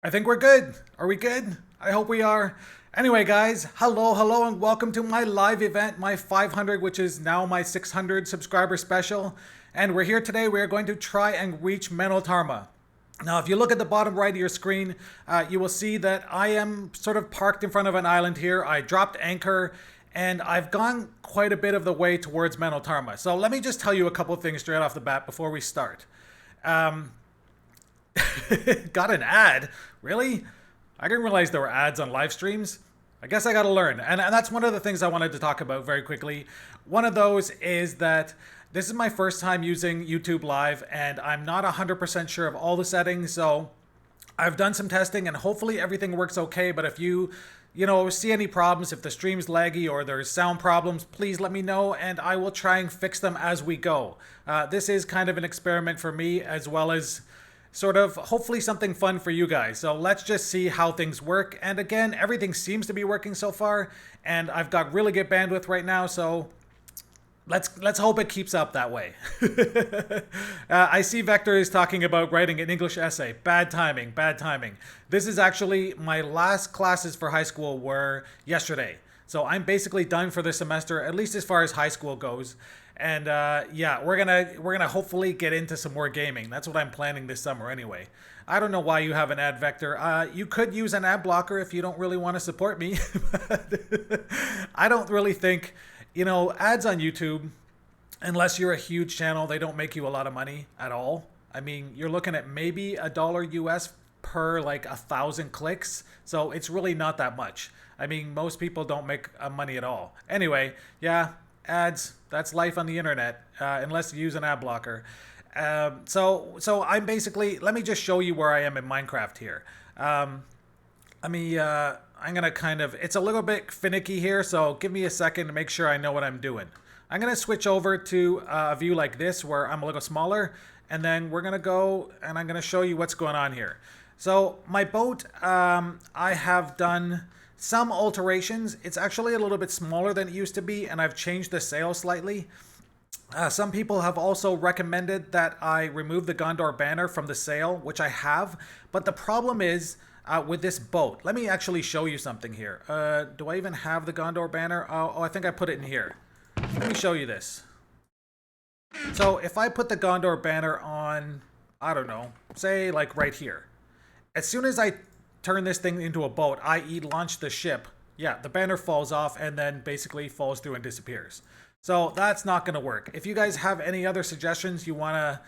I think we're good. Are we good? I hope we are. Anyway, guys, hello, and welcome to my live event, my 500, which is now my 600 subscriber special. And we're here today. We're going to try and reach Menotarma. Now, if you look at the bottom right of your screen, you will see that I am sort of parked in front of an island here. I dropped anchor, and I've gone quite a bit of the way towards Menotarma. So let me just tell you a couple of things straight off the bat before we start. Got an ad? Really? I didn't realize there were ads on live streams. I guess I gotta learn. And that's one of the things I wanted to talk about very quickly. One of those is that this is my first time using YouTube Live, and I'm not 100% sure of all the settings, so I've done some testing, and hopefully everything works okay. But if you see any problems, if the stream's laggy or there's sound problems, please let me know, and I will try and fix them as we go. This is kind of an experiment for me, as well as sort of hopefully something fun for you guys. So let's just see how things work. And again, everything seems to be working so far, and I've got really good bandwidth right now, so let's hope it keeps up that way. I see Vector is talking about writing an English essay. Bad timing, bad timing. This is actually my last classes for high school were yesterday. So I'm basically done for the semester, at least as far as high school goes. And yeah, we're gonna hopefully get into some more gaming. That's what I'm planning this summer anyway. I don't know why you have an ad vector. You could use an ad blocker if you don't really want to support me. I don't really think, ads on YouTube, unless you're a huge channel, they don't make you a lot of money at all. I mean, you're looking at maybe $1 US per like 1,000 clicks. So it's really not that much. I mean, most people don't make money at all. Anyway, yeah, ads, that's life on the internet, unless you use an ad blocker. So I'm basically, let me just show you where I am in Minecraft here. I'm gonna it's a little bit finicky here, so give me a second to make sure I know what I'm doing. I'm gonna switch over to a view like this where I'm a little smaller, and then we're gonna go and I'm gonna show you what's going on here. So my boat, I have done some alterations. It's actually a little bit smaller than it used to be, and I've changed the sail slightly. Some people have also recommended that I remove the Gondor banner from the sail, which I have. But the problem is with this boat. Let me actually show you something here. Do I even have the Gondor banner? Oh, I think I put it in here. Let me show you this. So if I put the Gondor banner on, I don't know, say like right here. As soon as I turn this thing into a boat, i.e. launch the ship, yeah, the banner falls off and then basically falls through and disappears. So that's not going to work. If you guys have any other suggestions you want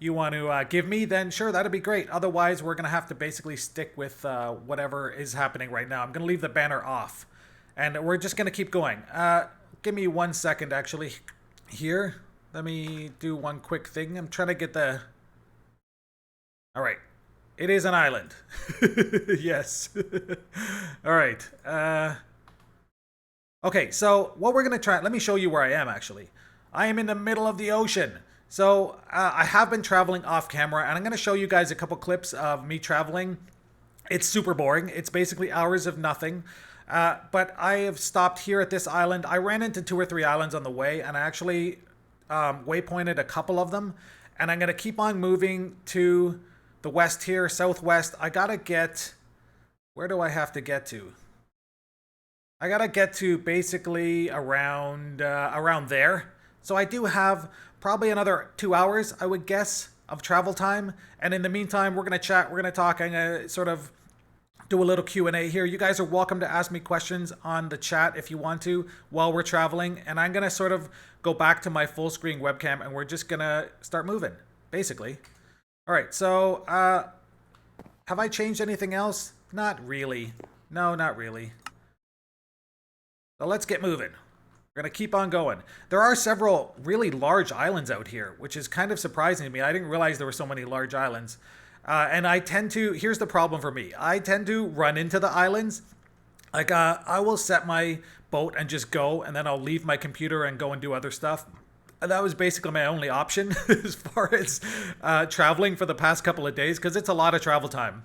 to give me, then sure, that'd be great. Otherwise, we're going to have to basically stick with whatever is happening right now. I'm going to leave the banner off, and we're just going to keep going. Give me 1 second, actually, here. Let me do one quick thing. I'm trying to get the... All right. It is an island. Yes. All right. Okay, so what we're going to try... Let me show you where I am, actually. I am in the middle of the ocean. So I have been traveling off camera, and I'm going to show you guys a couple clips of me traveling. It's super boring. It's basically hours of nothing. But I have stopped here at this island. I ran into 2 or 3 islands on the way, and I actually waypointed a couple of them. And I'm going to keep on moving to the west here, southwest. I got to get... Where do I have to get to? I got to get to basically around there. So I do have probably another 2 hours, I would guess, of travel time. And in the meantime, we're going to chat, we're going to talk, I'm going to sort of do a little Q&A here. You guys are welcome to ask me questions on the chat if you want to while we're traveling. And I'm going to sort of go back to my full screen webcam, and we're just going to start moving, basically. All right, so have I changed anything else? Not really. No, not really. So let's get moving. We're going to keep on going. There are several really large islands out here, which is kind of surprising to me. I didn't realize there were so many large islands. And I tend to, here's the problem for me. I tend to run into the islands. Like, I will set my boat and just go, and then I'll leave my computer and go and do other stuff. And that was basically my only option as far as traveling for the past couple of days, because it's a lot of travel time.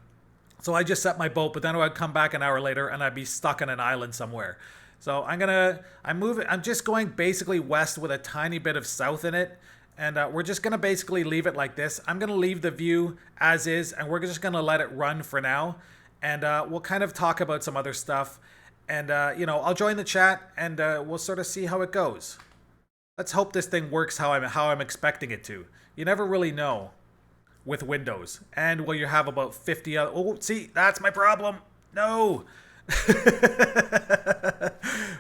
So I just set my boat, but then I'd come back an hour later and I'd be stuck on an island somewhere. So I'm just going basically west with a tiny bit of south in it. And we're just going to basically leave it like this. I'm going to leave the view as is, and we're just going to let it run for now. And we'll kind of talk about some other stuff. And, I'll join the chat, and we'll sort of see how it goes. Let's hope this thing works how I'm expecting it to. You never really know with Windows. And well, you have about 50 other... Oh, see, that's my problem. No.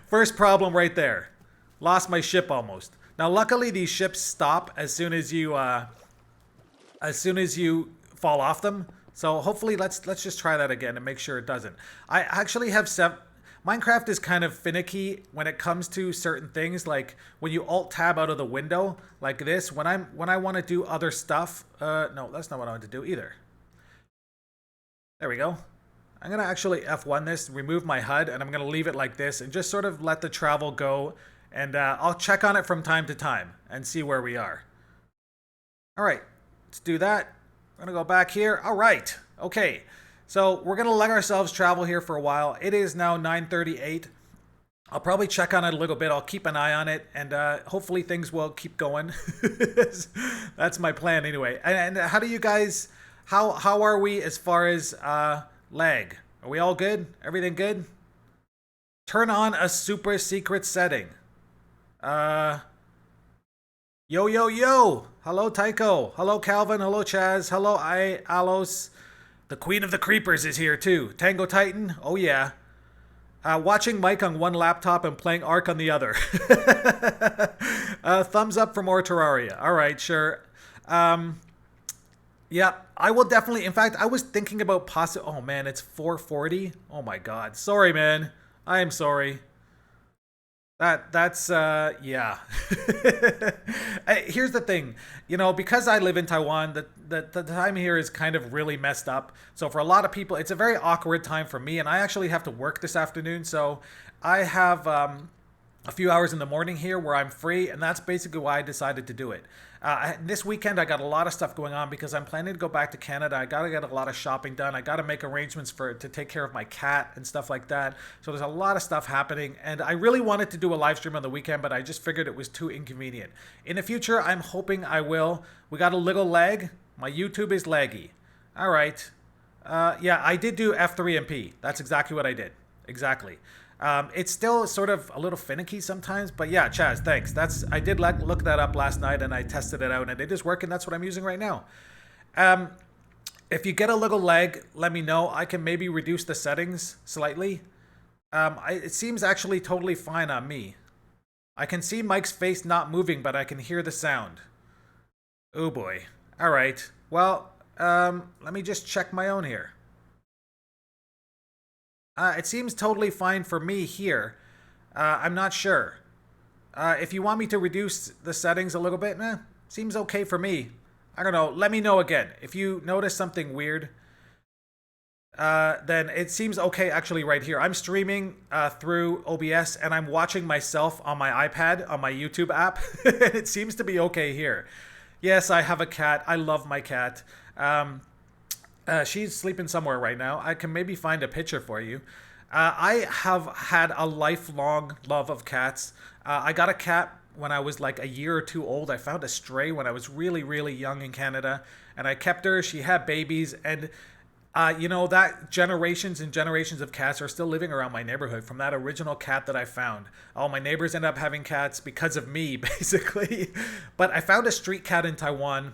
First problem right there. Lost my ship almost. Now, luckily, these ships stop as soon as you fall off them. So hopefully, let's just try that again and make sure it doesn't. I actually have Minecraft is kind of finicky when it comes to certain things, like when you Alt Tab out of the window like this. When I want to do other stuff. No, that's not what I want to do either. There we go. I'm gonna actually F1 this, remove my HUD, and I'm gonna leave it like this, and just sort of let the travel go. And I'll check on it from time to time and see where we are. All right, let's do that. We're going to go back here. All right. Okay. So we're going to let ourselves travel here for a while. It is now 9:38. I'll probably check on it a little bit. I'll keep an eye on it, and hopefully things will keep going. That's my plan anyway. And how do you guys, how are we as far as lag? Are we all good? Everything good? Turn on a super secret setting. Yo, yo, yo. Hello, Tycho. Hello, Calvin. Hello, Chaz. Hello, Alos. The Queen of the Creepers is here, too. Tango Titan. Oh, yeah. Watching Mike on one laptop and playing Ark on the other. Thumbs up for more Terraria. All right, sure. Yeah, I will definitely. In fact, I was thinking about Oh, man, it's 4:40. Oh, my God. Sorry, man. I am sorry. That's yeah. Here's the thing, because I live in Taiwan, the time here is kind of really messed up. So for a lot of people, it's a very awkward time for me, and I actually have to work this afternoon. So I have a few hours in the morning here where I'm free, and that's basically why I decided to do it. This weekend, I got a lot of stuff going on because I'm planning to go back to Canada. I got to get a lot of shopping done. I got to make arrangements to take care of my cat and stuff like that. So there's a lot of stuff happening, and I really wanted to do a live stream on the weekend, but I just figured it was too inconvenient. In the future, I'm hoping I will. We got a little lag. My YouTube is laggy. All right. Yeah, I did do F3MP. That's exactly what I did. Exactly. It's still sort of a little finicky sometimes, but yeah, Chaz, thanks. I did look that up last night, and I tested it out, and it is working. That's what I'm using right now. If you get a little lag, let me know. I can maybe reduce the settings slightly. It seems actually totally fine on me. I can see Mike's face not moving, but I can hear the sound. Oh boy. All right. Well, let me just check my own here. It seems totally fine for me here. I'm not sure. If you want me to reduce the settings a little bit, seems okay for me. I don't know. Let me know again. If you notice something weird, then it seems okay actually right here. I'm streaming through OBS, and I'm watching myself on my iPad, on my YouTube app. It seems to be okay here. Yes, I have a cat. I love my cat. She's sleeping somewhere right now. I can maybe find a picture for you. I have had a lifelong love of cats. I got a cat when I was like a year or two old. I found a stray when I was really, really young in Canada, and I kept her. She had babies, and that generations and generations of cats are still living around my neighborhood from that original cat that I found. All my neighbors end up having cats because of me, basically. But I found a street cat in Taiwan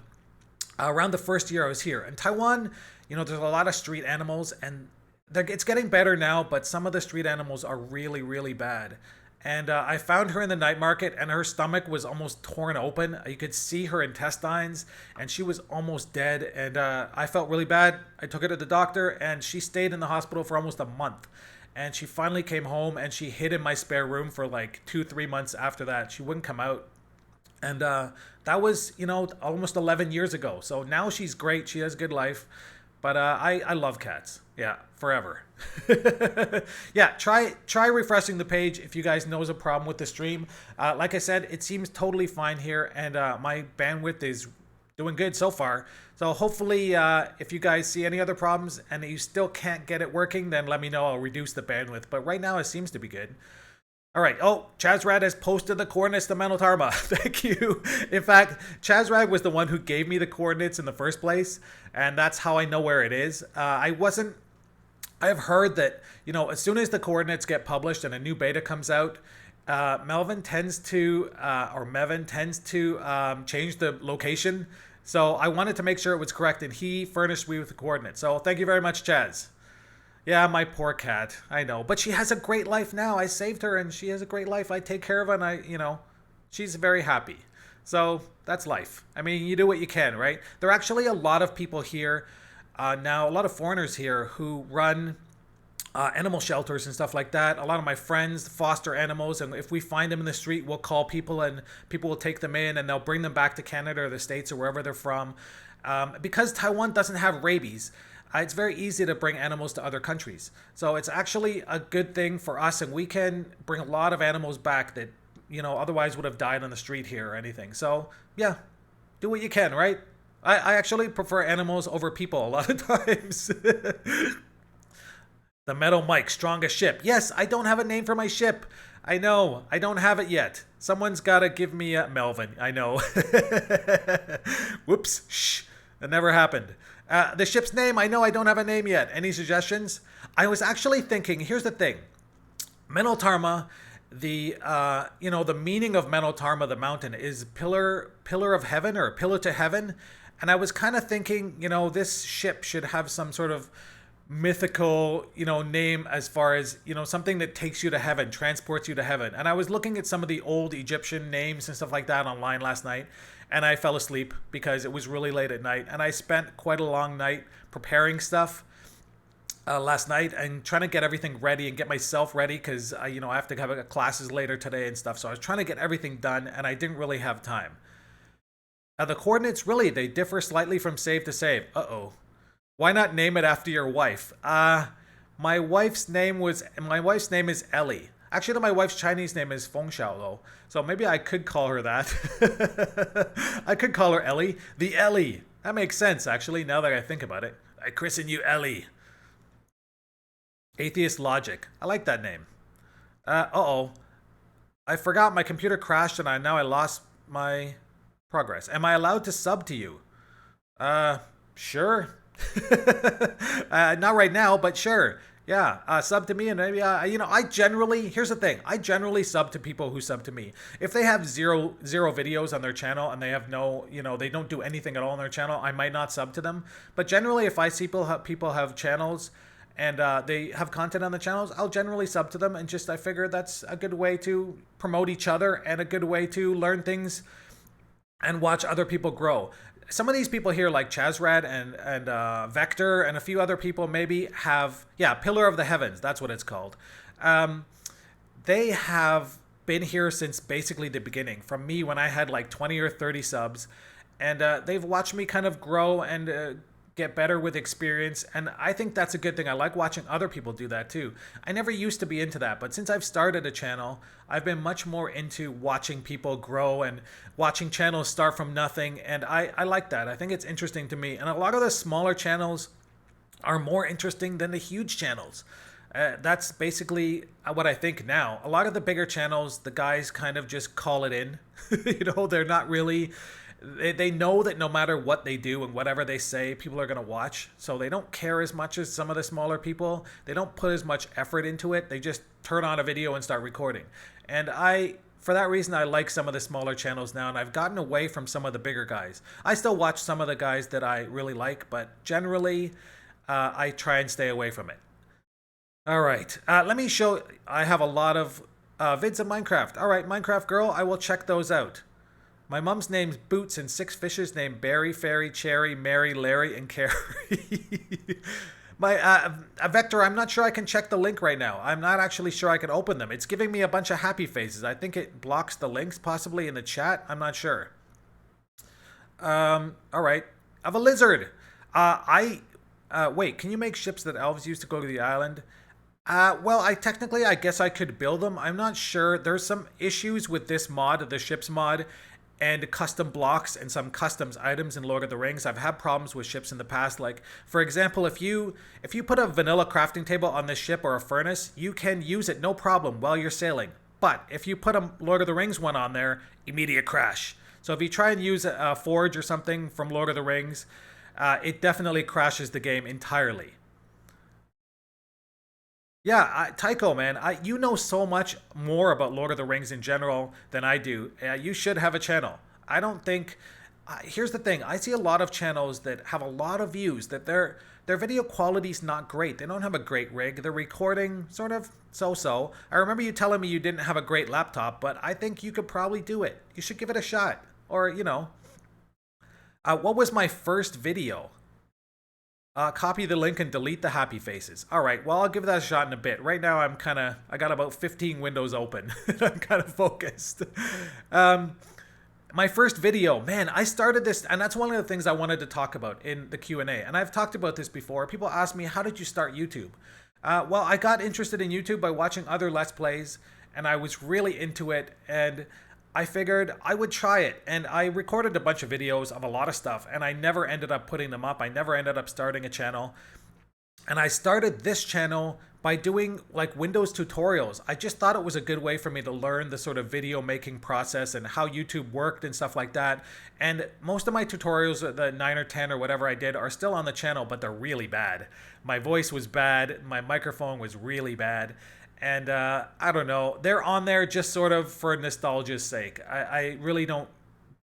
around the first year I was here. In Taiwan, there's a lot of street animals, and it's getting better now, but some of the street animals are really, really bad. And I found her in the night market, and her stomach was almost torn open. You could see her intestines, and she was almost dead. And I felt really bad. I took her to the doctor, and she stayed in the hospital for almost a month. And she finally came home, and she hid in my spare room for like 2-3 months after that. She wouldn't come out. And that was, almost 11 years ago. So now she's great. She has a good life. But I love cats. Yeah, forever. Yeah, try refreshing the page if you guys knows a problem with the stream. Like I said, it seems totally fine here, and my bandwidth is doing good so far. So hopefully, if you guys see any other problems and you still can't get it working, then let me know. I'll reduce the bandwidth. But right now, it seems to be good. All right. Oh, Chazrad has posted the coordinates to Manotarma. Thank you. In fact, Chazrad was the one who gave me the coordinates in the first place, and that's how I know where it is. I wasn't. I have heard that as soon as the coordinates get published and a new beta comes out, Melvin tends to or Mevin tends to change the location. So I wanted to make sure it was correct, and he furnished me with the coordinates. So thank you very much, Chaz. Yeah, my poor cat. I know, but she has a great life now. I saved her, and she has a great life. I take care of her, and she's very happy. So that's life. I mean, you do what you can, right? There are actually a lot of people here now, a lot of foreigners here who run animal shelters and stuff like that. A lot of my friends foster animals, and if we find them in the street, we'll call people, and people will take them in, and they'll bring them back to Canada or the States or wherever they're from. Because Taiwan doesn't have rabies, it's very easy to bring animals to other countries. So it's actually a good thing for us, and we can bring a lot of animals back that otherwise would have died on the street here or anything. So yeah, do what you can, right? I actually prefer animals over people a lot of times. The Metal Mike, strongest ship. Yes, I don't have a name for my ship. I know. I don't have it yet. Someone's got to give me a Melvin. I know. Whoops. Shh. That never happened. The ship's name, I know I don't have a name yet. Any suggestions? I was actually thinking, here's the thing. Menotarma, the meaning of Menotarma, the mountain, is pillar of heaven or pillar to heaven. And I was kind of thinking, this ship should have some sort of mythical, name as far as, something that takes you to heaven, transports you to heaven. And I was looking at some of the old Egyptian names and stuff like that online last night, and I fell asleep because it was really late at night. And I spent quite a long night preparing stuff last night and trying to get everything ready and get myself ready because, I have to have classes later today and stuff. So I was trying to get everything done, and I didn't really have time. The coordinates, really, they differ slightly from save to save. Uh-oh. Why not name it after your wife? My wife's name is Ellie. Actually, my wife's Chinese name is Feng Xiao, though. So maybe I could call her that. I could call her Ellie. The Ellie. That makes sense, actually, now that I think about it. I christen you Ellie. Atheist Logic. I like that name. Uh-oh. I forgot my computer crashed and now I lost my progress. Am I allowed to sub to you? Sure. Not right now, but sure. Yeah, sub to me, and maybe here's the thing. I generally sub to people who sub to me. If they have zero videos on their channel and they have no, they don't do anything at all on their channel, I might not sub to them. But generally, if I see people have channels and they have content on the channels, I'll generally sub to them, and I figure that's a good way to promote each other and a good way to learn things and watch other people grow. Some of these people here, like Chazrad and Vector and a few other people, maybe have, Pillar of the Heavens. That's what it's called. They have been here since basically the beginning. From me when I had like 20 or 30 subs. And they've watched me kind of grow and get better with experience. And I think that's a good thing. I like watching other people do that too. I never used to be into that. But since I've started a channel, I've been much more into watching people grow and watching channels start from nothing. And I like that. I think it's interesting to me. And a lot of the smaller channels are more interesting than the huge channels. That's basically what I think now. A lot of the bigger channels, the guys kind of just call it in. They're not really... They know that no matter what they do and whatever they say, people are going to watch. So they don't care as much as some of the smaller people. They don't put as much effort into it. They just turn on a video and start recording. And for that reason, I like some of the smaller channels now, and I've gotten away from some of the bigger guys. I still watch some of the guys that I really like, but generally, I try and stay away from it. All right, let me show. I have a lot of vids of Minecraft. All right, Minecraft girl, I will check those out. My mom's name's Boots and 6 fishes named Barry, Fairy, Cherry, Mary, Larry, and Carrie. My Vector, I'm not sure I can check the link right now. I'm not actually sure I can open them. It's giving me a bunch of happy faces. I think it blocks the links possibly in the chat. I'm not sure. All right. I have a lizard. Wait, can you make ships that elves use to go to the island? Well, I guess I could build them. I'm not sure. There's some issues with this mod, the ships mod, and custom blocks and some customs items in Lord of the Rings. I've had problems with ships in the past. Like, for example, if you put a vanilla crafting table on this ship or a furnace, you can use it no problem while you're sailing. But if you put a Lord of the Rings one on there, immediate crash. So if you try and use a Forge or something from Lord of the Rings, it definitely crashes the game entirely. Yeah, Tycho, man, you know so much more about Lord of the Rings in general than I do. You should have a channel. I don't think. Here's the thing: I see a lot of channels that have a lot of views that their video quality's not great. They don't have a great rig. They're recording sort of so-so. I remember you telling me you didn't have a great laptop, but I think you could probably do it. You should give it a shot. Or what was my first video? Copy the link and delete the happy faces. All right, well, I'll give that a shot in a bit. Right now, I got about 15 windows open. I'm kind of focused. My first video, man, I started this, and that's one of the things I wanted to talk about in the Q&A. And I've talked about this before. People ask me, how did you start YouTube? Well, I got interested in YouTube by watching other Let's Plays, and I was really into it, and I figured I would try it, and I recorded a bunch of videos of a lot of stuff, and I never ended up putting them up. I never ended up starting a channel. And I started this channel by doing like Windows tutorials. I just thought it was a good way for me to learn the sort of video making process and how YouTube worked and stuff like that. And most of my tutorials, the 9 or 10 or whatever I did, are still on the channel, but they're really bad. My voice was bad. My microphone was really bad. And I don't know, they're on there just sort of for nostalgia's sake. I really don't.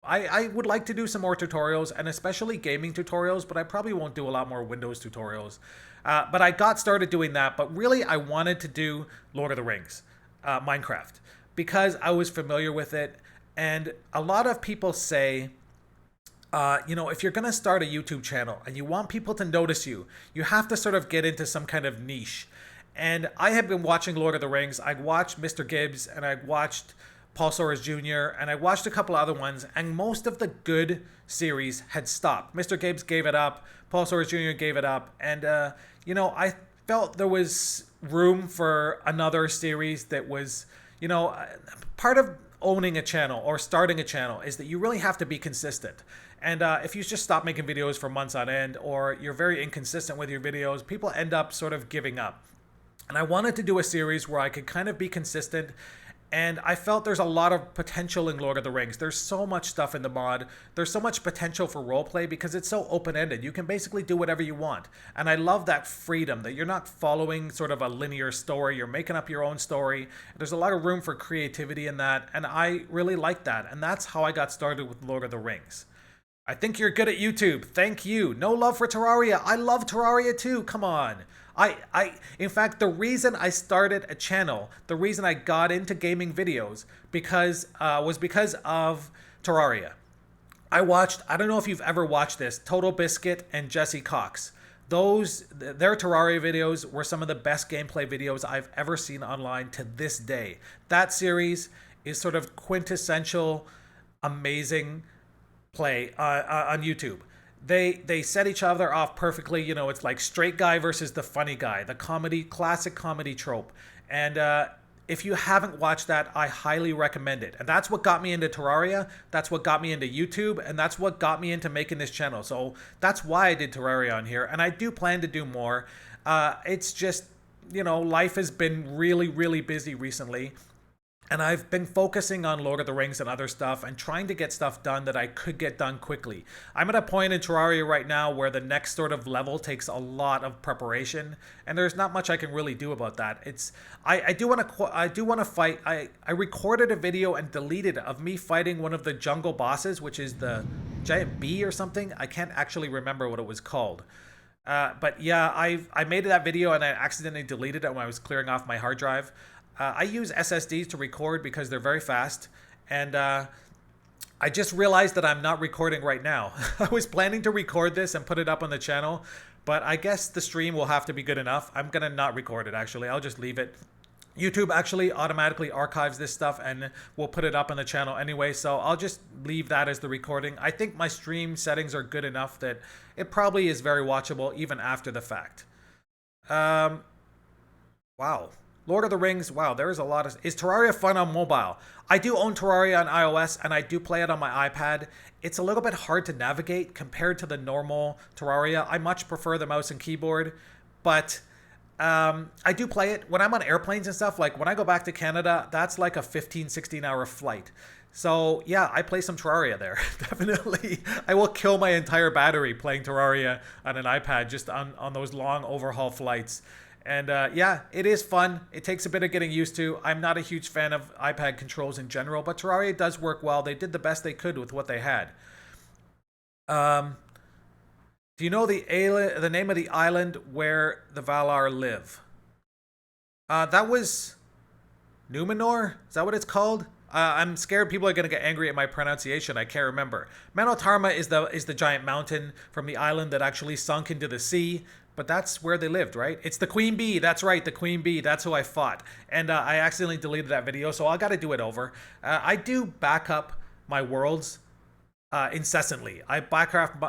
I would like to do some more tutorials, and especially gaming tutorials, but I probably won't do a lot more Windows tutorials. But I got started doing that, but really I wanted to do Lord of the Rings, Minecraft, because I was familiar with it. And a lot of people say, if you're going to start a YouTube channel and you want people to notice you, you have to sort of get into some kind of niche. And I have been watching Lord of the Rings. I watched Mr. Gibbs, and I watched Paul Soares Jr., and I watched a couple other ones, and most of the good series had stopped. Mr. Gibbs gave it up. Paul Soares Jr. gave it up. And, I felt there was room for another series that was, part of owning a channel or starting a channel is that you really have to be consistent. And if you just stop making videos for months on end, or you're very inconsistent with your videos, people end up sort of giving up. And I wanted to do a series where I could kind of be consistent, and I felt there's a lot of potential in Lord of the Rings. There's so much stuff in the mod. There's so much potential for roleplay because it's so open-ended. You can basically do whatever you want. And I love that freedom, that you're not following sort of a linear story. You're making up your own story. There's a lot of room for creativity in that, and I really like that. And that's how I got started with Lord of the Rings. I think you're good at YouTube. Thank you. No love for Terraria. I love Terraria too. Come on. In fact, the reason I started a channel, the reason I got into gaming videos, was because of Terraria. I don't know if you've ever watched this, Total Biscuit and Jesse Cox. Their Terraria videos were some of the best gameplay videos I've ever seen online to this day. That series is sort of quintessential, amazing play on YouTube. They set each other off perfectly. It's like straight guy versus the funny guy, the classic comedy trope. And if you haven't watched that, I highly recommend it. And that's what got me into Terraria. That's what got me into YouTube. And that's what got me into making this channel. So that's why I did Terraria on here. And I do plan to do more. It's just, life has been really, really busy recently. And I've been focusing on Lord of the Rings and other stuff and trying to get stuff done that I could get done quickly. I'm at a point in Terraria right now where the next sort of level takes a lot of preparation, and there's not much I can really do about that. I do want to fight. I recorded a video and deleted it of me fighting one of the jungle bosses, which is the giant bee or something. I can't actually remember what it was called. But yeah, I made that video and I accidentally deleted it when I was clearing off my hard drive. I use SSDs to record because they're very fast, and I just realized that I'm not recording right now. I was planning to record this and put it up on the channel, but I guess the stream will have to be good enough. I'm going to not record it, actually. I'll just leave it. YouTube actually automatically archives this stuff and will put it up on the channel anyway, so I'll just leave that as the recording. I think my stream settings are good enough that it probably is very watchable even after the fact. Wow. Lord of the Rings, wow, there's a lot of... Is Terraria fun on mobile? I do own Terraria on iOS, and I do play it on my iPad. It's a little bit hard to navigate compared to the normal Terraria. I much prefer the mouse and keyboard, but I do play it when I'm on airplanes and stuff. Like when I go back to Canada, that's like a 15, 16-hour flight. So yeah, I play some Terraria there. Definitely. I will kill my entire battery playing Terraria on an iPad just on those long overhaul flights. And yeah, it is fun. It takes a bit of getting used to. I'm not a huge fan of iPad controls in general, but Terraria does work well. They did the best they could with what they had. Um, do you know the name of the island where the Valar live? That was Numenor. Is that what it's called? I'm scared people are gonna get angry at my pronunciation. I can't remember. Manotarma is the giant mountain from the island that actually sunk into the sea. But that's where they lived, right? It's the Queen Bee. That's right, the Queen Bee. That's who I fought. And I accidentally deleted that video, so I got to do it over. I do back up my worlds incessantly. I back up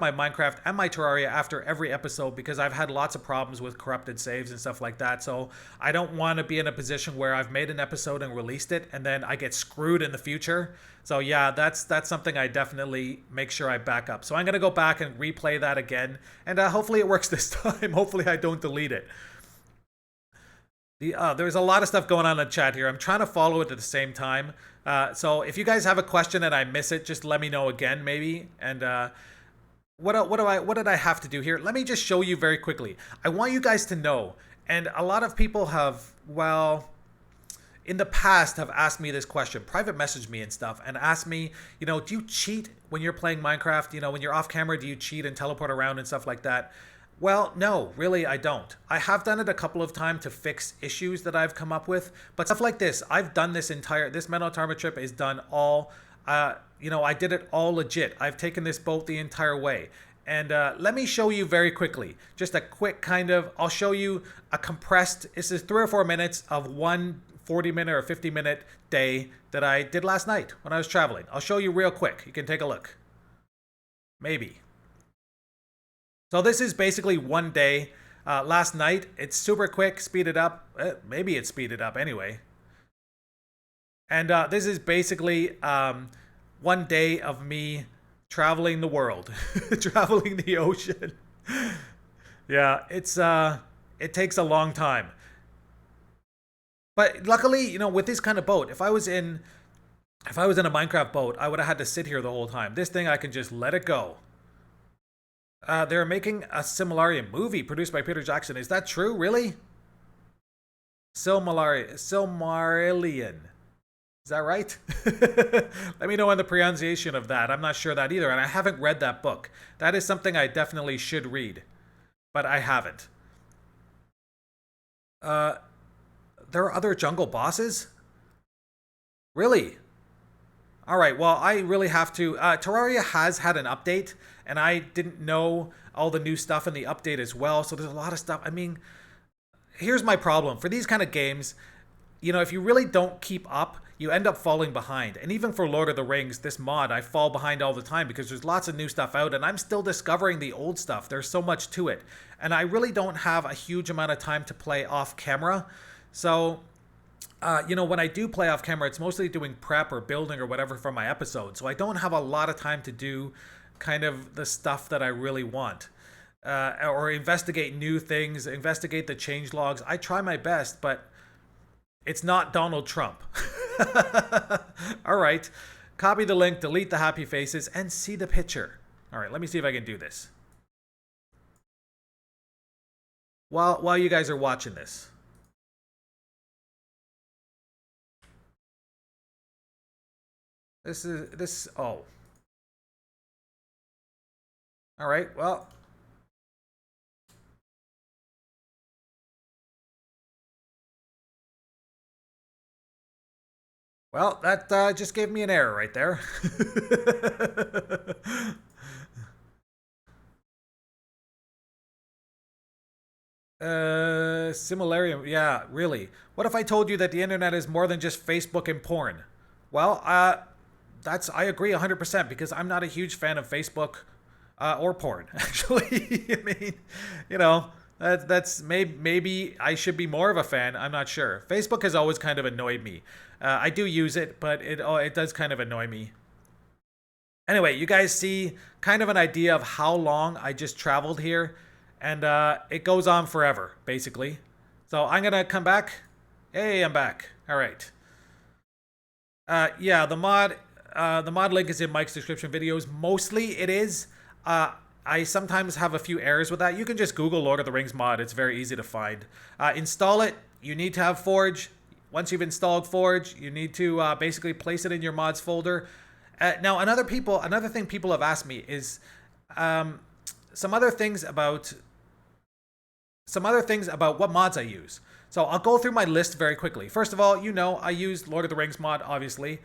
my Minecraft and my Terraria after every episode because I've had lots of problems with corrupted saves and stuff like that. So I don't want to be in a position where I've made an episode and released it and then I get screwed in the future. So yeah, that's something I definitely make sure I back up. So I'm gonna go back and replay that again, and hopefully it works this time. Hopefully I don't delete it. There's a lot of stuff going on in the chat here. I'm trying to follow it at the same time. So if you guys have a question and I miss it, just let me know again, maybe. And what did I have to do here? Let me just show you very quickly. I want you guys to know, and a lot of people have, well, in the past have asked me this question, private messaged me and stuff, and asked me, do you cheat when you're playing Minecraft? When you're off camera, do you cheat and teleport around and stuff like that? Well, no, really, I don't. I have done it a couple of times to fix issues that I've come up with, but stuff like this, I've done this Menotarma trip is done all, I did it all legit. I've taken this boat the entire way. And let me show you very quickly, just a quick I'll show you a compressed, this is 3 or 4 minutes of one 40-minute or 50-minute day that I did last night when I was traveling. I'll show you real quick. You can take a look. Maybe. So this is basically one day. Last night, it's super quick, speeded up. Maybe it's speeded up anyway. And this is basically one day of me traveling the world, traveling the ocean. Yeah, it takes a long time. But luckily, with this kind of boat, if I was in a Minecraft boat, I would have had to sit here the whole time. This thing, I can just let it go. They're making a Silmarillion movie produced by Peter Jackson. Is that true? Really? Silmarillion. Is that right? Let me know on the pronunciation of that. I'm not sure that either, and I haven't read that book. That is something I definitely should read, but I haven't. There are other jungle bosses? Really? Alright, well, I really have to... Terraria has had an update, and I didn't know all the new stuff in the update as well, so there's a lot of stuff. I mean, here's my problem. For these kind of games, if you really don't keep up, you end up falling behind. And even for Lord of the Rings, this mod, I fall behind all the time because there's lots of new stuff out, and I'm still discovering the old stuff. There's so much to it. And I really don't have a huge amount of time to play off camera. So... when I do play off camera, it's mostly doing prep or building or whatever for my episode. So I don't have a lot of time to do kind of the stuff that I really want. Or investigate new things, investigate the change logs. I try my best, but it's not Donald Trump. All right. Copy the link, delete the happy faces, and see the picture. All right, let me see if I can do this. While you guys are watching this. Oh. All right, well. Well, that just gave me an error right there. Similarium, yeah, really. What if I told you that the internet is more than just Facebook and porn? Well, I agree 100% because I'm not a huge fan of Facebook or porn, actually. I mean, that's maybe I should be more of a fan. I'm not sure. Facebook has always kind of annoyed me. I do use it, but it does kind of annoy me. Anyway, you guys see kind of an idea of how long I just traveled here. and it goes on forever, basically. So I'm gonna come back. Hey, I'm back. All right. Yeah, the mod link is in Mike's description videos. Mostly it is. I sometimes have a few errors with that. You can just Google Lord of the Rings mod. It's very easy to find. Install it. You need to have Forge. Once you've installed Forge, you need to basically place it in your mods folder. Now, another thing people have asked me is some other things about what mods I use. So I'll go through my list very quickly. First of all, I use Lord of the Rings mod, obviously.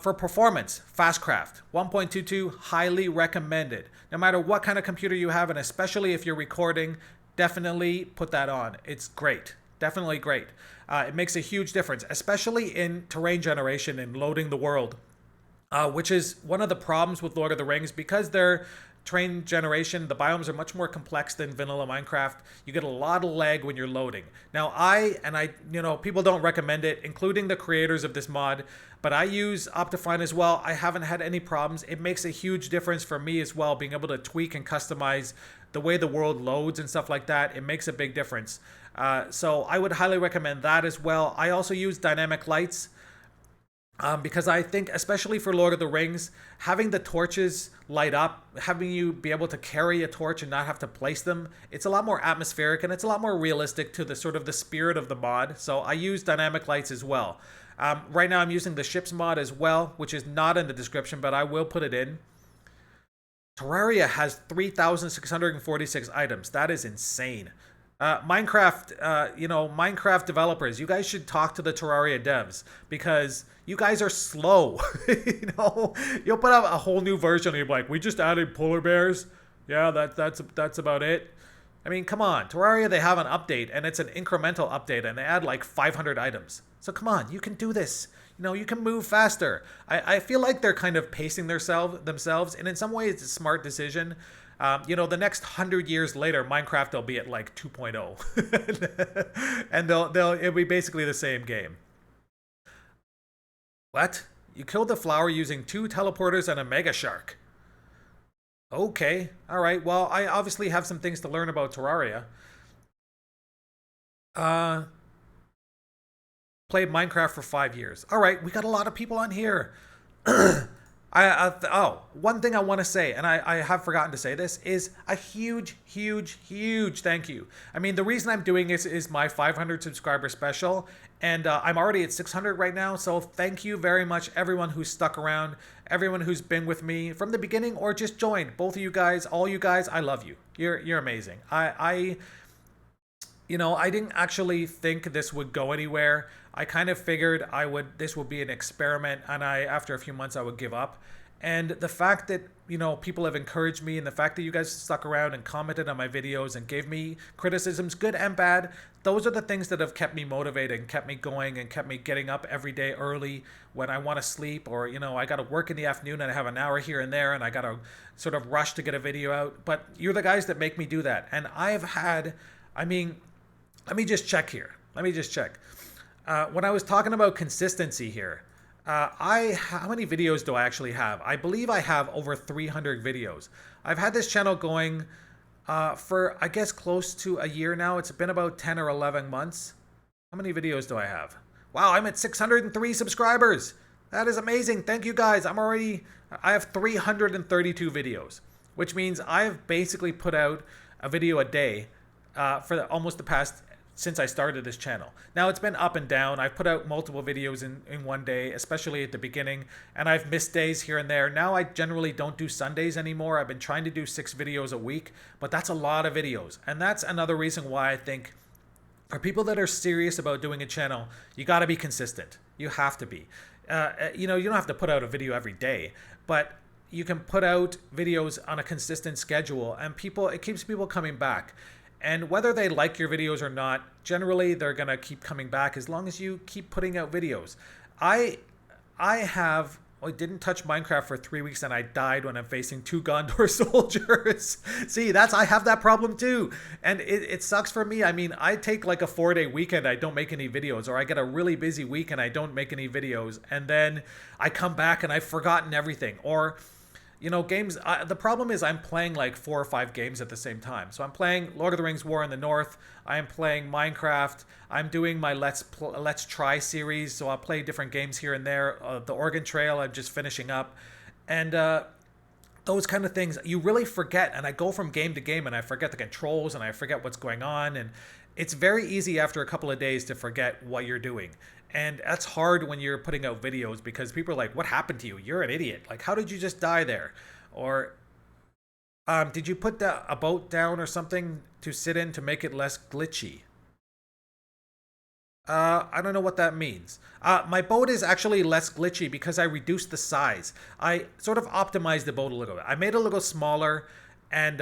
For performance, Fastcraft 1.22, highly recommended. No matter what kind of computer you have, and especially if you're recording, definitely put that on. It's great. Definitely great. It makes a huge difference, especially in terrain generation and loading the world, which is one of the problems with Lord of the Rings, because they're terrain generation, the biomes are much more complex than vanilla Minecraft. You get a lot of lag when you're loading. Now, people don't recommend it, including the creators of this mod, but I use Optifine as well. I haven't had any problems. It makes a huge difference for me as well, being able to tweak and customize the way the world loads and stuff like that. It makes a big difference. So I would highly recommend that as well. I also use dynamic lights. Because I think, especially for Lord of the Rings, having the torches light up, having you be able to carry a torch and not have to place them, it's a lot more atmospheric and it's a lot more realistic to the sort of the spirit of the mod. So I use dynamic lights as well. Right now I'm using the ships mod as well, which is not in the description, but I will put it in. Terraria has 3,646 items. That is insane. Minecraft developers, you guys should talk to the Terraria devs, because you guys are slow. You'll put out a whole new version and you're like, we just added polar bears. Yeah, that's about it. I mean, come on. Terraria, they have an update, and it's an incremental update, and they add like 500 items. So come on, you can do this. You can move faster. I feel like they're kind of pacing themselves, and in some ways it's a smart decision. The next 100 years later, Minecraft will be at like 2.0. And it'll be basically the same game. What? You killed the flower using 2 teleporters and a mega shark. Okay. All right. Well, I obviously have some things to learn about Terraria. Played Minecraft for 5 years. All right. We got a lot of people on here. One thing I want to say, and I have forgotten to say this, is a huge, huge, huge thank you. I mean, the reason I'm doing this is my 500 subscriber special, and I'm already at 600 right now, so thank you very much, everyone who's stuck around, everyone who's been with me from the beginning or just joined. Both of you guys, all you guys, I love you. You're amazing. I didn't actually think this would go anywhere. I kind of figured this would be an experiment, and after a few months I would give up. And the fact that, people have encouraged me, and the fact that you guys stuck around and commented on my videos and gave me criticisms, good and bad, those are the things that have kept me motivated and kept me going and kept me getting up every day early when I want to sleep, or, I got to work in the afternoon and I have an hour here and there and I got to sort of rush to get a video out. But you're the guys that make me do that. And let me just check here. When I was talking about consistency here, how many videos do I actually have? I believe I have over 300 videos. I've had this channel going for, I guess, close to a year now. It's been about 10 or 11 months. How many videos do I have? Wow, I'm at 603 subscribers. That is amazing. Thank you guys. I have 332 videos, which means I've basically put out a video a day for almost the past since I started this channel. Now, it's been up and down. I've put out multiple videos in one day, especially at the beginning, and I've missed days here and there. Now I generally don't do Sundays anymore. I've been trying to do 6 videos a week, but that's a lot of videos. And that's another reason why I think for people that are serious about doing a channel, you gotta be consistent. You have to be. You don't have to put out a video every day, but you can put out videos on a consistent schedule, and it keeps people coming back. And whether they like your videos or not, generally they're gonna keep coming back as long as you keep putting out videos. I didn't touch Minecraft for 3 weeks and I died when I'm facing 2 Gondor soldiers. See, I have that problem too. And it sucks for me. I mean, I take like a 4-day weekend, I don't make any videos, or I get a really busy week and I don't make any videos. And then I come back and I've forgotten everything. Or games. The problem is I'm playing like 4 or 5 games at the same time. So I'm playing Lord of the Rings: War in the North. I am playing Minecraft. I'm doing my Let's Try series. So I'll play different games here and there. The Oregon Trail I'm just finishing up, and those kind of things you really forget. And I go from game to game and I forget the controls and I forget what's going on. And it's very easy after a couple of days to forget what you're doing. And that's hard when you're putting out videos because people are like, what happened to you? You're an idiot. Like, how did you just die there? Or did you put a boat down or something to sit in to make it less glitchy? I don't know what that means. My boat is actually less glitchy because I reduced the size. I sort of optimized the boat a little bit. I made it a little smaller, and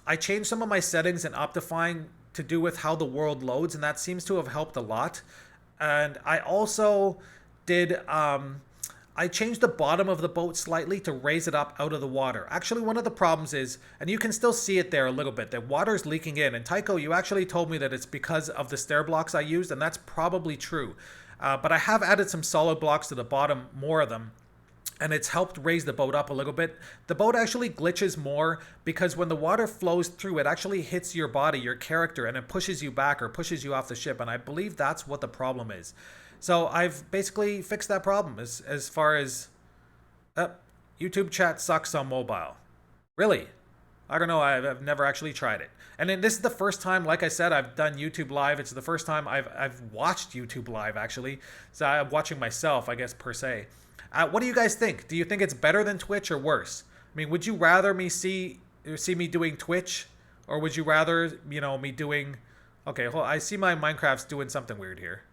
I changed some of my settings and Optifine to do with how the world loads, and that seems to have helped a lot. And I also did I changed the bottom of the boat slightly to raise it up out of the water. Actually, one of the problems is, and you can still see it there a little bit, that water's leaking in. And Tycho, you actually told me that it's because of the stair blocks I used, and that's probably true. But I have added some solid blocks to the bottom, more of them, and it's helped raise the boat up a little bit. The boat actually glitches more because when the water flows through, it actually hits your body, your character, and it pushes you back or pushes you off the ship. And I believe that's what the problem is. So I've basically fixed that problem as far as YouTube chat sucks on mobile. Really? I don't know. I've never actually tried it. And then this is the first time, like I said, I've done YouTube Live. It's the first time I've watched YouTube Live, actually. So I'm watching myself, I guess, per se. What do you guys think? Do you think it's better than Twitch or worse? I mean, would you rather see me doing Twitch, or would you rather, me doing... Okay, hold on. I see my Minecraft's doing something weird here.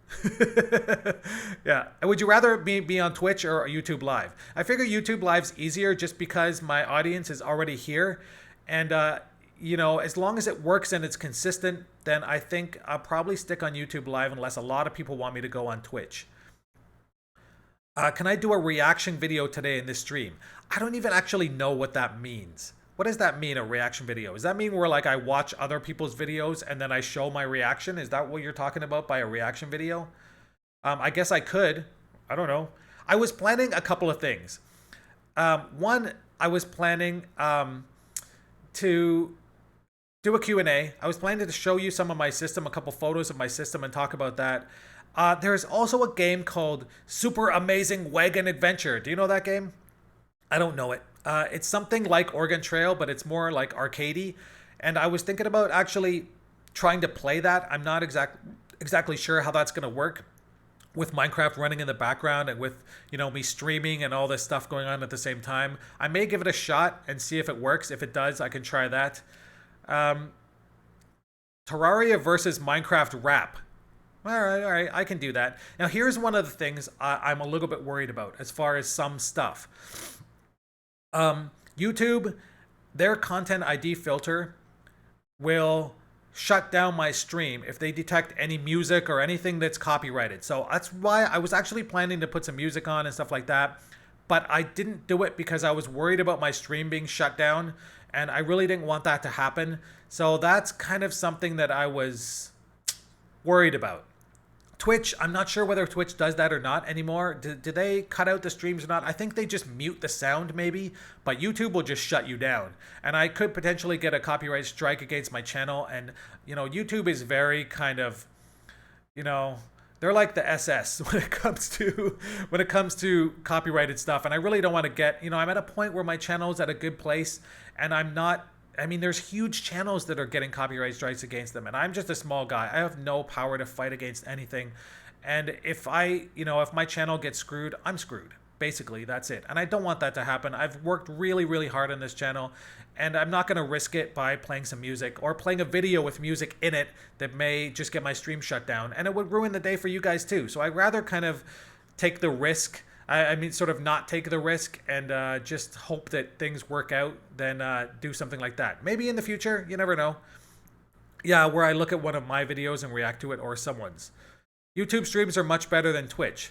Yeah. Would you rather be on Twitch or YouTube Live? I figure YouTube Live's easier just because my audience is already here. And, as long as it works and it's consistent, then I think I'll probably stick on YouTube Live unless a lot of people want me to go on Twitch. Can I do a reaction video today in this stream? I don't even actually know what that means. What does that mean, a reaction video? Does that mean where like I watch other people's videos and then I show my reaction? Is that what you're talking about by a reaction video? I guess I could. I don't know. I was planning a couple of things. One, I was planning to do a Q&A. I was planning to show you some of my system, a couple photos of my system, and talk about that. There's also a game called Super Amazing Wagon Adventure. Do you know that game? I don't know it. It's something like Oregon Trail, but it's more like arcadey. And I was thinking about actually trying to play that. I'm not exactly sure how that's going to work with Minecraft running in the background and with, me streaming and all this stuff going on at the same time. I may give it a shot and see if it works. If it does, I can try that. Terraria versus Minecraft rap. All right, I can do that. Now, here's one of the things I'm a little bit worried about as far as some stuff. YouTube, their content ID filter will shut down my stream if they detect any music or anything that's copyrighted. So that's why I was actually planning to put some music on and stuff like that. But I didn't do it because I was worried about my stream being shut down. And I really didn't want that to happen. So that's kind of something that I was worried about. Twitch, I'm not sure whether Twitch does that or not anymore. Do they cut out the streams or not? I think they just mute the sound maybe, but YouTube will just shut you down. And I could potentially get a copyright strike against my channel. And, YouTube is very kind of, they're like the SS when it comes to copyrighted stuff. And I really don't want to get, I'm at a point where my channel is at a good place and there's huge channels that are getting copyright strikes against them. And I'm just a small guy. I have no power to fight against anything. And if if my channel gets screwed, I'm screwed. Basically, that's it. And I don't want that to happen. I've worked really, really hard on this channel. And I'm not going to risk it by playing some music or playing a video with music in it that may just get my stream shut down. And it would ruin the day for you guys too. So I'd rather kind of take the risk. Sort of not take the risk and just hope that things work out than do something like that. Maybe in the future, you never know. Yeah, where I look at one of my videos and react to it or someone's. YouTube streams are much better than Twitch.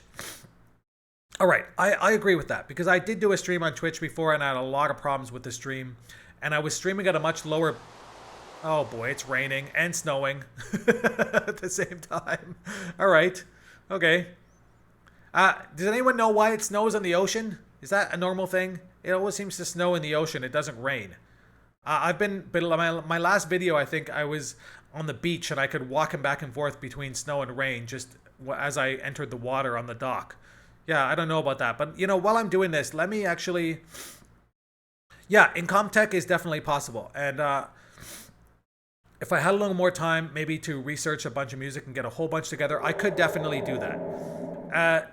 All right, I agree with that because I did do a stream on Twitch before and I had a lot of problems with the stream. And I was streaming at a much lower... Oh boy, it's raining and snowing at the same time. All right, okay. Does anyone know why it snows on the ocean? Is that a normal thing? It always seems to snow in the ocean. It doesn't rain. I've been, but my last video, I think I was on the beach and I could walk back and forth between snow and rain just as I entered the water on the dock. Yeah, I don't know about that. But, while I'm doing this, let me actually... Yeah, Incomtech is definitely possible. And if I had a little more time, maybe to research a bunch of music and get a whole bunch together, I could definitely do that.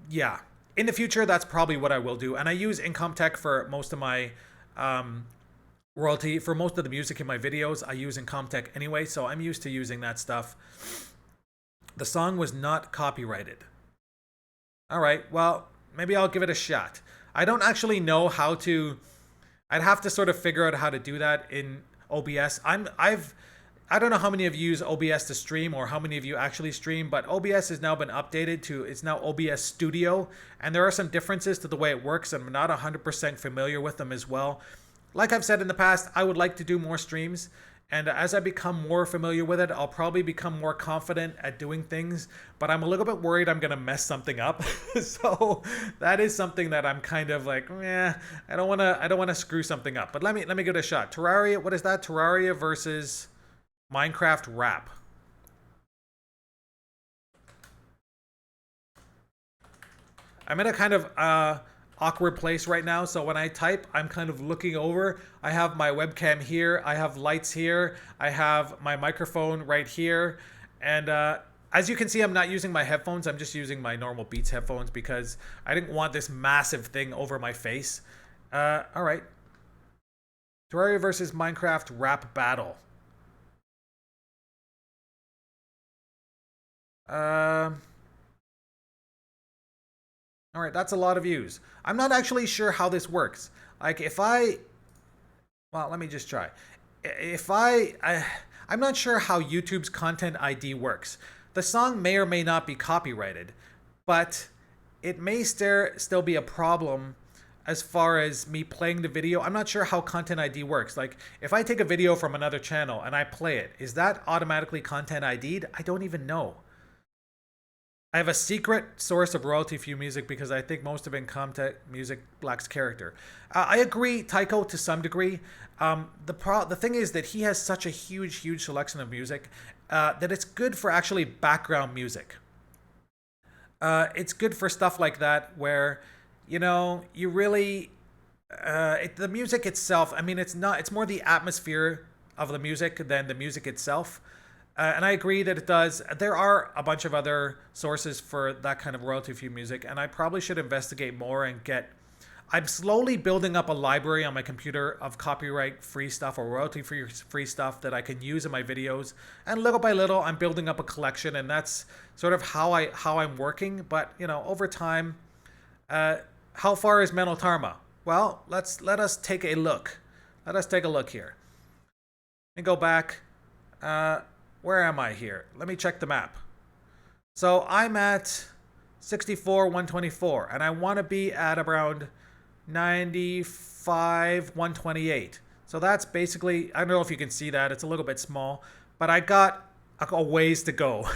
Yeah. In the future, that's probably what I will do. And I use Incomtech for most of my royalty. For most of the music in my videos, I use Incomtech anyway, so I'm used to using that stuff. The song was not copyrighted. All right, well, maybe I'll give it a shot. I don't actually know how to... I'd have to sort of figure out how to do that in OBS. I don't know how many of you use OBS to stream or how many of you actually stream, but OBS has now been updated to, it's now OBS Studio, and there are some differences to the way it works, and I'm not 100% familiar with them as well. Like I've said in the past, I would like to do more streams, and as I become more familiar with it, I'll probably become more confident at doing things, but I'm a little bit worried I'm going to mess something up. So that is something that I'm kind of like, I don't want to screw something up. But let me give it a shot. Terraria, what is that? Terraria versus Minecraft Rap. I'm in a kind of awkward place right now, so when I type, I'm kind of looking over. I have my webcam here, I have lights here, I have my microphone right here, and as you can see, I'm not using my headphones, I'm just using my normal Beats headphones because I didn't want this massive thing over my face. Alright. Terraria versus Minecraft Rap Battle. Alright, that's a lot of views. I'm not actually sure how this works. Like, well, let me just try. I'm not sure how YouTube's Content ID works. The song may or may not be copyrighted, but it may still be a problem as far as me playing the video. I'm not sure how Content ID works. Like, if I take a video from another channel and I play it, is that automatically Content ID'd? I don't even know. I have a secret source of royalty-free music because I think most of Incomtech music lacks character. I agree, Tycho, to some degree. The thing is that he has such a huge selection of music that it's good for actually background music. It's good for stuff like that where, you really... the music itself, I mean, it's more the atmosphere of the music than the music itself. And I agree that it does. There are a bunch of other sources for that kind of royalty-free music, and I probably should investigate more and get... I'm slowly building up a library on my computer of copyright-free stuff or royalty-free stuff that I can use in my videos. And little by little, I'm building up a collection, and that's sort of how I'm working. But, over time, how far is Mental Tarma? Well, let us take a look. Let us take a look here. Let me go back. Where am I here? Let me check the map. So I'm at 64, 124, and I want to be at around 95, 128. So that's basically, I don't know if you can see that, it's a little bit small, but I got a ways to go.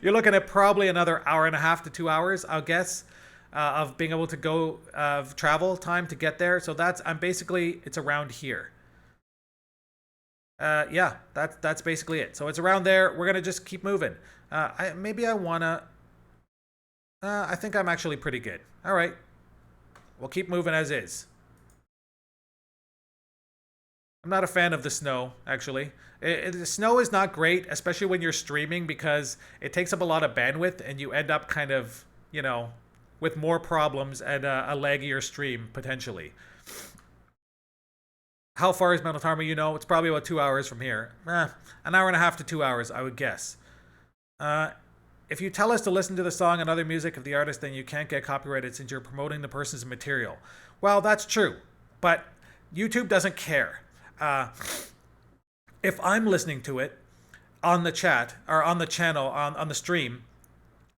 You're looking at probably another hour and a half to 2 hours, I'll guess, of being able to go, travel time to get there. So it's around here. Yeah, that's basically it. So it's around there. We're gonna just keep moving. I think I'm actually pretty good. All right, we'll keep moving as is. I'm not a fan of the snow, actually. The snow is not great, especially when you're streaming, because it takes up a lot of bandwidth, and you end up kind of, with more problems and a laggier stream potentially. How far is Mental Tarma? It's probably about 2 hours from here. An hour and a half to 2 hours, I would guess. If you tell us to listen to the song and other music of the artist, then you can't get copyrighted since you're promoting the person's material. Well, that's true, but YouTube doesn't care. If I'm listening to it on the chat, or on the channel, on the stream,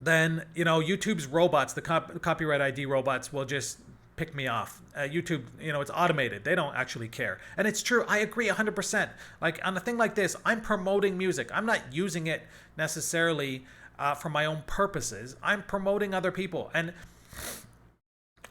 then, YouTube's robots, the copyright ID robots, will just pick me off. YouTube, it's automated. They don't actually care. And it's true. I agree 100%. Like, on a thing like this, I'm promoting music. I'm not using it necessarily for my own purposes. I'm promoting other people. And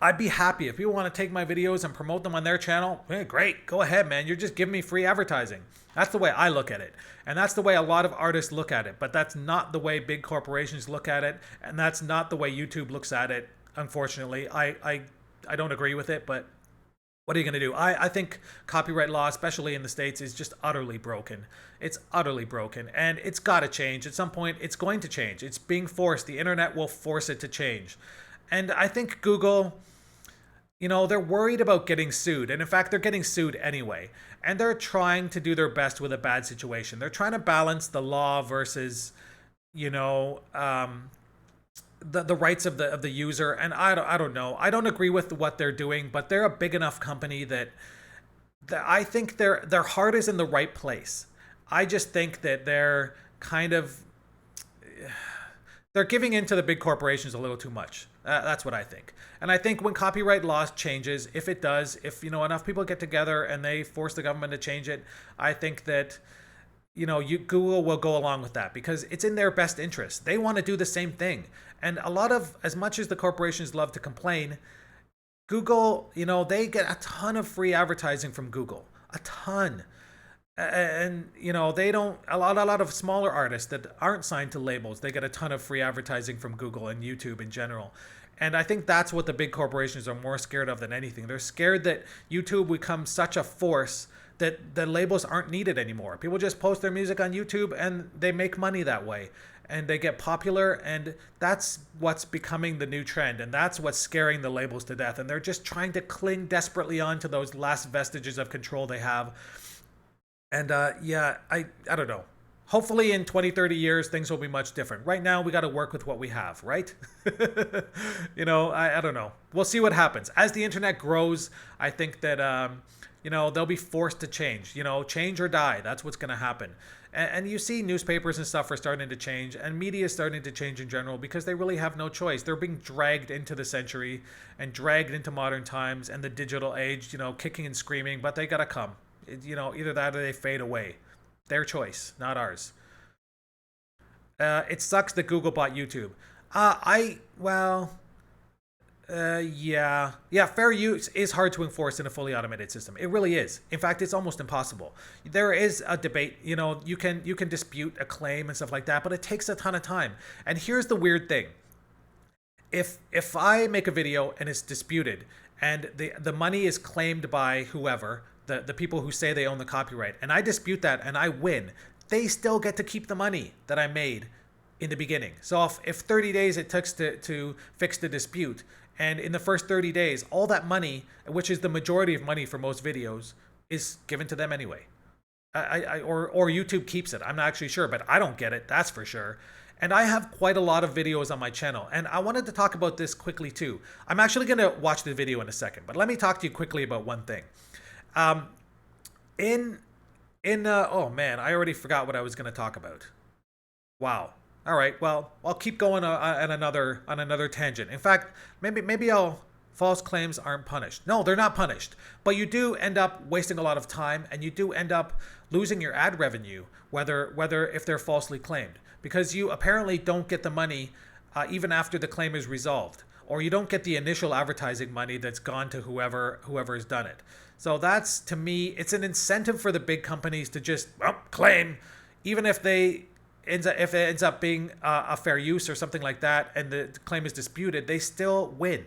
I'd be happy if people want to take my videos and promote them on their channel. Hey, great, go ahead, man. You're just giving me free advertising. That's the way I look at it. And that's the way a lot of artists look at it. But that's not the way big corporations look at it. And that's not the way YouTube looks at it, unfortunately. I don't agree with it, but what are you going to do? I think copyright law, especially in the States, is just utterly broken. It's utterly broken. And it's got to change. At some point, it's going to change. It's being forced. The internet will force it to change. And I think Google, they're worried about getting sued. And in fact, they're getting sued anyway. And they're trying to do their best with a bad situation. They're trying to balance the law versus, the rights of the user. And I don't know. I don't agree with what they're doing, but they're a big enough company that I think their heart is in the right place. I just think that they're they're giving in to the big corporations a little too much. That's what I think. And I think when copyright law changes, if it does, if enough people get together and they force the government to change it, I think that Google will go along with that because it's in their best interest. They want to do the same thing. And as much as the corporations love to complain, Google, they get a ton of free advertising from Google, a ton. And they don't, a lot of smaller artists that aren't signed to labels, they get a ton of free advertising from Google and YouTube in general. And I think that's what the big corporations are more scared of than anything. They're scared that YouTube becomes such a force that the labels aren't needed anymore. People just post their music on YouTube and they make money that way. And they get popular, and that's what's becoming the new trend. And that's what's scaring the labels to death. And they're just trying to cling desperately on to those last vestiges of control they have. And I don't know. Hopefully in 20, 30 years, things will be much different. Right now, we got to work with what we have, right? I don't know. We'll see what happens. As the internet grows, I think that, they'll be forced to change. Change or die. That's what's going to happen. And you see newspapers and stuff are starting to change, and media is starting to change in general because they really have no choice. They're being dragged into the century and dragged into modern times and the digital age, kicking and screaming, but they got to come. Either that or they fade away. Their choice, not ours. It sucks that Google bought YouTube. Fair use is hard to enforce in a fully automated system. It really is. In fact, it's almost impossible. There is a debate, you can dispute a claim and stuff like that, but it takes a ton of time. And here's the weird thing. If I make a video and it's disputed and the money is claimed by whoever, the people who say they own the copyright, and I dispute that and I win, they still get to keep the money that I made in the beginning. So if 30 days it took to fix the dispute, and in the first 30 days, all that money, which is the majority of money for most videos, is given to them anyway. Or YouTube keeps it. I'm not actually sure, but I don't get it, that's for sure. And I have quite a lot of videos on my channel, and I wanted to talk about this quickly too. I'm actually going to watch the video in a second, but let me talk to you quickly about one thing. Oh man, I already forgot what I was going to talk about. Wow. All right. Well, I'll keep going on another tangent. In fact, maybe false claims aren't punished. No, they're not punished. But you do end up wasting a lot of time, and you do end up losing your ad revenue, whether if they're falsely claimed, because you apparently don't get the money even after the claim is resolved, or you don't get the initial advertising money that's gone to whoever has done it. So that's, to me, it's an incentive for the big companies to just claim, even if it ends up being a fair use or something like that, and the claim is disputed, they still win.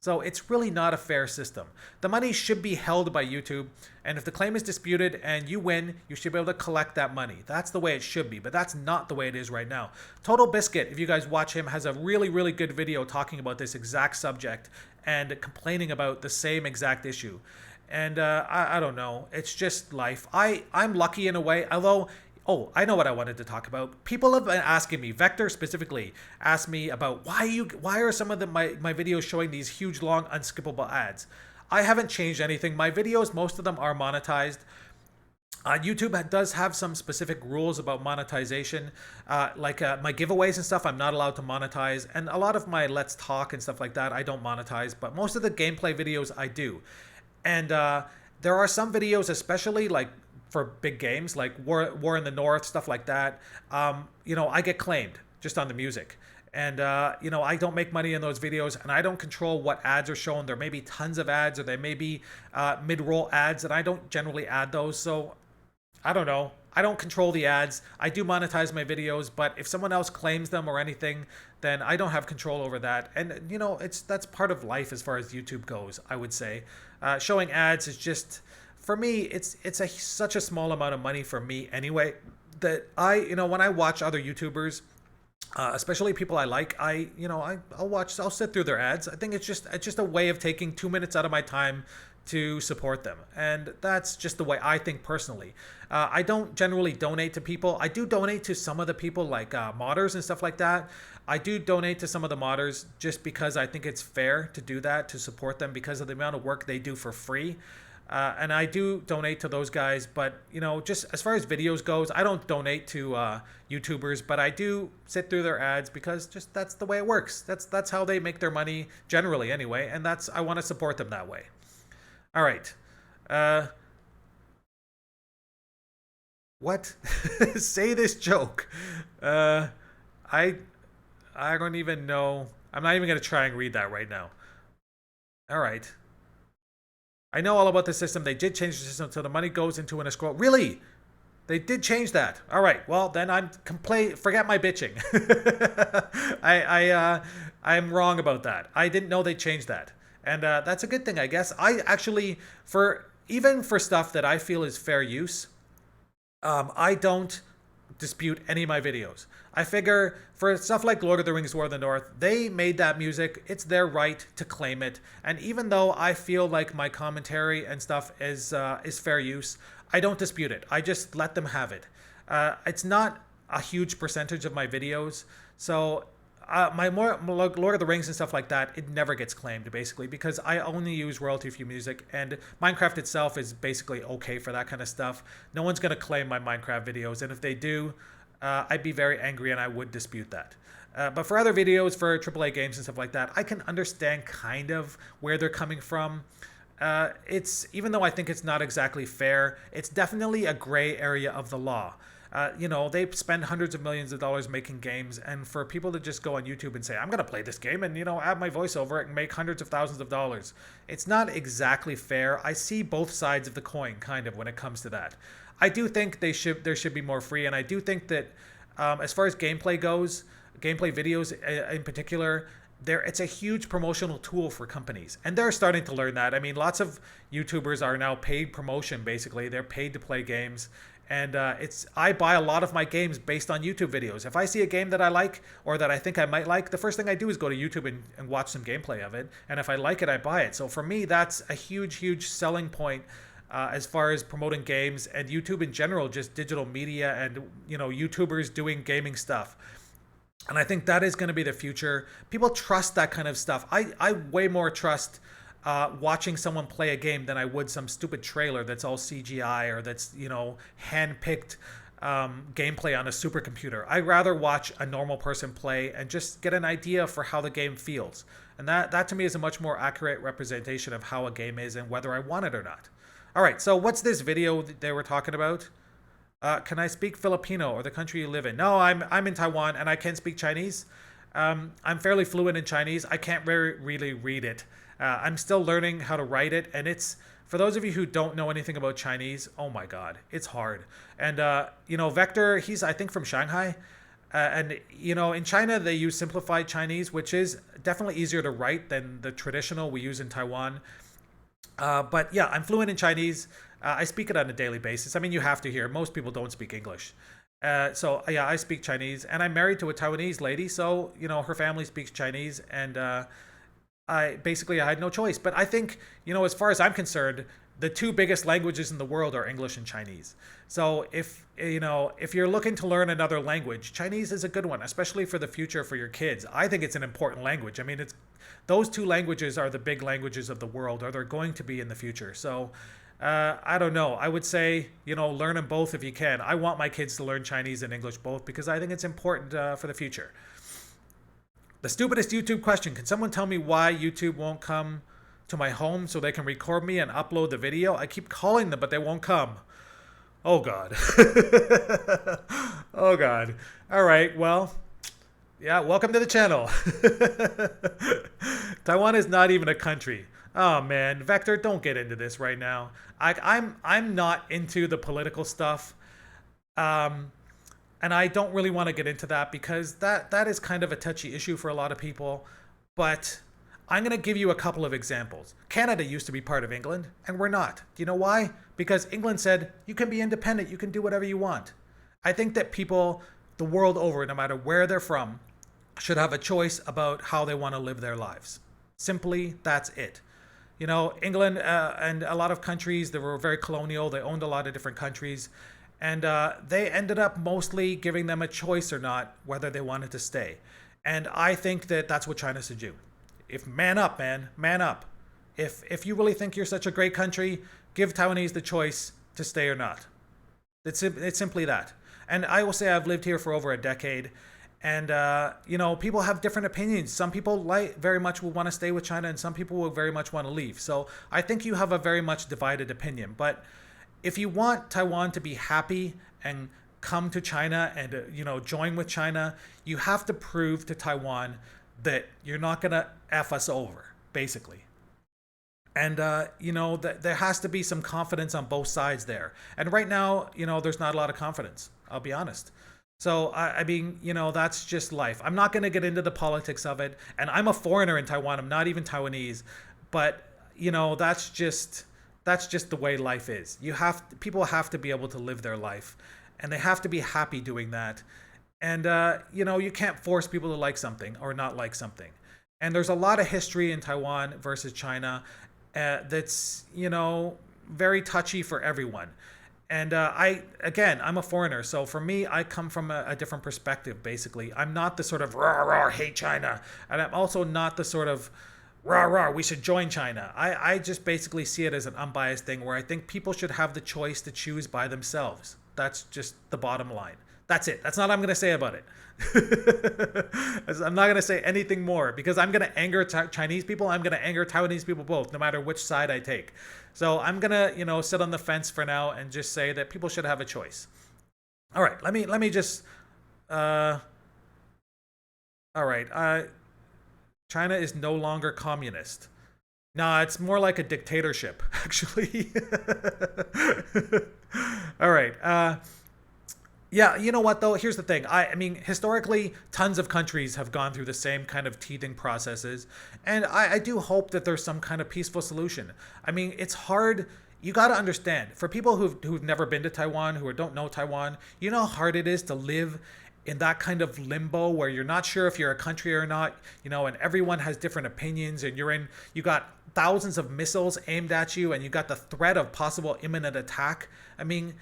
So it's really not a fair system. The money should be held by YouTube, and if the claim is disputed and you win, you should be able to collect that money. That's the way it should be, but that's not the way it is right now. Total Biscuit, if you guys watch him, has a really, really good video talking about this exact subject and complaining about the same exact issue. And I don't know. It's just life. I'm lucky in a way, although... Oh, I know what I wanted to talk about. People have been asking me, Vector specifically, asked me about why are some of my videos showing these huge, long, unskippable ads? I haven't changed anything. My videos, most of them are monetized. YouTube does have some specific rules about monetization, like my giveaways and stuff I'm not allowed to monetize, and a lot of my Let's Talk and stuff like that I don't monetize, but most of the gameplay videos I do. And there are some videos, especially like for big games like War in the North, stuff like that, I get claimed. just on the music. And, I don't make money in those videos, and I don't control what ads are shown. There may be tons of ads, or there may be mid-roll ads, and I don't generally add those. So I don't know. I don't control the ads. I do monetize my videos, but if someone else claims them or anything, then I don't have control over that. And that's part of life as far as YouTube goes, I would say. Showing ads is just, for me, it's such a small amount of money for me anyway, that when I watch other YouTubers, especially people I like, I'll sit through their ads. I think it's just a way of taking 2 minutes out of my time to support them, and that's just the way I think personally. I don't generally donate to people. I do donate to some of the people, like modders and stuff like that. I do donate to some of the modders just because I think it's fair to do that, to support them because of the amount of work they do for free. And I do donate to those guys, but just as far as videos goes, I don't donate to YouTubers, but I do sit through their ads because just that's the way it works. That's how they make their money generally anyway, and I want to support them that way. All right. What? Say this joke. I don't even know. I'm not even going to try and read that right now. All right. I know all about the system. They did change the system so the money goes into an escrow. Really? They did change that. All right. Well, then forget my bitching. I'm wrong about that. I didn't know they changed that. And that's a good thing, I guess. I actually, even for stuff that I feel is fair use, I don't dispute any of my videos. I figure for stuff like Lord of the Rings War of the North, they made that music. It's their right to claim it. And even though I feel like my commentary and stuff is fair use, I don't dispute it. I just let them have it. It's not a huge percentage of my videos, so my more Lord of the Rings and stuff like that, it never gets claimed basically because I only use royalty-free music, and Minecraft itself is basically okay for that kind of stuff. No one's gonna claim my Minecraft videos, and if they do, I'd be very angry and I would dispute that. But for other videos, for AAA games and stuff like that, I can understand kind of where they're coming from. Even though I think it's not exactly fair, it's definitely a gray area of the law. They spend hundreds of millions of dollars making games, and for people to just go on YouTube and say, I'm going to play this game and, add my voice over it and make hundreds of thousands of dollars, it's not exactly fair. I see both sides of the coin, kind of, when it comes to that. I do think there should be more free, and I do think that as far as gameplay goes, gameplay videos in particular, it's a huge promotional tool for companies, and they're starting to learn that. I mean, lots of YouTubers are now paid promotion, basically. They're paid to play games. And I buy a lot of my games based on YouTube videos. If I see a game that I like or that I think I might like, the first thing I do is go to YouTube and watch some gameplay of it. And if I like it, I buy it. So for me, that's a huge, huge selling point as far as promoting games and YouTube in general, just digital media and, YouTubers doing gaming stuff. And I think that is going to be the future. People trust that kind of stuff. I way more trust watching someone play a game than I would some stupid trailer that's all CGI or that's, hand-picked gameplay on a supercomputer. I'd rather watch a normal person play and just get an idea for how the game feels. And that to me is a much more accurate representation of how a game is and whether I want it or not. All right, so what's this video that they were talking about? Can I speak Filipino or the country you live in? No, I'm in Taiwan and I can speak Chinese. I'm fairly fluent in Chinese. I can't really read it. I'm still learning how to write it, and it's, for those of you who don't know anything about Chinese, oh my god, it's hard. And Vector, he's I think from Shanghai, and in China they use simplified Chinese, which is definitely easier to write than the traditional we use in Taiwan. But yeah, I'm fluent in Chinese. I speak it on a daily basis. I mean, you have to here. Most people don't speak English. So yeah, I speak Chinese, and I'm married to a Taiwanese lady, so her family speaks Chinese, and I had no choice. But I think, as far as I'm concerned, the two biggest languages in the world are English and Chinese. So if you're looking to learn another language, Chinese is a good one, especially for the future for your kids. I think it's an important language. I mean, those two languages are the big languages of the world, or they're going to be in the future. So I don't know. I would say, learn them both if you can. I want my kids to learn Chinese and English both because I think it's important for the future. The stupidest YouTube question. Can someone tell me why YouTube won't come to my home so they can record me and upload the video? I keep calling them, but they won't come. Oh, God. Oh, God. All right. Well, Yeah, welcome to the channel. Taiwan is not even a country. Oh man, Vector, don't get into this right now. I'm not into the political stuff, um, and I don't really want to get into that because that is kind of a touchy issue for a lot of people. But I'm gonna give you a couple of examples. Canada used to be part of England, and we're not. Do you know why? Because England said you can be independent, you can do whatever you want. I think that people the world over, no matter where they're from, should have a choice about how they want to live their lives. Simply, that's it. You know, England and a lot of countries, they were very colonial. They owned a lot of different countries. And they ended up mostly giving them a choice or not whether they wanted to stay. And I think that that's what China should do. If man up, man, man up. If you really think you're such a great country, give Taiwanese the choice to stay or not. It's simply that. And I will say I've lived here for over a decade, and you know, people have different opinions. Some people like very much will want to stay with China, and some people will very much want to leave. So I think you have a very much divided opinion. But if you want Taiwan to be happy and come to China and you know, join with China, you have to prove to Taiwan that you're not gonna f us over, basically. And you know, there has to be some confidence on both sides there. And right now, you know, there's not a lot of confidence. I'll be honest. So I mean, you know, that's just life. I'm not going to get into the politics of it. And I'm a foreigner in Taiwan. I'm not even Taiwanese. But you know, that's just the way life is. People have to be able to live their life, and they have to be happy doing that. And you know, you can't force people to like something or not like something. And there's a lot of history in Taiwan versus China that's, you know, very touchy for everyone. And I'm a foreigner, so for me, I come from a different perspective. Basically, I'm not the sort of rah rah hate China, and I'm also not the sort of rah rah we should join China. I just basically see it as an unbiased thing where I think people should have the choice to choose by themselves. That's just the bottom line. That's it. That's not what I'm going to say about it. I'm not going to say anything more because I'm going to anger Chinese people. I'm going to anger Taiwanese people both, no matter which side I take. So I'm going to, you know, sit on the fence for now and just say that people should have a choice. All right. Let me just. Uh, all right. China is no longer communist. Nah, it's more like a dictatorship, actually. All right. Yeah, you know what though? Here's the thing. I mean, historically, tons of countries have gone through the same kind of teething processes, and I do hope that there's some kind of peaceful solution. I mean, it's hard. You got to understand, for people who've never been to Taiwan, who don't know Taiwan, you know how hard it is to live in that kind of limbo where you're not sure if you're a country or not, you know, and everyone has different opinions, and you got thousands of missiles aimed at you, and you got the threat of possible imminent attack. I mean,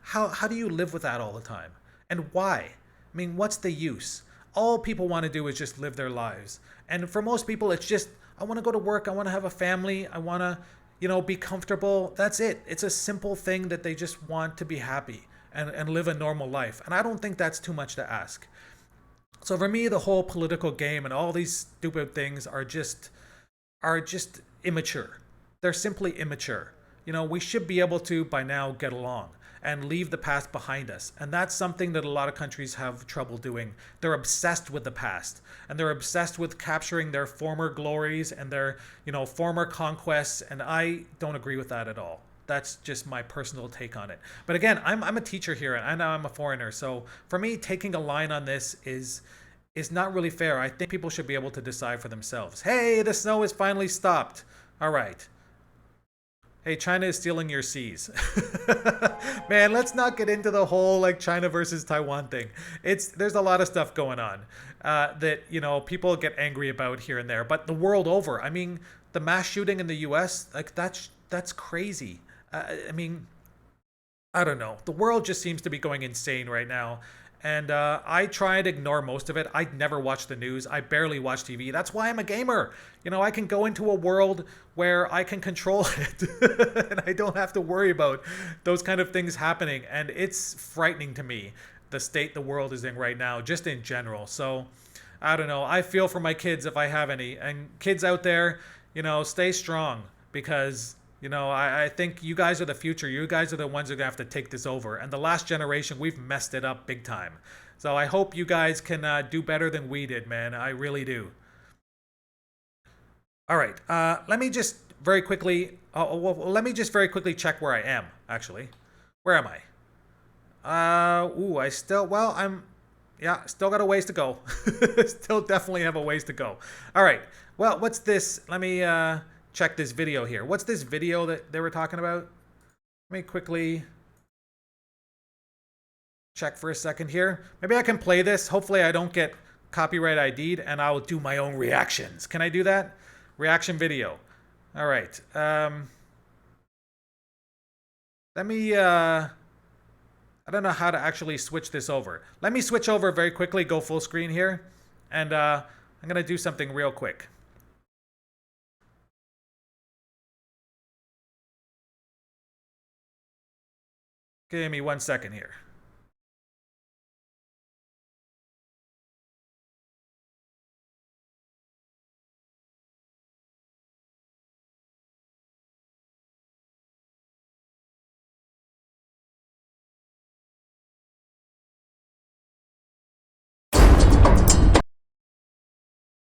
how do you live with that all the time? And why? I mean, what's the use? All people want to do is just live their lives. And for most people, it's just, I want to go to work. I want to have a family. I want to, you know, be comfortable. That's it. It's a simple thing that they just want to be happy and live a normal life. And I don't think that's too much to ask. So for me, the whole political game and all these stupid things are just immature. They're simply immature. You know, we should be able to by now get along and leave the past behind us. And that's something that a lot of countries have trouble doing. They're obsessed with the past, and they're obsessed with capturing their former glories and their, you know, former conquests. And I don't agree with that at all. That's just my personal take on it. But again, I'm a teacher here, and I know I'm a foreigner. So for me, taking a line on this is not really fair. I think people should be able to decide for themselves. Hey, the snow is finally stopped. All right. Hey, China is stealing your seas. Man, let's not get into the whole like China versus Taiwan thing. There's a lot of stuff going on that, you know, people get angry about here and there. But the world over, I mean, the mass shooting in the U.S., like that's crazy. I mean, I don't know. The world just seems to be going insane right now. And I try to ignore most of it. I never watch the news. I barely watch TV. That's why I'm a gamer. You know, I can go into a world where I can control it. And I don't have to worry about those kind of things happening. And it's frightening to me, the state the world is in right now, just in general. So, I don't know. I feel for my kids if I have any. And kids out there, you know, stay strong because you know, I think you guys are the future. You guys are the ones who are going to have to take this over. And the last generation, we've messed it up big time. So I hope you guys can do better than we did, man. I really do. All right. Let me just very quickly. Let me just very quickly check where I am. Actually, where am I? I still. Well, yeah, still got a ways to go. Still definitely have a ways to go. All right. Well, what's this? Let me check this video here. What's this video that they were talking about? Let me quickly check for a second here. Maybe I can play this. Hopefully I don't get copyright ID'd and I will do my own reactions. Can I do that? Reaction video. All right. Let me, I don't know how to actually switch this over. Let me switch over very quickly, go full screen here. And I'm going to do something real quick. Give me 1 second here.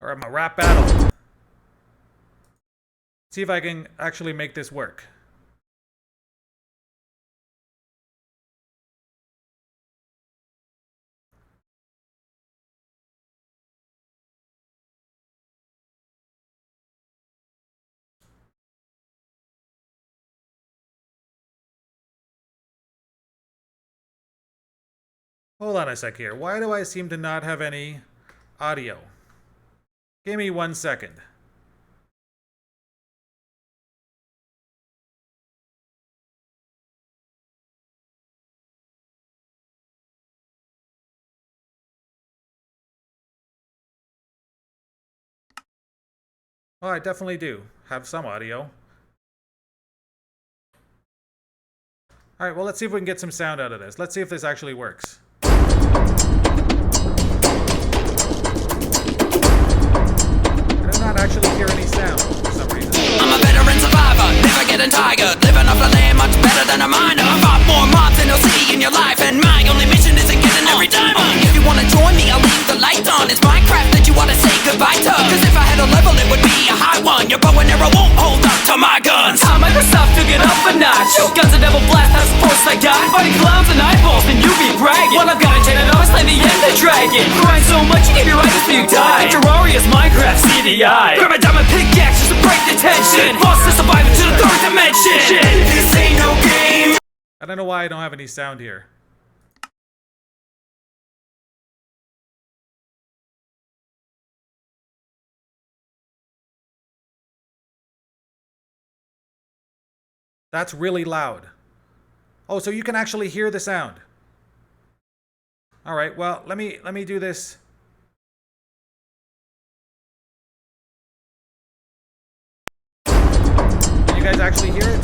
Or my rap battle. See if I can actually make this work. Hold on a sec here. Why do I seem to not have any audio? Give me 1 second. Well, I definitely do have some audio. All right, well, let's see if we can get some sound out of this. Let's see if this actually works. I do not actually hear any sound for some reason. I'm a veteran survivor, never getting tired. Living off the land much better than a miner. I've fought more mobs than you'll see in your life, and my only mission is to get in every diamond. If you wanna join me, I'll leave the light on. It's Minecraft that you wanna say goodbye to. Cause if I had a level, it would be a high one. Your bow and arrow won't hold up to my guns. I'm Microsoft to get up a notch. Guns and devil blast, that's the force I got. Fighting clowns and eyeballs, and you be bragging. Well, I've got a chain and always slay the end the dragon. Grind so much, you give your right before you die. Terraria's Minecraft CDI. Grab a diamond pickaxe just to break the tension. Boss to survive into the third dimension. This ain't no game. I don't know why I don't have any sound here. That's really loud. Oh, so you can actually hear the sound. All right, well, let me do this. Can you guys actually hear it?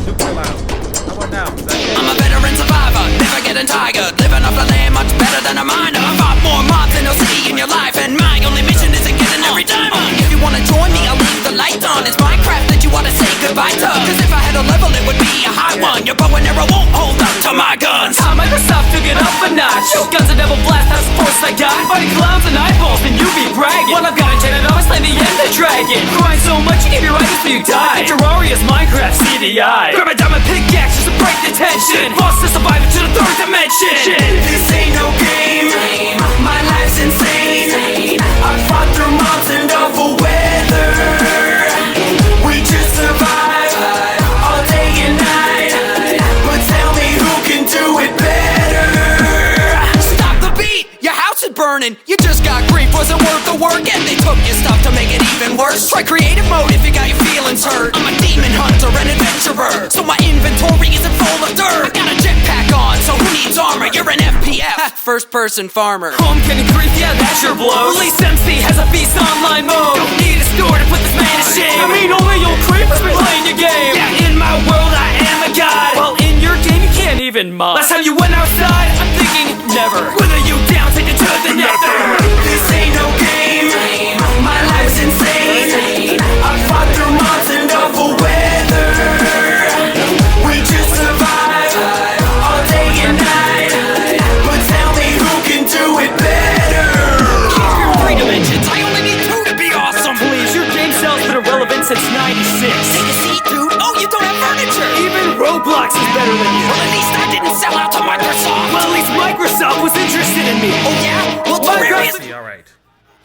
Super loud. How about now? Is that good? I'm a veteran survivor, never getting tired. Living off the land much better than a miner. I've fought more mobs than you'll see in your life, and my only mission is to get in every diamond. If you wanna join me, I'll leave the light on. It's Minecraft that you wanna say goodbye to. Cause if I had a level, it would be a high one. Your bow and arrow won't hold up to my guns. I'm Microsoft to get up a notch. Guns and devil blast, that's the force I got. Fighting clowns and eyeballs, and you be bragging. Well, I've got a chain and always slay the end the dragon. Grind so much, you give your right before you die. Terraria's Minecraft CDI. Grab a diamond pickaxe just to break the tension. Boss to survive into the third dimension. This ain't no game. My life's insane. I've fought through mobs and awful weather. We just survive all day and night. But tell me who can do it better. Stop the beat, your house is burning. You just got grief, wasn't worth the work, and they took your stuff to make it even worse. Try creative mode if you got your feelings hurt. I'm a demon hunter and adventurer, so my inventory isn't full of dirt. I got a jetpack on, so who needs armor? You're an FPF, first person farmer. Home getting grief, yeah, that sure blows. Release MC has a beast online mode. Don't need a store to put this man to shame. I mean, only old creepers be playing your game. Yeah, in my world I am a god. Well, in your game you can't even mod. Last time you went outside, I'm thinking never. Whether you down, take it to the nether. This ain't no game. My life's insane. I've fought through mobs and awful weather. We just survive all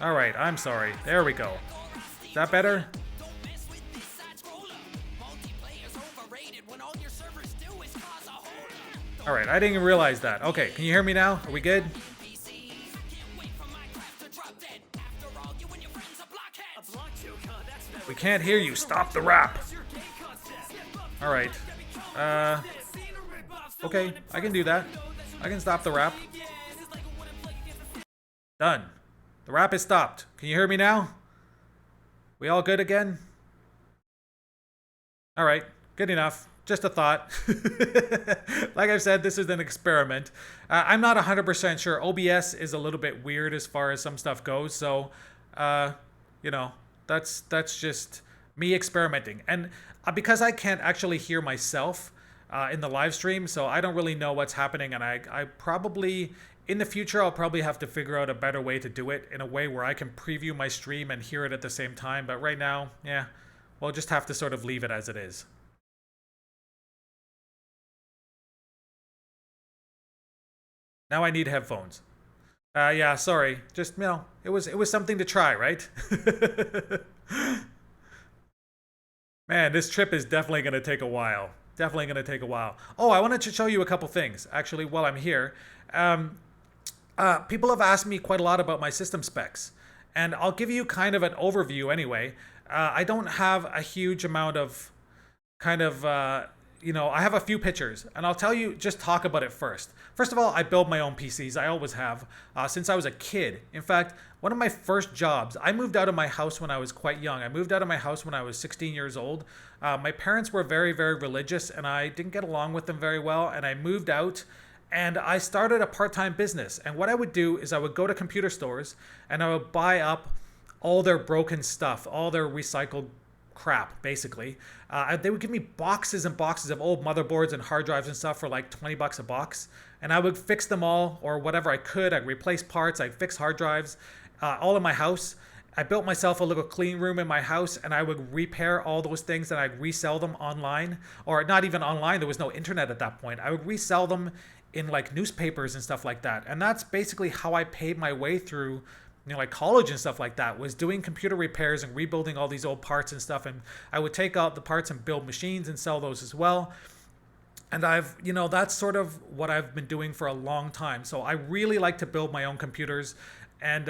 All right, I'm sorry. There we go. Is that better? All right, I didn't even realize that. Okay, can you hear me now? Are we good? We can't hear you. Stop the rap. All right. Okay, I can do that. I can stop the rap. Done. The rap is stopped. Can you hear me now? We all good again? All right, good enough. Just a thought. Like I've said, this is an experiment. I'm not 100% sure. OBS is a little bit weird as far as some stuff goes, so you know, that's just me experimenting. And because I can't actually hear myself in the live stream, so I don't really know what's happening, and I probably in the future I'll probably have to figure out a better way to do it in a way where I can preview my stream and hear it at the same time. But right now, yeah, we'll just have to sort of leave it as it is. Now I need headphones. Yeah, sorry. Just, it was something to try, right? Man, this trip is definitely going to take a while. Definitely going to take a while. Oh, I wanted to show you a couple things, actually, while I'm here. People have asked me quite a lot about my system specs, and I'll give you kind of an overview anyway. I don't have a huge amount of kind of, I have a few pictures, and I'll tell you, just talk about it first. First of all, I build my own PCs. I always have, since I was a kid. In fact, one of my first jobs, I moved out of my house when I was quite young. I moved out of my house when I was 16 years old. My parents were very, very religious, and I didn't get along with them very well, and I moved out, and I started a part-time business. And what I would do is I would go to computer stores, and I would buy up all their broken stuff, all their recycled crap, basically. They would give me boxes and boxes of old motherboards and hard drives and stuff for like 20 bucks a box. And I would fix them all, or whatever I could. I'd replace parts, I'd fix hard drives, all in my house. I built myself a little clean room in my house, and I would repair all those things and I'd resell them online. Or not even online, there was no internet at that point. I would resell them in like newspapers and stuff like that. And that's basically how I paid my way through like college and stuff like that, was doing computer repairs and rebuilding all these old parts and stuff. And I would take out the parts and build machines and sell those as well. And that's sort of what I've been doing for a long time. So I really like to build my own computers, and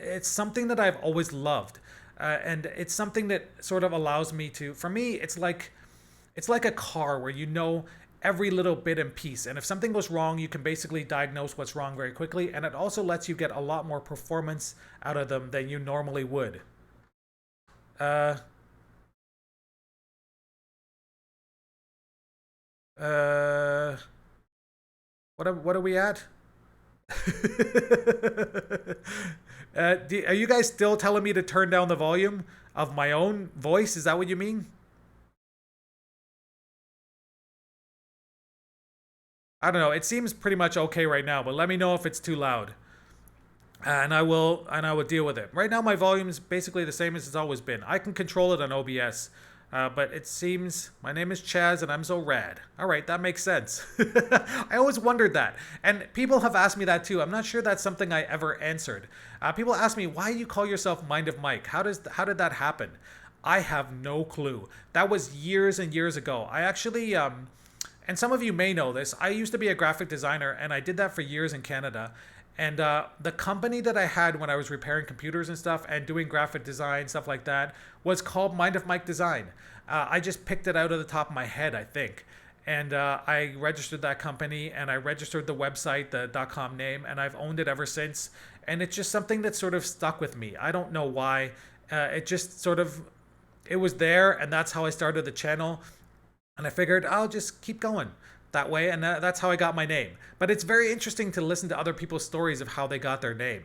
it's something that I've always loved. And it's something that sort of allows me to, for me, it's like a car where every little bit and piece. And if something goes wrong, you can basically diagnose what's wrong very quickly. And it also lets you get a lot more performance out of them than you normally would. What are we at? Are you guys still telling me to turn down the volume of my own voice? Is that what you mean? I don't know. It seems pretty much okay right now, but let me know if it's too loud. And I will deal with it. Right now my volume is basically the same as it's always been. I can control it on OBS. But it seems my name is Chaz and I'm so rad. All right, that makes sense. I always wondered that. And people have asked me that too. I'm not sure that's something I ever answered. People ask me, why do you call yourself Mind of Mike? How did that happen? I have no clue. That was years and years ago. I actually, and some of you may know this, I used to be a graphic designer, and I did that for years in Canada. And the company that I had when I was repairing computers and stuff and doing graphic design, stuff like that, was called Mind of Mike Design. I just picked it out of the top of my head, I think. And I registered that company, and I registered the website, the .com name, and I've owned it ever since. And it's just something that sort of stuck with me. I don't know why. It just sort of, it was there, and that's how I started the channel. And I figured I'll just keep going that way, and that's how I got my name. But it's very interesting to listen to other people's stories of how they got their name.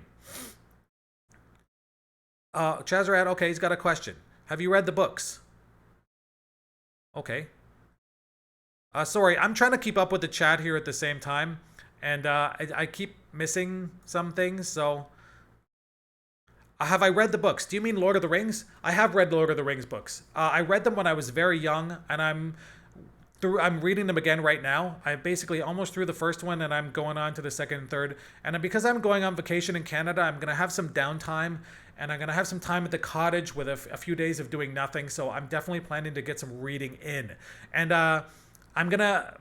Chazrad, okay, he's got a question. Have you read the books? Okay. Sorry, I'm trying to keep up with the chat here at the same time, and I keep missing some things, so... have I read the books? Do you mean Lord of the Rings? I have read Lord of the Rings books. I read them when I was very young, and I'm I'm reading them again right now. I basically almost through the first one, and I'm going on to the second and third. And because I'm going on vacation in Canada, I'm gonna have some downtime, and I'm gonna have some time at the cottage with a few days of doing nothing. So I'm definitely planning to get some reading in, and I'm gonna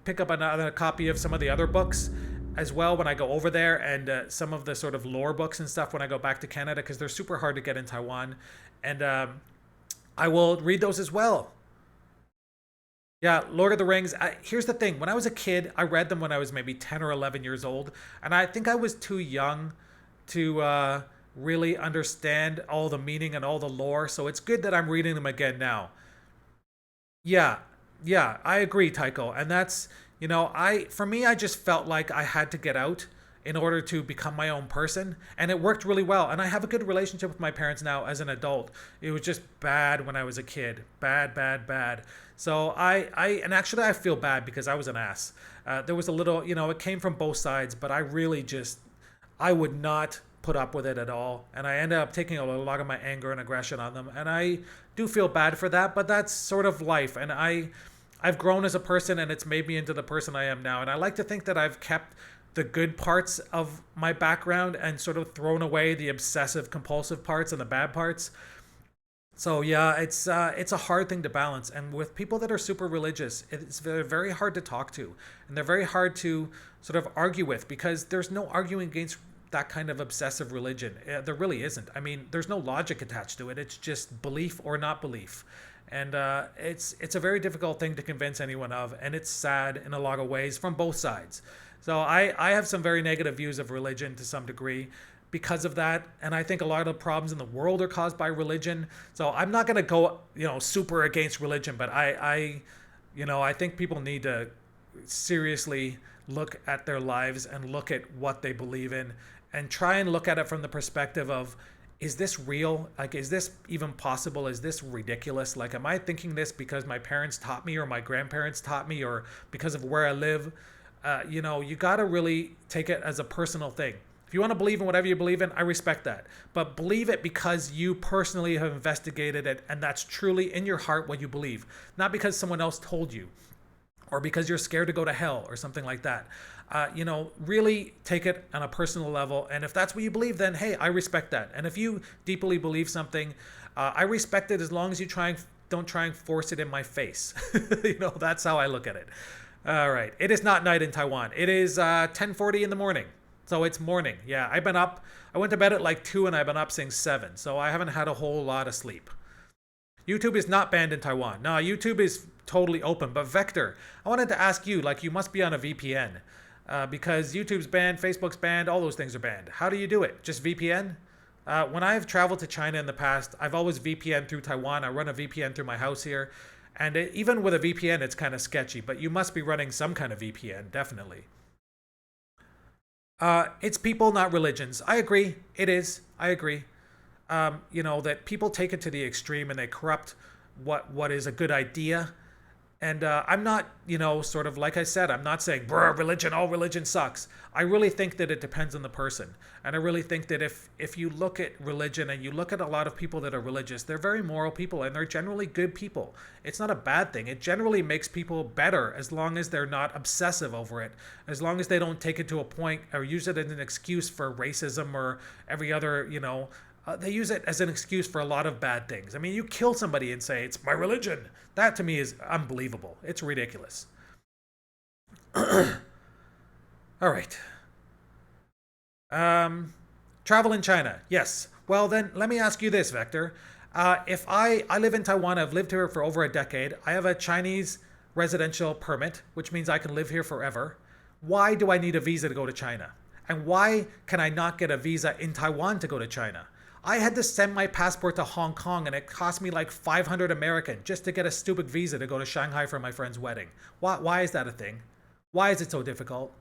pick up another copy of some of the other books as well when I go over there, and some of the sort of lore books and stuff when I go back to Canada because they're super hard to get in Taiwan, and I will read those as well. Yeah, Lord of the Rings. Here's the thing. When I was a kid, I read them when I was maybe 10 or 11 years old. And I think I was too young to really understand all the meaning and all the lore. So it's good that I'm reading them again now. Yeah, yeah, I agree, Tycho. And that's, for me, I just felt like I had to get out in order to become my own person. And it worked really well. And I have a good relationship with my parents now as an adult. It was just bad when I was a kid. Bad, bad, bad. So and actually I feel bad because I was an ass. There was a little, it came from both sides, but I really just, I would not put up with it at all. And I ended up taking a lot of my anger and aggression on them. And I do feel bad for that, but that's sort of life. And I've grown as a person, and it's made me into the person I am now. And I like to think that I've kept the good parts of my background and sort of thrown away the obsessive compulsive parts and the bad parts. So yeah, it's a hard thing to balance, and with people that are super religious, it's very, very hard to talk to, and they're very hard to sort of argue with because there's no arguing against that kind of obsessive religion. There really isn't. I mean, there's no logic attached to it. It's just belief or not belief, and it's a very difficult thing to convince anyone of, and it's sad in a lot of ways from both sides. So I have some very negative views of religion to some degree because of that, and I think a lot of the problems in the world are caused by religion. So I'm not going to go super against religion, but I think people need to seriously look at their lives and look at what they believe in and try and look at it from the perspective of, is this real? Like, is this even possible? Is this ridiculous? Like, am I thinking this because my parents taught me or my grandparents taught me or because of where I live? You got to really take it as a personal thing. If you want to believe in whatever you believe in, I respect that. But believe it because you personally have investigated it and that's truly in your heart what you believe, not because someone else told you or because you're scared to go to hell or something like that. Really take it on a personal level. And if that's what you believe, then hey, I respect that. And if you deeply believe something, I respect it as long as you don't try and force it in my face. That's how I look at it. All right. It is not night in Taiwan. It is 10:40 in the morning. So it's morning. Yeah, I've been up. I went to bed at like 2 and I've been up since 7. So I haven't had a whole lot of sleep. YouTube is not banned in Taiwan. No, YouTube is totally open. But Vector, I wanted to ask you, like, you must be on a VPN because YouTube's banned, Facebook's banned, all those things are banned. How do you do it? Just VPN? When I've traveled to China in the past, I've always VPN through Taiwan. I run a VPN through my house here. And even with a VPN, it's kind of sketchy. But you must be running some kind of VPN, definitely. It's people, not religions. I agree. It is. I agree. That people take it to the extreme and they corrupt what is a good idea. And I'm not, sort of like I said, I'm not saying, bruh, religion, all religion sucks. I really think that it depends on the person. And I really think that if you look at religion and you look at a lot of people that are religious, they're very moral people and they're generally good people. It's not a bad thing. It generally makes people better as long as they're not obsessive over it, as long as they don't take it to a point or use it as an excuse for racism or every other, they use it as an excuse for a lot of bad things. I mean, you kill somebody and say, it's my religion. That to me is unbelievable. It's ridiculous. All right. Travel in China. Yes. Well, then let me ask you this, Vector. If I live in Taiwan, I've lived here for over a decade. I have a Chinese residential permit, which means I can live here forever. Why do I need a visa to go to China? And why can I not get a visa in Taiwan to go to China? I had to send my passport to Hong Kong and it cost me like 500 American just to get a stupid visa to go to Shanghai for my friend's wedding. Why is that a thing? Why is it so difficult?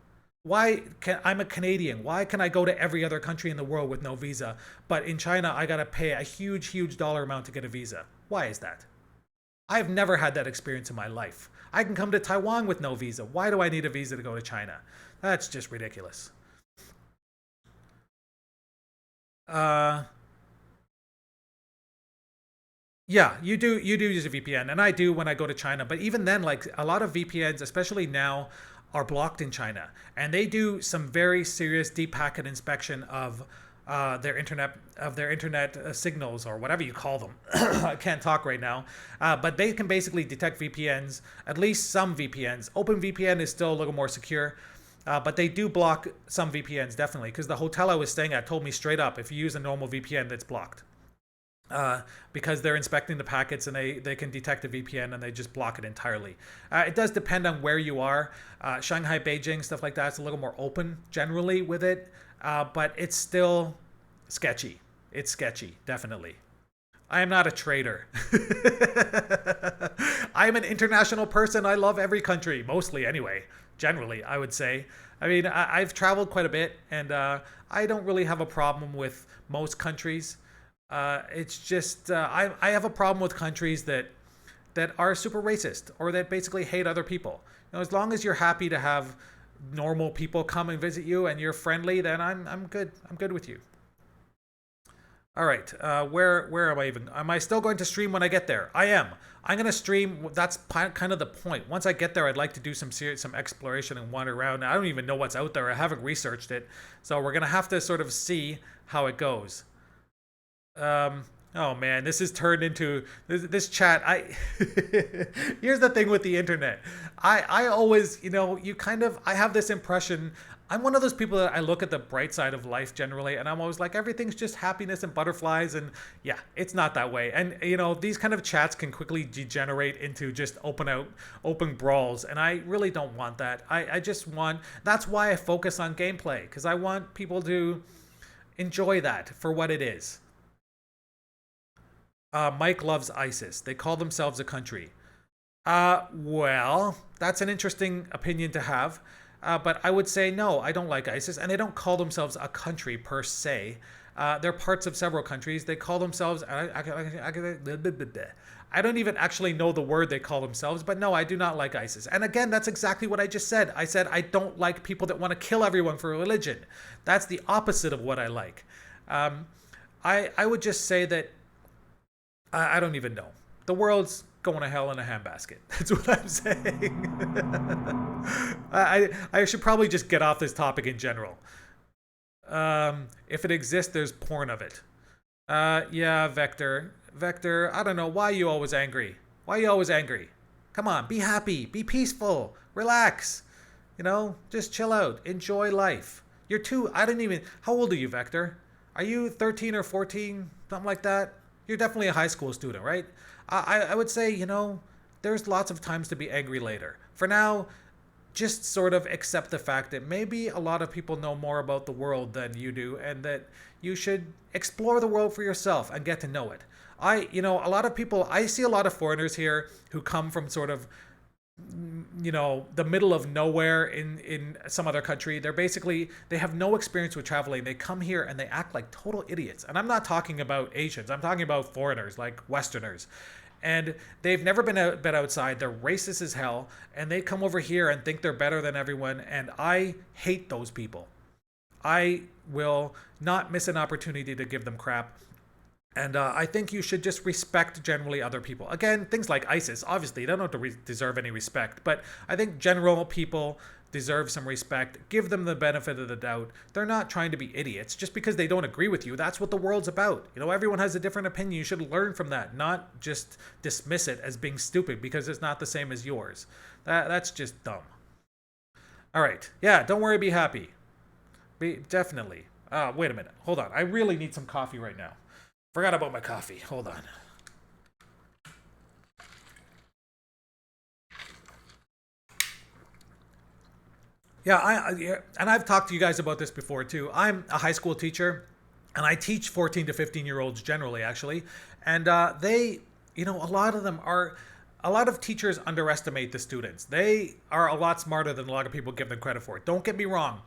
I'm a Canadian. Why can I go to every other country in the world with no visa? But in China, I got to pay a huge, huge dollar amount to get a visa. Why is that? I've never had that experience in my life. I can come to Taiwan with no visa. Why do I need a visa to go to China? That's just ridiculous. Uh, Yeah, you do use a VPN, and I do when I go to China. But even then, like a lot of VPNs, especially now, are blocked in China, and they do some very serious deep packet inspection of their internet signals, or whatever you call them. I can't talk right now, but they can basically detect VPNs. At least some VPNs. OpenVPN is still a little more secure. But they do block some VPNs, definitely, because the hotel I was staying at told me straight up, if you use a normal VPN, that's blocked. Because they're inspecting the packets, and they can detect a VPN, and they just block it entirely. It does depend on where you are. Shanghai, Beijing, stuff like that, it's a little more open generally with it, but it's still sketchy. It's sketchy, definitely. I am not a traitor. I'm an international person. I love every country, mostly anyway. Generally, I would say. I mean, I've traveled quite a bit, and I don't really have a problem with most countries. It's just I have a problem with countries that are super racist, or that basically hate other people. As long as you're happy to have normal people come and visit you, and you're friendly, then I'm good. I'm good with you. All right, where am I even? Am I still going to stream when I get there? I am. I'm gonna stream. That's kind of the point. Once I get there, I'd like to do some exploration and wander around. I don't even know what's out there. I haven't researched it, so we're gonna have to sort of see how it goes. Oh man, this has turned into this chat. Here's the thing with the internet. I always, I have this impression. I'm one of those people that I look at the bright side of life generally, and I'm always like, everything's just happiness and butterflies, and yeah, it's not that way. And these kind of chats can quickly degenerate into just open brawls, and I really don't want that. I just want. That's why I focus on gameplay, because I want people to enjoy that for what it is. Mike loves ISIS. They call themselves a country. Well, that's an interesting opinion to have. But I would say no, I don't like ISIS, and they don't call themselves a country per se. They're parts of several countries. They call themselves. I don't even actually know the word they call themselves, but no, I do not like ISIS. And again, that's exactly what I just said. I said I don't like people that want to kill everyone for religion. That's the opposite of what I like. I would just say that I don't even know. The world's going to hell in a handbasket. That's what I'm saying. I should probably just get off this topic in general. If it exists, there's porn of it. Yeah, Vector. Vector, I don't know. Why are you always angry? Why are you always angry? Come on, be happy. Be peaceful. Relax. Just chill out. Enjoy life. I don't even... How old are you, Vector? Are you 13 or 14? Something like that? You're definitely a high school student, right? I would say, there's lots of times to be angry later. For now, just sort of accept the fact that maybe a lot of people know more about the world than you do, and that you should explore the world for yourself and get to know it. A lot of people, I see a lot of foreigners here who come from sort of, the middle of nowhere in some other country. They have no experience with traveling. They come here and they act like total idiots. And I'm not talking about Asians. I'm talking about foreigners, like Westerners. And they've never been outside. They're racist as hell. And they come over here and think they're better than everyone. And I hate those people. I will not miss an opportunity to give them crap. And I think you should just respect generally other people. Again, things like ISIS, obviously, they don't have to deserve any respect. But I think general people deserve some respect. Give them the benefit of the doubt. They're not trying to be idiots. Just because they don't agree with you, that's what the world's about. Everyone has a different opinion. You should learn from that, not just dismiss it as being stupid because it's not the same as yours. That's just dumb. All right. Yeah, don't worry, be happy. Definitely. Wait a minute. Hold on. I really need some coffee right now. Forgot about my coffee. Hold on. Yeah, and I've talked to you guys about this before too. I'm a high school teacher, and I teach 14 to 15-year-olds generally, actually. And a lot of teachers underestimate the students. They are a lot smarter than a lot of people give them credit for. Don't get me wrong.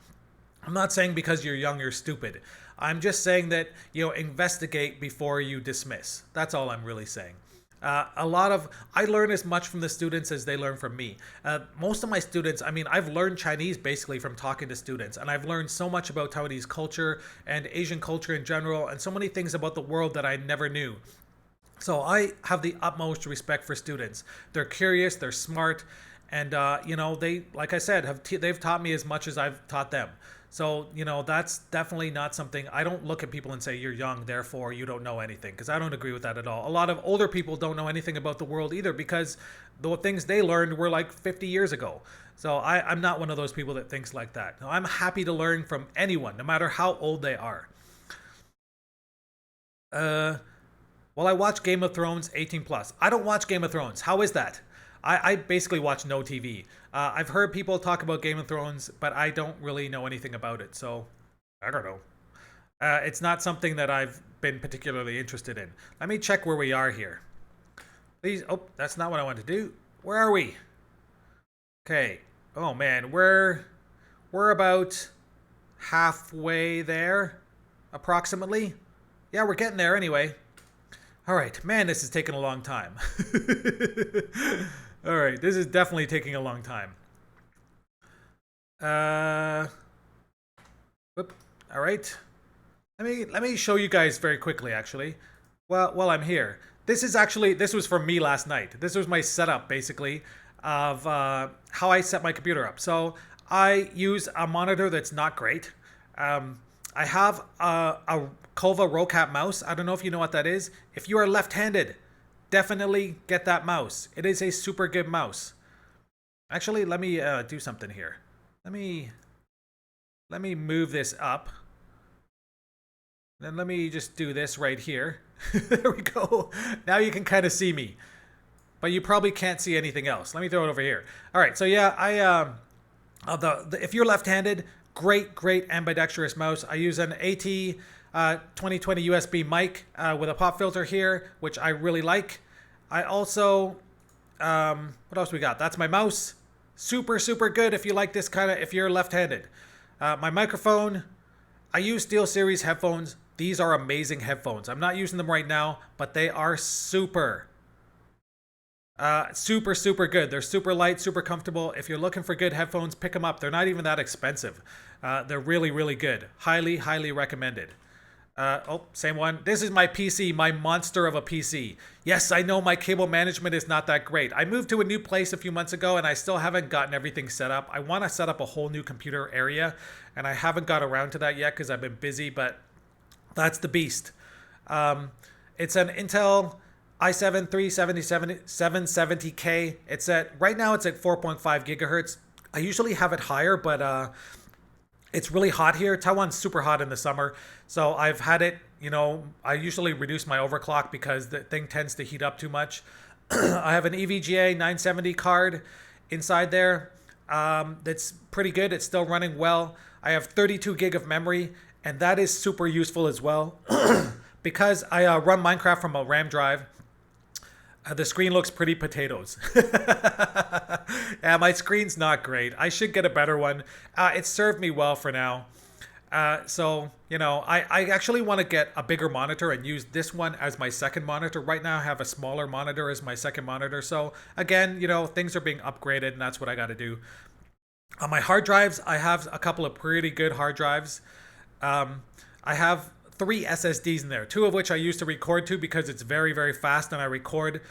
I'm not saying because you're young, you're stupid. I'm just saying that, investigate before you dismiss. That's all I'm really saying. I learn as much from the students as they learn from me. Most of my students, I've learned Chinese basically from talking to students, and I've learned so much about Taiwanese culture and Asian culture in general, and so many things about the world that I never knew So I have the utmost respect for students. They're curious, they're smart, and they, like I said, they've taught me as much as I've taught them. So that's definitely not something. I don't look at people and say you're young, therefore you don't know anything, because I don't agree with that at all. A lot of older people don't know anything about the world either, because the things they learned were like 50 years ago. So I'm not one of those people that thinks like that. No, I'm happy to learn from anyone, no matter how old they are. Well, I watch Game of Thrones 18 plus. I don't watch Game of Thrones. How is that? I basically watch no TV. I've heard people talk about Game of Thrones, but I don't really know anything about it. So I don't know. It's not something that I've been particularly interested in. Let me check where we are here. Please. Oh, that's not what I want to do. Where are we? Okay. Oh man, we're about halfway there, approximately. Yeah, we're getting there anyway. All right, man, this is taking a long time. All right, this is definitely taking a long time. Whoop. All right. Let me show you guys very quickly, actually. Well, while I'm here, this was from me last night. This was my setup, basically, of how I set my computer up. So I use a monitor that's not great. I have a Kova RoCap mouse. I don't know if you know what that is. If you are left-handed, definitely get that mouse. It is a super good mouse. Actually, let me do something here. Let me move this up. Then let me just do this right here. There we go. Now you can kind of see me, but you probably can't see anything else. Let me throw it over here. All right. So yeah, if you're left-handed, great ambidextrous mouse. I use an AT 2020 USB mic with a pop filter here, which I really like. I also, what else we got? That's my mouse. Super good if you like this if you're left-handed. My microphone, I use SteelSeries headphones. These are amazing headphones. I'm not using them right now, but they are super good. They're super light, super comfortable. If you're looking for good headphones, pick them up. They're not even that expensive. They're really good. Highly recommended. Same one. This is my PC, my monster of a PC. Yes, I know my cable management is not that great. I moved to a new place a few months ago and I still haven't gotten everything set up. I want to set up a whole new computer area and I haven't got around to that yet because I've been busy, but that's the beast. It's an Intel i7 770K. Right now it's at 4.5 gigahertz. I usually have it higher, but it's really hot here. Taiwan's super hot in the summer. So I've had it, I usually reduce my overclock because the thing tends to heat up too much. I have an EVGA 970 card inside there. That's pretty good. It's still running well. I have 32 gig of memory, and that is super useful as well. Because I run Minecraft from a RAM drive, the screen looks pretty potatoes. Yeah, my screen's not great. I should get a better one. It served me well for now. I actually want to get a bigger monitor and use this one as my second monitor. Right now I have a smaller monitor as my second monitor. So again, things are being upgraded and that's what I got to do. On my hard drives, I have a couple of pretty good hard drives. I have 3 SSDs in there, 2 of which I use to record to because it's very fast and I record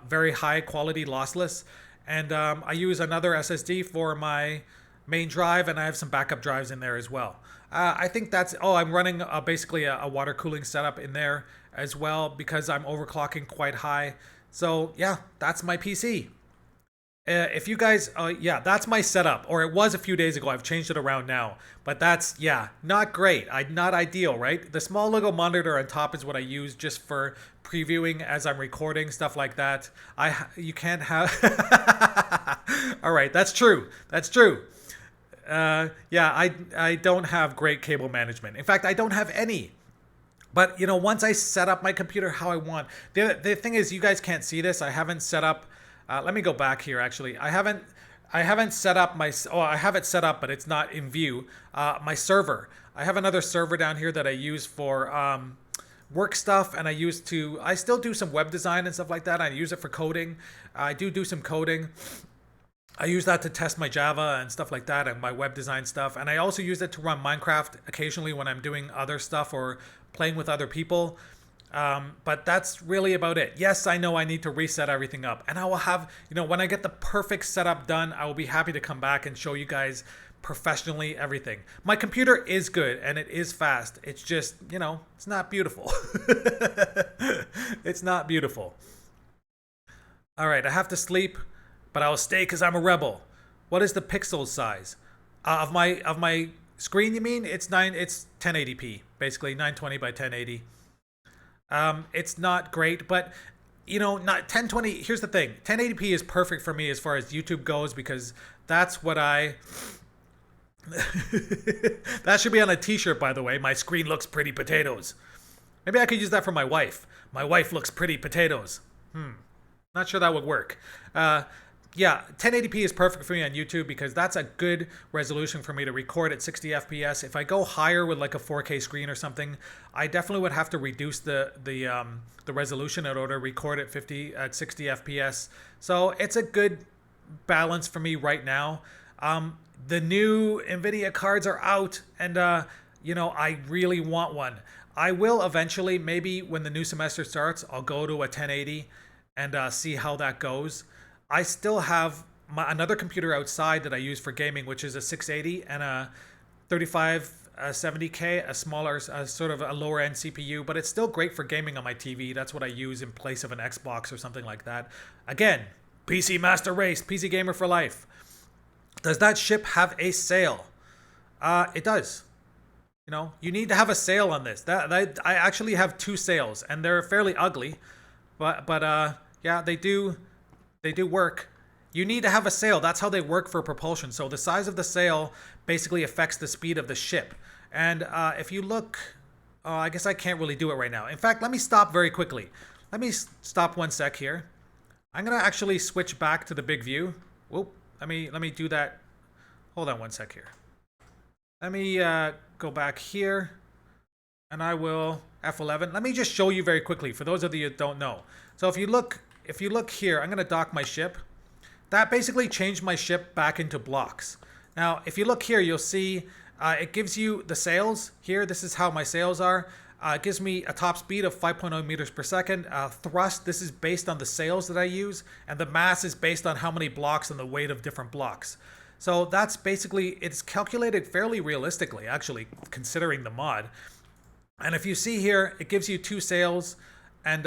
very high quality lossless. And I use another SSD for my main drive and I have some backup drives in there as well. I think that's, I'm running basically a water cooling setup in there as well because I'm overclocking quite high. So yeah, that's my PC. If you guys, that's my setup, or it was a few days ago. I've changed it around now, but that's, not great. Not ideal, right? The small little monitor on top is what I use just for previewing as I'm recording, stuff like that. You can't have, all right, that's true. I don't have great cable management. In fact, I don't have any. But, once I set up my computer how I want, the thing is, you guys can't see this. I haven't set up, let me go back here, actually. I haven't set up I have it set up, but it's not in view. My server. I have another server down here that I use for work stuff, and I still do some web design and stuff like that. I use it for coding. I do some coding. I use that to test my Java and stuff like that and my web design stuff. And I also use it to run Minecraft occasionally when I'm doing other stuff or playing with other people. But that's really about it. Yes, I know I need to reset everything up, and I will have, when I get the perfect setup done, I will be happy to come back and show you guys professionally everything. My computer is good and it is fast. It's just, it's not beautiful. It's not beautiful. All right, I have to sleep, but I will stay because I'm a rebel. What is the pixel size of my screen? You mean it's 1080p, basically 920 by 1080. It's not great, but not 1020. Here's the thing: 1080p is perfect for me as far as YouTube goes because that's what I. That should be on a T-shirt, by the way. My screen looks pretty potatoes. Maybe I could use that for my wife. My wife looks pretty potatoes. Not sure that would work. Yeah, 1080p is perfect for me on YouTube because that's a good resolution for me to record at 60 FPS. If I go higher with like a 4K screen or something, I definitely would have to reduce the resolution in order to record at 60 FPS. So it's a good balance for me right now. The new NVIDIA cards are out, and I really want one. I will eventually, maybe when the new semester starts, I'll go to a 1080 and see how that goes. I still have another computer outside that I use for gaming, which is a 680 and a 3570K, a smaller, sort of a lower end CPU, but it's still great for gaming on my TV. That's what I use in place of an Xbox or something like that. Again, PC Master Race, PC Gamer for Life. Does that ship have a sale? It does. You need to have a sale on this. I actually have 2 sales, and they're fairly ugly, but yeah, they do work. You need to have a sail. That's how they work for propulsion. So the size of the sail basically affects the speed of the ship. And if you look, I guess I can't really do it right now. In fact, let me stop very quickly. Let me stop 1 sec here. I'm gonna actually switch back to the big view. Whoop. Let me do that. Hold on 1 sec here. Let me go back here, and I will F11. Let me just show you very quickly for those of you that don't know. So if you look here, I'm gonna dock my ship. That basically changed my ship back into blocks. Now, if you look here, you'll see it gives you the sails here. This is how my sails are. It gives me a top speed of 5.0 meters per second. Thrust, this is based on the sails that I use, and the mass is based on how many blocks and the weight of different blocks. So that's basically, it's calculated fairly realistically, actually, considering the mod. And if you see here, it gives you 2 sails, and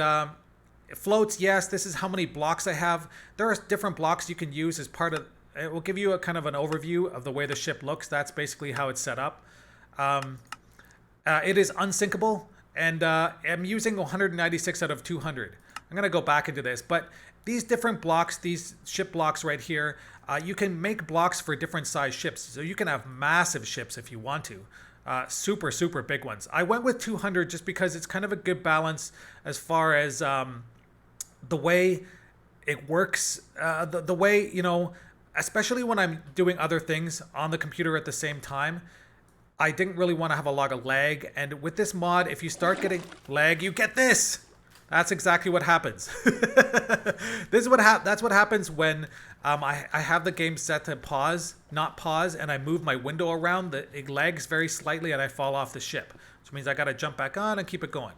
it floats, yes, this is how many blocks I have. There are different blocks you can use as part of, it will give you a kind of an overview of the way the ship looks. That's basically how it's set up. It is unsinkable, and I'm using 196 out of 200. I'm going to go back into this, but these different blocks, these ship blocks right here, you can make blocks for different size ships. So you can have massive ships if you want to. Super, super big ones. I went with 200 just because it's kind of a good balance as far as the way it works, the way, especially when I'm doing other things on the computer at the same time. I didn't really want to have a lot of lag, and with this mod, if you start getting lag, you get this. That's exactly what happens. That's what happens when I have the game set to pause, not pause, and I move my window around. It lags very slightly, and I fall off the ship, which means I got to jump back on and keep it going.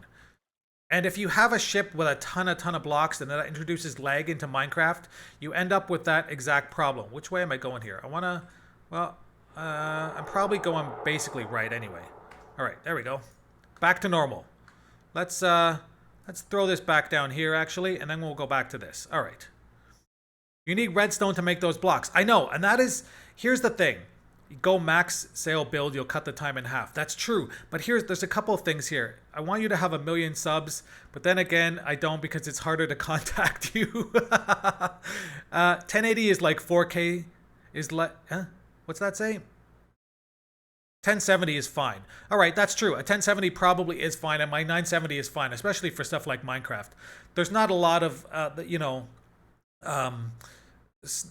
And if you have a ship with a ton of blocks, and that introduces lag into Minecraft, you end up with that exact problem. Which way am I going here? I want to, well, I'm probably going basically right anyway. All right, there we go. Back to normal. Let's throw this back down here, actually, and then we'll go back to this. All right. You need redstone to make those blocks. I know, and here's the thing. You go max sail build, you'll cut the time in half. That's true, but there's a couple of things here. I want you to have 1 million subs, but then again, I don't because it's harder to contact you. 1080 is like 4K huh? What's that say? 1070 is fine. All right, that's true. A 1070 probably is fine, and my 970 is fine, especially for stuff like Minecraft. There's not a lot of,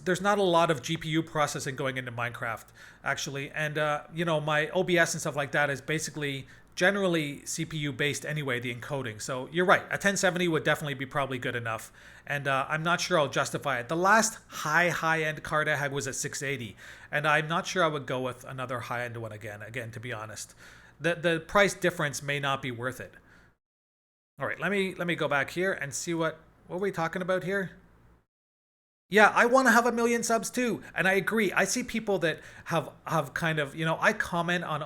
there's not a lot of GPU processing going into Minecraft, actually. And, my OBS and stuff like that is basically generally CPU based anyway, the encoding. So you're right, a 1070 would definitely be probably good enough. And I'm not sure I'll justify it. The last high-end card I had was a 680. And I'm not sure I would go with another high-end one again, to be honest. The price difference may not be worth it. All right, let me go back here and see what are we talking about here. Yeah, I want to have 1 million subs too, and I agree. I see people that have kind of, I comment on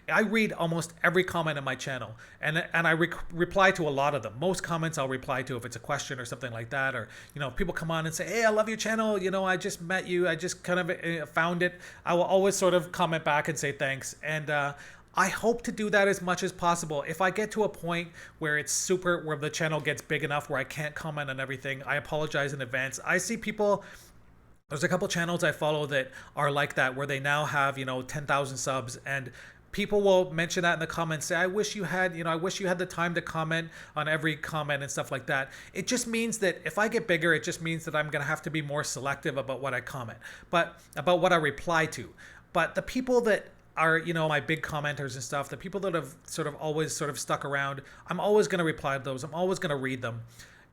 I read almost every comment on my channel, and I reply to a lot of them. Most comments I'll reply to if it's a question or something like that, or people come on and say, "Hey, I love your channel. I just met you. I just kind of found it." I will always sort of comment back and say thanks, and I hope to do that as much as possible. If I get to a point where where the channel gets big enough where I can't comment on everything, I apologize in advance. I see people, there's a couple channels I follow that are like that, where they now have, 10,000 subs, and people will mention that in the comments, say, I wish you had the time to comment on every comment and stuff like that. It just means that if I get bigger, it just means that I'm going to have to be more selective about what I comment, but about what I reply to. But the people that are my big commenters and stuff, the people that have sort of always sort of stuck around, I'm always going to reply to those. I'm always going to read them,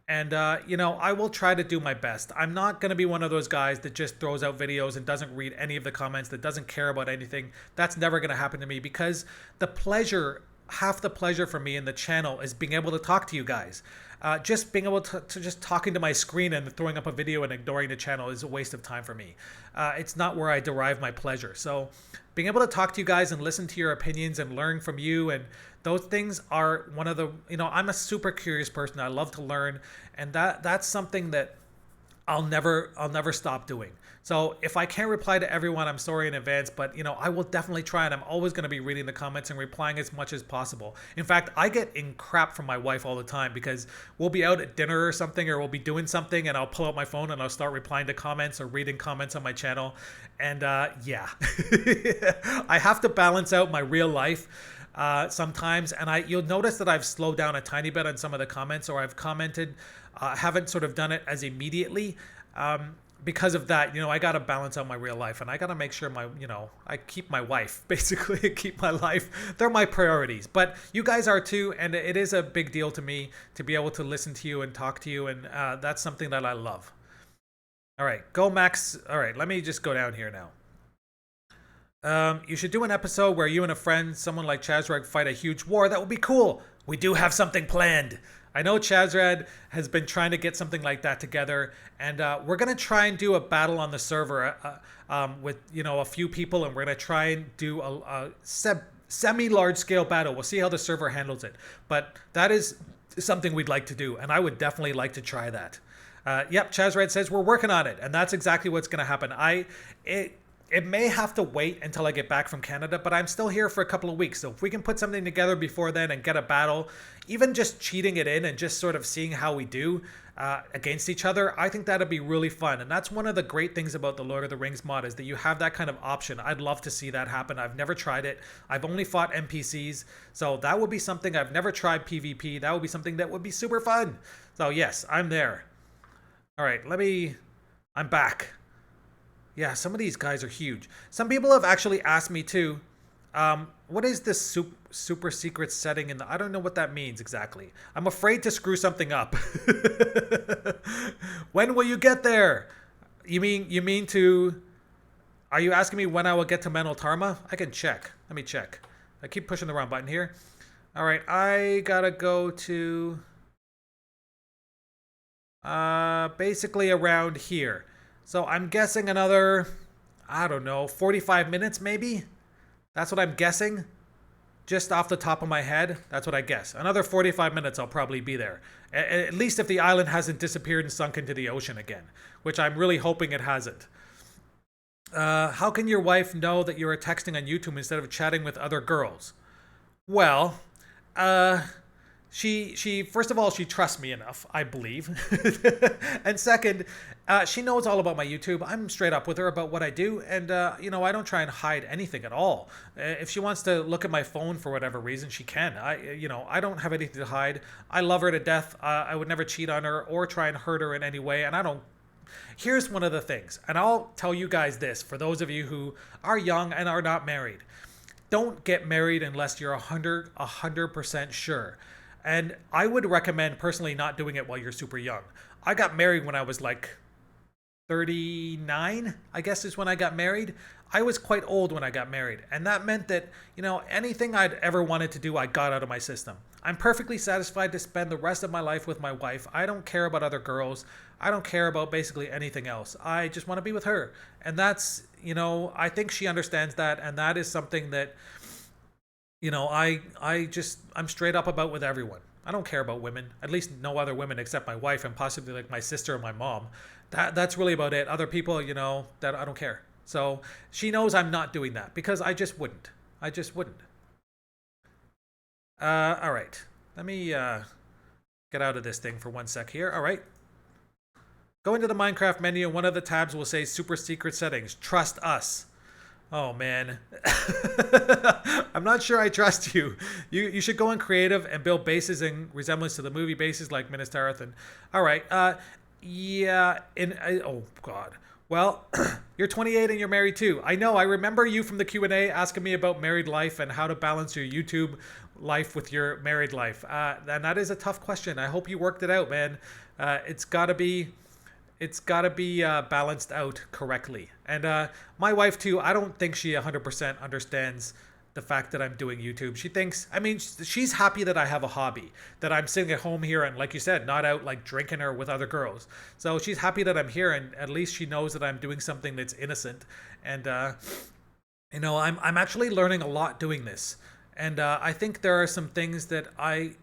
and I will try to do my best. I'm not going to be one of those guys that just throws out videos and doesn't read any of the comments, that doesn't care about anything. That's never going to happen to me, because half the pleasure for me in the channel is being able to talk to you guys. Just being able to just talking to my screen and throwing up a video and ignoring the channel is a waste of time for me. It's not where I derive my pleasure. So being able to talk to you guys and listen to your opinions and learn from you, and those things are one of the, I'm a super curious person. I love to learn, and that's something that I'll never stop doing. So if I can't reply to everyone, I'm sorry in advance, but I will definitely try, and I'm always going to be reading the comments and replying as much as possible. In fact, I get in crap from my wife all the time, because we'll be out at dinner or something, or we'll be doing something, and I'll pull out my phone and I'll start replying to comments or reading comments on my channel. And yeah, I have to balance out my real life sometimes, and you'll notice that I've slowed down a tiny bit on some of the comments, or I've commented, haven't sort of done it as immediately, because of that. I got to balance out my real life, and I got to make sure I keep my wife, basically keep my life. They're my priorities, but you guys are too, and it is a big deal to me to be able to listen to you and talk to you, and that's something that I love. All right, go Max. All right, let me just go down here now. You should do an episode where you and a friend, someone like Chazrad, fight a huge war. That would be cool. We do have something planned. I know Chazrad has been trying to get something like that together, and we're going to try and do a battle on the server with a few people, and we're going to try and do a semi-large scale battle. We'll see how the server handles it, but that is something we'd like to do, and I would definitely like to try that. Yep, Chazrad says we're working on it, and that's exactly what's going to happen. It may have to wait until I get back from Canada, but I'm still here for a couple of weeks. So if we can put something together before then and get a battle, even just cheating it in and just sort of seeing how we do against each other, I think that'd be really fun. And that's one of the great things about the Lord of the Rings mod, is that you have that kind of option. I'd love to see that happen. I've never tried it. I've only fought NPCs. So that would be something. I've never tried PvP. That would be something that would be super fun. So yes, I'm there. All right, I'm back. Yeah, some of these guys are huge. Some people have actually asked me too, what is this super secret setting in I don't know what that means exactly. I'm afraid to screw something up. When will you get there? You mean to, are you asking me when I will get to Mental Tarma? I can check. Let me check. I keep pushing the wrong button here. All right, I gotta go to basically around here. So I'm guessing another, I don't know, 45 minutes maybe? That's what I'm guessing. Just off the top of my head, that's what I guess. Another 45 minutes I'll probably be there. At least if the island hasn't disappeared and sunk into the ocean again, which I'm really hoping it hasn't. How can your wife know that you are texting on YouTube instead of chatting with other girls? Well, She first of all, she trusts me enough, I believe. And second, she knows all about my YouTube. I'm straight up with her about what I do, and I don't try and hide anything at all. If she wants to look at my phone for whatever reason, she can. I don't have anything to hide. I love her to death. I would never cheat on her or try and hurt her in any way, and I don't. Here's one of the things, and I'll tell you guys this, for those of you who are young and are not married. Don't get married unless you're 100% sure. And I would recommend personally not doing it while you're super young. I got married when I was like 39, I guess is when I got married. I was quite old when I got married. And that meant that, anything I'd ever wanted to do, I got out of my system. I'm perfectly satisfied to spend the rest of my life with my wife. I don't care about other girls. I don't care about basically anything else. I just want to be with her. And that's, I think she understands that. And that is something that, I'm straight up about with everyone. I don't care about women, at least no other women except my wife and possibly like my sister and my mom. That's really about it. Other people, that I don't care. So she knows I'm not doing that because I just wouldn't. I just wouldn't. All right. Let me get out of this thing for 1 sec here. All right. Go into the Minecraft menu and one of the tabs will say super secret settings. Trust us. Oh man. I'm not sure I trust you. You should go in creative and build bases in resemblance to the movie bases like Minas Tirith. And all right. Yeah. Oh god. Well, you're 28 and you're married too. I know. I remember you from the Q&A asking me about married life and how to balance your YouTube life with your married life. And that is a tough question. I hope you worked it out, man. It's got to be balanced out correctly. And my wife too, I don't think she 100% understands the fact that I'm doing YouTube. She thinks, she's happy that I have a hobby, that I'm sitting at home here and, like you said, not out like drinking or with other girls. So she's happy that I'm here, and at least she knows that I'm doing something that's innocent. And I'm actually learning a lot doing this. And I think there are some things that I'm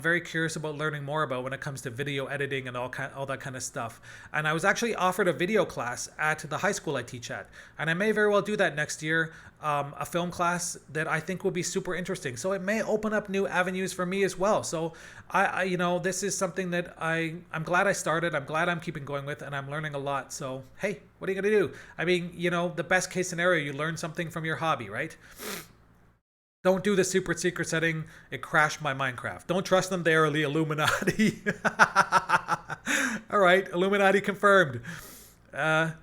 very curious about learning more about when it comes to video editing and all that kind of stuff. And I was actually offered a video class at the high school I teach at. And I may very well do that next year, a film class that I think will be super interesting. So it may open up new avenues for me as well. So I this is something that I'm glad I started. I'm glad I'm keeping going with, and I'm learning a lot. So, hey, what are you going to do? The best case scenario, you learn something from your hobby, right? Don't do the super secret setting. It crashed my Minecraft. Don't trust them. They are the Illuminati. All right. Illuminati confirmed. I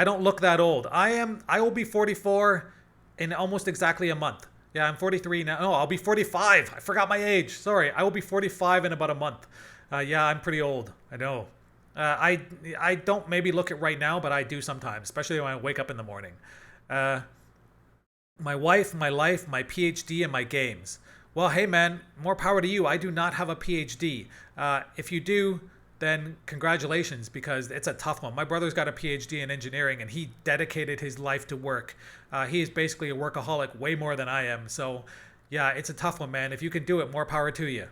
don't look that old. I will be 44 in almost exactly a month. Yeah, I'm 43 now. No, I'll be 45. I forgot my age. Sorry. I will be 45 in about a month. Yeah, I'm pretty old. I know. I don't maybe look it right now, but I do sometimes, especially when I wake up in the morning. My wife, my life, my PhD, and my games. Well, hey man, more power to you. I do not have a PhD. If you do, then congratulations, because it's a tough one. My brother's got a PhD in engineering, and he dedicated his life to work. He is basically a workaholic, way more than I am. So, yeah, it's a tough one, man. If you can do it, more power to you.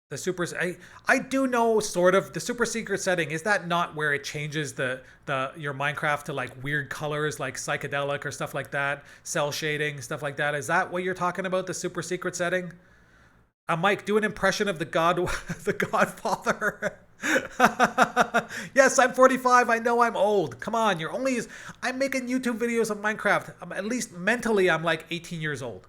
The super, I do know sort of the super secret setting. Is that not where it changes your Minecraft to like weird colors, like psychedelic or stuff like that, cell shading, stuff like that? Is that what you're talking about? The super secret setting? Mike, do an impression of the Godfather. Yes, I'm 45. I know I'm old. Come on, I'm making YouTube videos of Minecraft. At least mentally, I'm like 18 years old.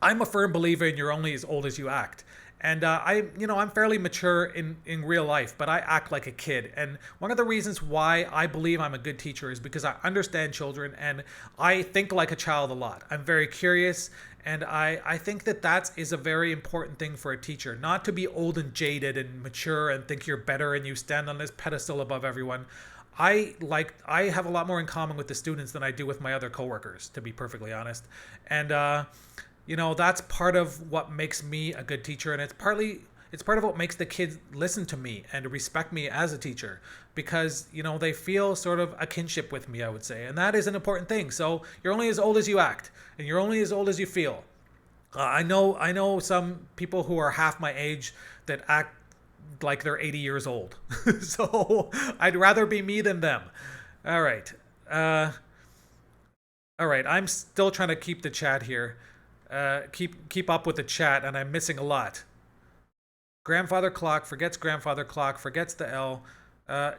I'm a firm believer in you're only as old as you act. And I'm fairly mature in real life, but I act like a kid. And one of the reasons why I believe I'm a good teacher is because I understand children and I think like a child a lot. I'm very curious, and I think that is a very important thing for a teacher, not to be old and jaded and mature and think you're better and you stand on this pedestal above everyone. I have a lot more in common with the students than I do with my other coworkers, to be perfectly honest. And that's part of what makes me a good teacher, and it's part of what makes the kids listen to me and respect me as a teacher, because they feel sort of a kinship with me, I would say, and that is an important thing. So you're only as old as you act, and you're only as old as you feel. I know some people who are half my age that act like they're 80 years old. So I'd rather be me than them. All right. I'm still trying to keep the chat here. Keep up with the chat, and I'm missing a lot. Grandfather clock, forgets grandfather clock, forgets the L.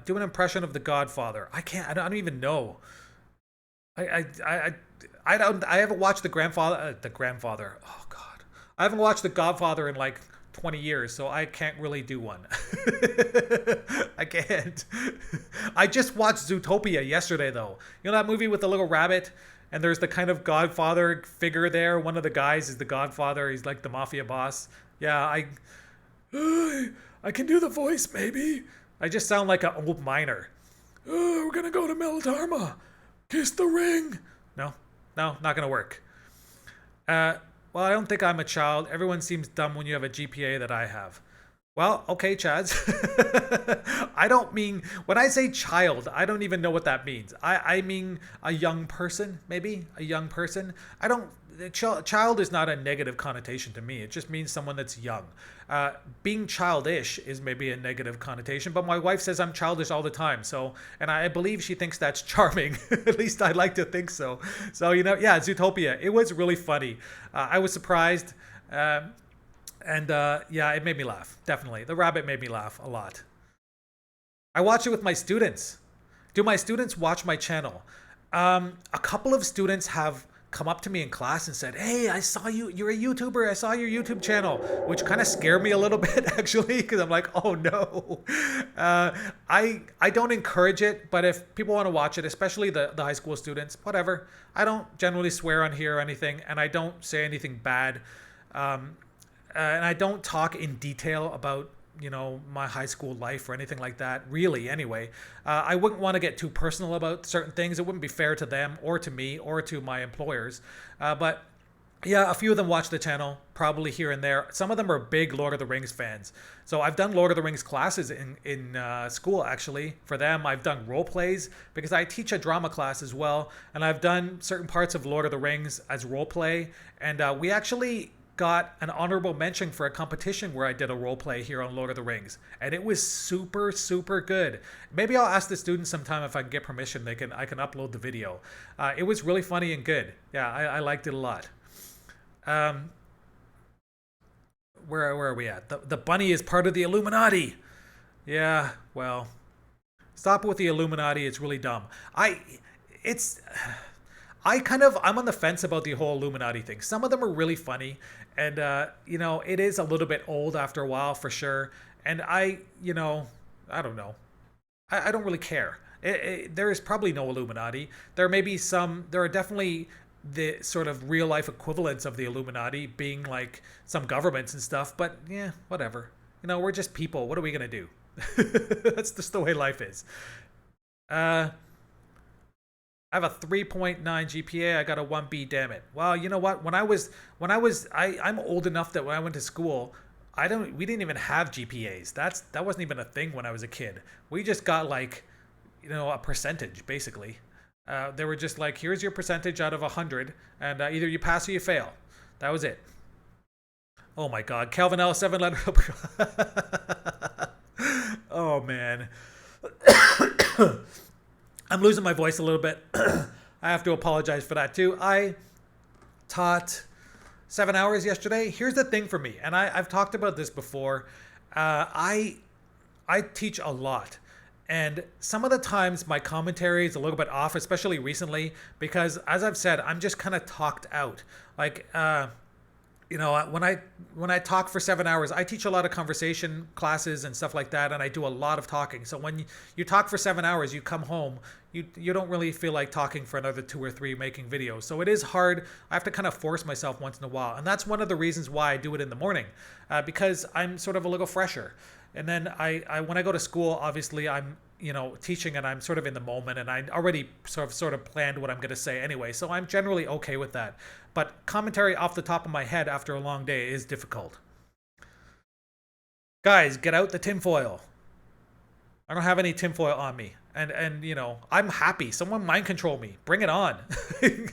Do an impression of the Godfather. I can't. I don't even know. I haven't watched the Grandfather. Oh God. I haven't watched the Godfather in like 20 years, so I can't really do one. I can't. I just watched Zootopia yesterday, though. You know that movie with the little rabbit? And there's the kind of Godfather figure there. One of the guys is the Godfather. He's like the mafia boss. Yeah, I can do the voice, maybe. I just sound like an old miner. We're gonna go to Meldarma. Kiss the ring. No? No, not gonna work. Uh, well, I don't think I'm a child. Everyone seems dumb when you have a GPA that I have. Well, okay, Chads. I don't mean, when I say child, I don't even know what that means. I mean a young person, maybe a young person. I don't, child is not a negative connotation to me. It just means someone that's young. Being childish is maybe a negative connotation, but my wife says I'm childish all the time. So, and I believe she thinks that's charming. At least I like to think so. So, yeah, Zootopia. It was really funny. I was surprised. And yeah, it made me laugh. Definitely. The rabbit made me laugh a lot. I watch it with my students. Do my students watch my channel? A couple of students have come up to me in class and said, "Hey, I saw you. You're a YouTuber. I saw your YouTube channel," which kind of scared me a little bit, actually, because I'm like, "Oh no." I don't encourage it, but if people want to watch it, especially the high school students, whatever. I don't generally swear on here or anything, and I don't say anything bad. And I don't talk in detail about, my high school life or anything like that, really, anyway. I wouldn't want to get too personal about certain things. It wouldn't be fair to them or to me or to my employers. But yeah, a few of them watch the channel, probably here and there. Some of them are big Lord of the Rings fans. So I've done Lord of the Rings classes in school, actually. For them, I've done role plays because I teach a drama class as well. And I've done certain parts of Lord of the Rings as role play. And we actually got an honorable mention for a competition where I did a role play here on Lord of the Rings, and it was super, super good. Maybe I'll ask the students sometime if I can get permission. I can upload the video. It was really funny and good. Yeah, I liked it a lot. Where are we at? The bunny is part of the Illuminati. Yeah, well, stop with the Illuminati. It's really dumb. I'm on the fence about the whole Illuminati thing. Some of them are really funny, and it is a little bit old after a while for sure. And I don't know. I don't really care. There is probably no Illuminati. There are definitely the sort of real life equivalents of the Illuminati being like some governments and stuff, but yeah, whatever. We're just people. What are we going to do? That's just the way life is. I have a 3.9 GPA. I got a 1B. Damn it. Well, you know what? I'm old enough that when I went to school, we didn't even have GPAs. That wasn't even a thing when I was a kid. We just got a percentage basically. They were just like, here's your percentage out of 100, and either you pass or you fail. That was it. Oh my God, Calvin L. 7 letter. Oh man. I'm losing my voice a little bit. I have to apologize for that too. I taught 7 hours yesterday. Here's the thing for me, and I've talked about this before. I teach a lot. And some of the times my commentary is a little bit off, especially recently, because as I've said, I'm just kind of talked out. When I talk for 7 hours, I teach a lot of conversation classes and stuff like that, and I do a lot of talking. So when you talk for 7 hours, you come home, you don't really feel like talking for another 2 or 3 making videos. So it is hard. I have to kind of force myself once in a while, and that's one of the reasons why I do it in the morning, because I'm sort of a little fresher. And then I when I go to school, obviously I'm teaching and I'm sort of in the moment, and I already sort of planned what I'm going to say anyway, so I'm generally okay with that. But commentary off the top of my head after a long day is difficult. Guys, get out the tinfoil. I don't have any tinfoil on me. And I'm happy. Someone mind control me. Bring it on. Bring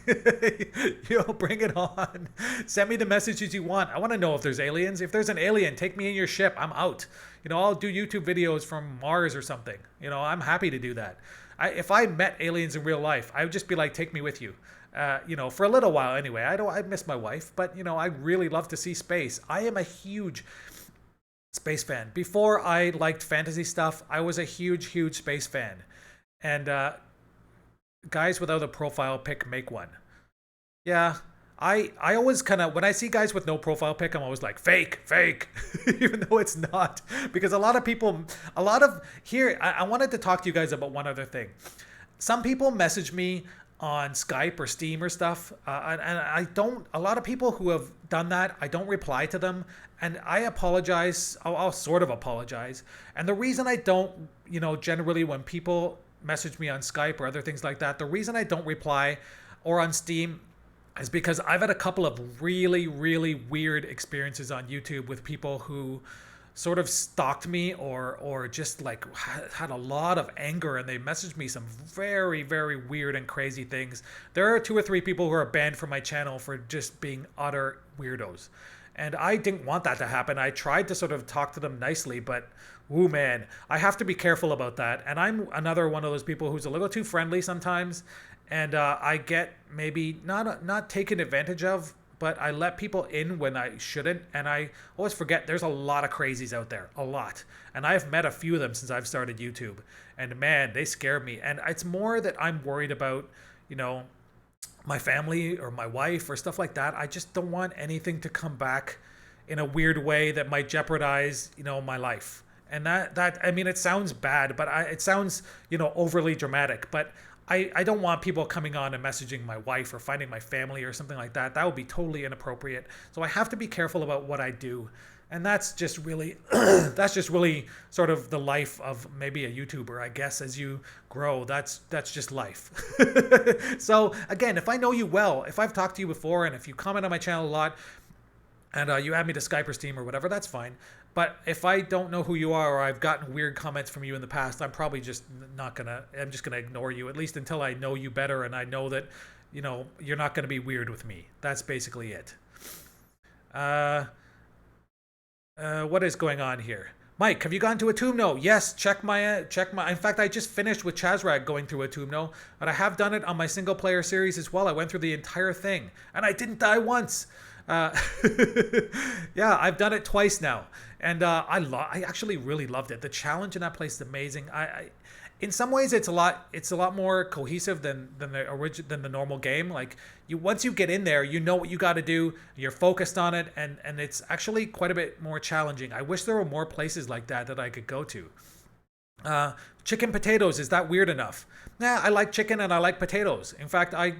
it on. Send me the messages you want. I want to know if there's aliens. If there's an alien, take me in your ship. I'm out. I'll do YouTube videos from Mars or something. I'm happy to do that. If I met aliens in real life, I would just be like, take me with you. For a little while anyway. I miss my wife, but I really love to see space. I am a huge space fan. Before I liked fantasy stuff, I was a huge space fan. And guys without a profile pic make one. Yeah, I always kind of, when I see guys with no profile pic, I'm always like, fake, even though it's not. Because I wanted to talk to you guys about one other thing. Some people message me on Skype or Steam or stuff, and a lot of people who have done that, I don't reply to them, and I apologize. I'll sort of apologize. And the reason I don't, generally when people message me on Skype or other things like that, the reason I don't reply, or on Steam, is because I've had a couple of really, really weird experiences on YouTube with people who sort of stalked me or just like had a lot of anger, and they messaged me some very, very weird and crazy things. There are 2 or 3 people who are banned from my channel for just being utter weirdos. And I didn't want that to happen. I tried to sort of talk to them nicely, but ooh man, I have to be careful about that. And I'm another one of those people who's a little too friendly sometimes, and I get maybe not taken advantage of, but I let people in when I shouldn't. And I always forget there's a lot of crazies out there, a lot. And I've met a few of them since I've started YouTube. And man, they scare me. And it's more that I'm worried about, you know, my family or my wife or stuff like that. I just don't want anything to come back in a weird way that might jeopardize, you know, my life. And that I mean, it sounds bad, but it sounds, you know, overly dramatic. But I don't want people coming on and messaging my wife or finding my family or something like that. That would be totally inappropriate. So I have to be careful about what I do. And that's just really that's just really sort of the life of maybe a YouTuber, I guess. As you grow, that's just life. So again, if I know you well, if I've talked to you before, and if you comment on my channel a lot, and you add me to Skype or Steam or whatever, that's fine. But if I don't know who you are, or I've gotten weird comments from you in the past, I'm probably just I'm just gonna ignore you, at least until I know you better and I know that, you know, you're not gonna be weird with me. That's basically it. What is going on here? Mike, have you gone to Atumno? Yes, check my. In fact, I just finished with Chazrag going through Atumno, but I have done it on my single player series as well. I went through the entire thing, and I didn't die once. Yeah, I've done it twice now, and I actually really loved it. The challenge in that place is amazing. In some ways, it's a lot more cohesive than the normal game. Like, once you get in there, you know what you got to do. You're focused on it, and it's actually quite a bit more challenging. I wish there were more places like that I could go to. Chicken potatoes, is that weird enough? Nah, I like chicken and I like potatoes. In fact, I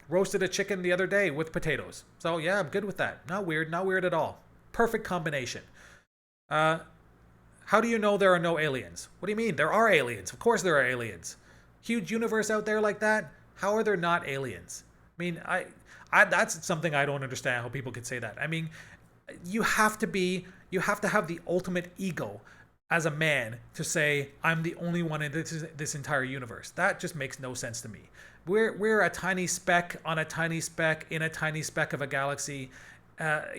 roasted a chicken the other day with potatoes. So yeah, I'm good with that. Not weird at all. Perfect combination. How do you know there are no aliens? What do you mean? There are aliens. Of course there are aliens. Huge universe out there like that. How are there not aliens? I mean, I that's something I don't understand, how people could say that. I mean, you have to have the ultimate ego as a man to say, I'm the only one in this entire universe. That just makes no sense to me. We're a tiny speck on a tiny speck in a tiny speck of a galaxy.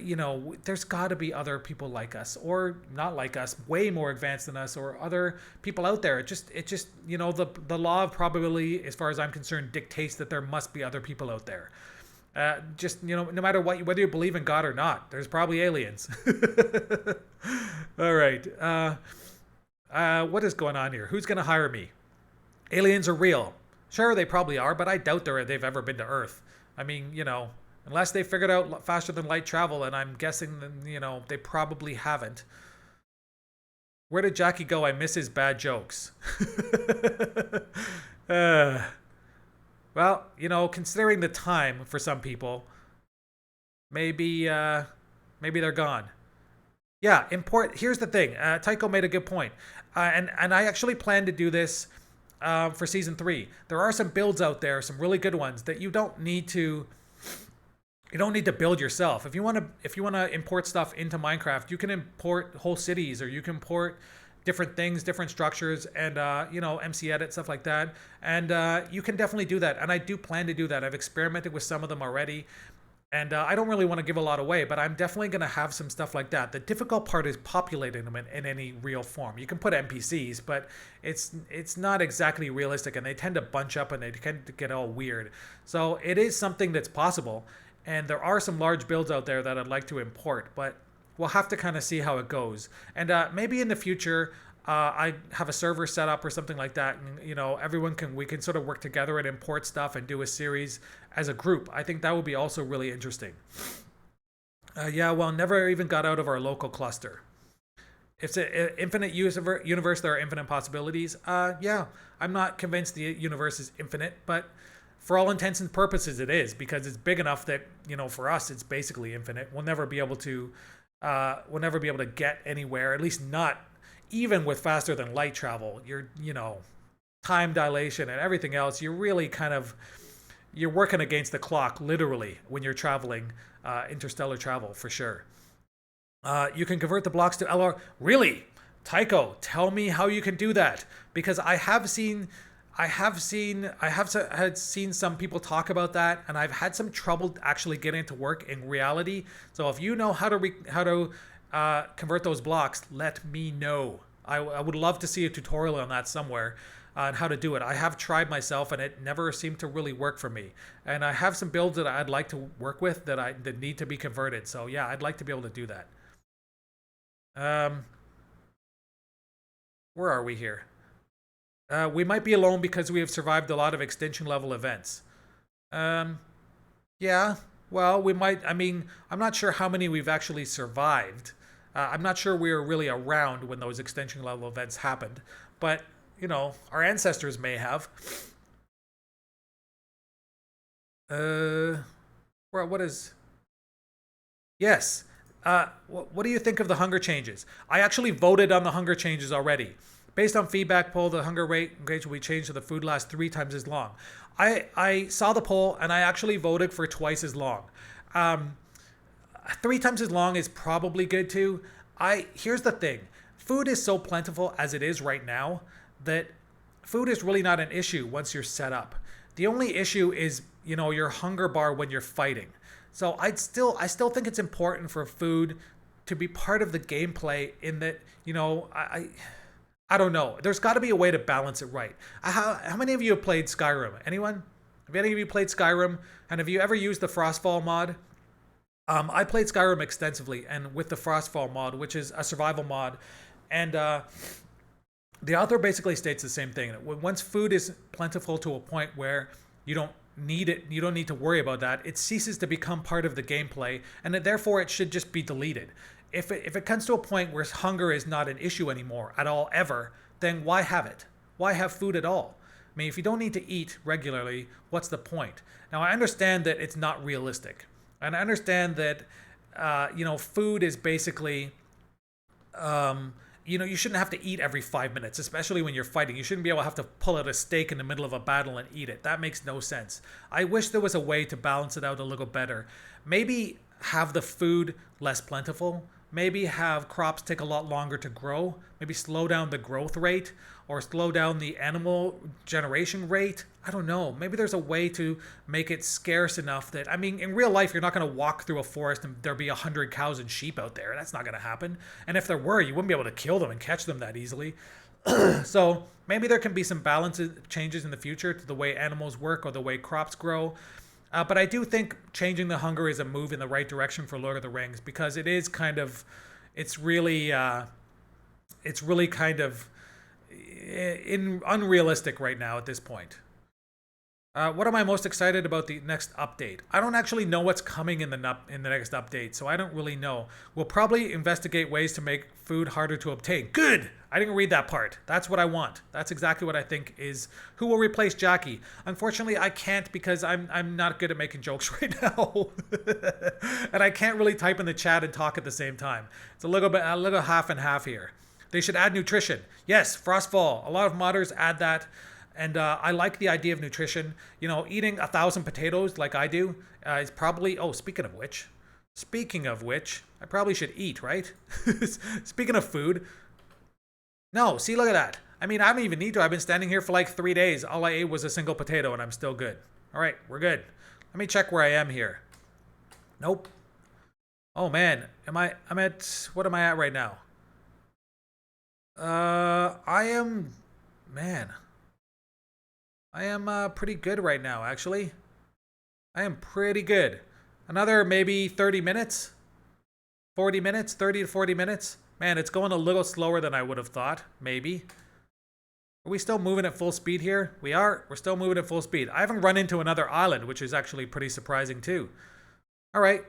You know, there's got to be other people like us, or not like us, way more advanced than us, or other people out there. It just you know, the law of probability, as far as I'm concerned, dictates that there must be other people out there. Just, you know, no matter what, whether you believe in God or not, there's probably aliens. All right. What is going on here? Who's gonna hire me? Aliens are real. Sure, they probably are, but I doubt they've ever been to Earth. I mean, you know, unless they figured out faster than light travel, and I'm guessing that, you know, they probably haven't. Where did Jackie go? I miss his bad jokes. Well, you know, considering the time for some people, maybe they're gone. Yeah, here's the thing. Tycho made a good point. And I actually plan to do this for season 3. There are some builds out there, some really good ones that you don't need to build yourself. If you want to import stuff into Minecraft, you can import whole cities, or you can import different things, different structures, and you know, MC Edit, stuff like that. And you can definitely do that. And I do plan to do that. I've experimented with some of them already. And I don't really want to give a lot away, but I'm definitely going to have some stuff like that. The difficult part is populating them in any real form. You can put NPCs, but it's not exactly realistic, and they tend to bunch up and they tend to get all weird. So it is something that's possible, and there are some large builds out there that I'd like to import, but we'll have to kind of see how it goes. And maybe in the future, I have a server set up or something like that, and you know, we can sort of work together and import stuff and do a series as a group. I think that would be also really interesting. Yeah, well, never even got out of our local cluster. If it's an infinite universe, there are infinite possibilities. Yeah, I'm not convinced the universe is infinite, but for all intents and purposes, it is, because it's big enough that, you know, for us, it's basically infinite. We'll never be able to get anywhere, at least not even with faster than light travel. You know, time dilation and everything else, you're really kind of, you're working against the clock, literally, when you're traveling interstellar travel, for sure. You can convert the blocks to LR. Really? Tycho, tell me how you can do that. Because had seen some people talk about that, and I've had some trouble actually getting it to work in reality. So if you know how to convert those blocks, let me know. I would love to see a tutorial on that somewhere on how to do it. I have tried myself, and it never seemed to really work for me. And I have some builds that I'd like to work with that need to be converted. So yeah, I'd like to be able to do that. Where are we here? We might be alone because we have survived a lot of extinction level events. Yeah, well, we might. I mean, I'm not sure how many we've actually survived. I'm not sure we were really around when those extinction level events happened, but you know, our ancestors may have. What is? Yes. What do you think of the hunger changes? I actually voted on the hunger changes already. Based on feedback poll, the hunger rate will be changed so the food lasts 3 times as long. I saw the poll and I actually voted for twice as long. 3 times as long is probably good too. Here's the thing. Food is so plentiful as it is right now that food is really not an issue once you're set up. The only issue is, you know, your hunger bar when you're fighting. So I still think it's important for food to be part of the gameplay in that, you know, I don't know. There's got to be a way to balance it right. How many of you have played Skyrim? Anyone? Have any of you played Skyrim? And have you ever used the Frostfall mod? I played Skyrim extensively, and with the Frostfall mod, which is a survival mod, and the author basically states the same thing. Once food is plentiful to a point where you don't need it, you don't need to worry about that, it ceases to become part of the gameplay, and therefore it should just be deleted. If it comes to a point where hunger is not an issue anymore at all, ever, then why have it? Why have food at all? I mean, if you don't need to eat regularly, what's the point? Now, I understand that it's not realistic. And I understand that, you know, food is basically, you know, you shouldn't have to eat every 5 minutes, especially when you're fighting. You shouldn't be able to have to pull out a steak in the middle of a battle and eat it. That makes no sense. I wish there was a way to balance it out a little better. Maybe have the food less plentiful. Maybe have crops take a lot longer to grow. Maybe slow down the growth rate or slow down the animal generation rate. I don't know. Maybe there's a way to make it scarce enough that, I mean, in real life, you're not going to walk through a forest and there'll be 100 cows and sheep out there. That's not going to happen. And if there were, you wouldn't be able to kill them and catch them that easily. So maybe there can be some balance changes in the future to the way animals work or the way crops grow. But I do think changing the hunger is a move in the right direction for Lord of the Rings, because it is kind of, it's really kind of unrealistic right now at this point. What am I most excited about the next update? I don't actually know what's coming in the next update, so I don't really know. We'll probably investigate ways to make food harder to obtain. Good! I didn't read that part. That's what I want. That's exactly what I think is who will replace Jackie. Unfortunately, I can't because I'm not good at making jokes right now. And I can't really type in the chat and talk at the same time. It's a little half and half here. They should add nutrition. Yes, Frostfall. A lot of modders add that. And I like the idea of nutrition. You know, eating 1,000 potatoes like I do is probably... Oh, speaking of which, I probably should eat, right? Speaking of food. No, see, look at that. I mean, I don't even need to. I've been standing here for like 3 days. All I ate was a single potato and I'm still good. All right, we're good. Let me check where I am here. Nope. Oh, man. What am I at right now? I am pretty good right now, actually. I am pretty good. Another maybe 30 minutes? 40 minutes? 30 to 40 minutes? Man, it's going a little slower than I would have thought, maybe. Are we still moving at full speed here? We are. We're still moving at full speed. I haven't run into another island, which is actually pretty surprising too. All right.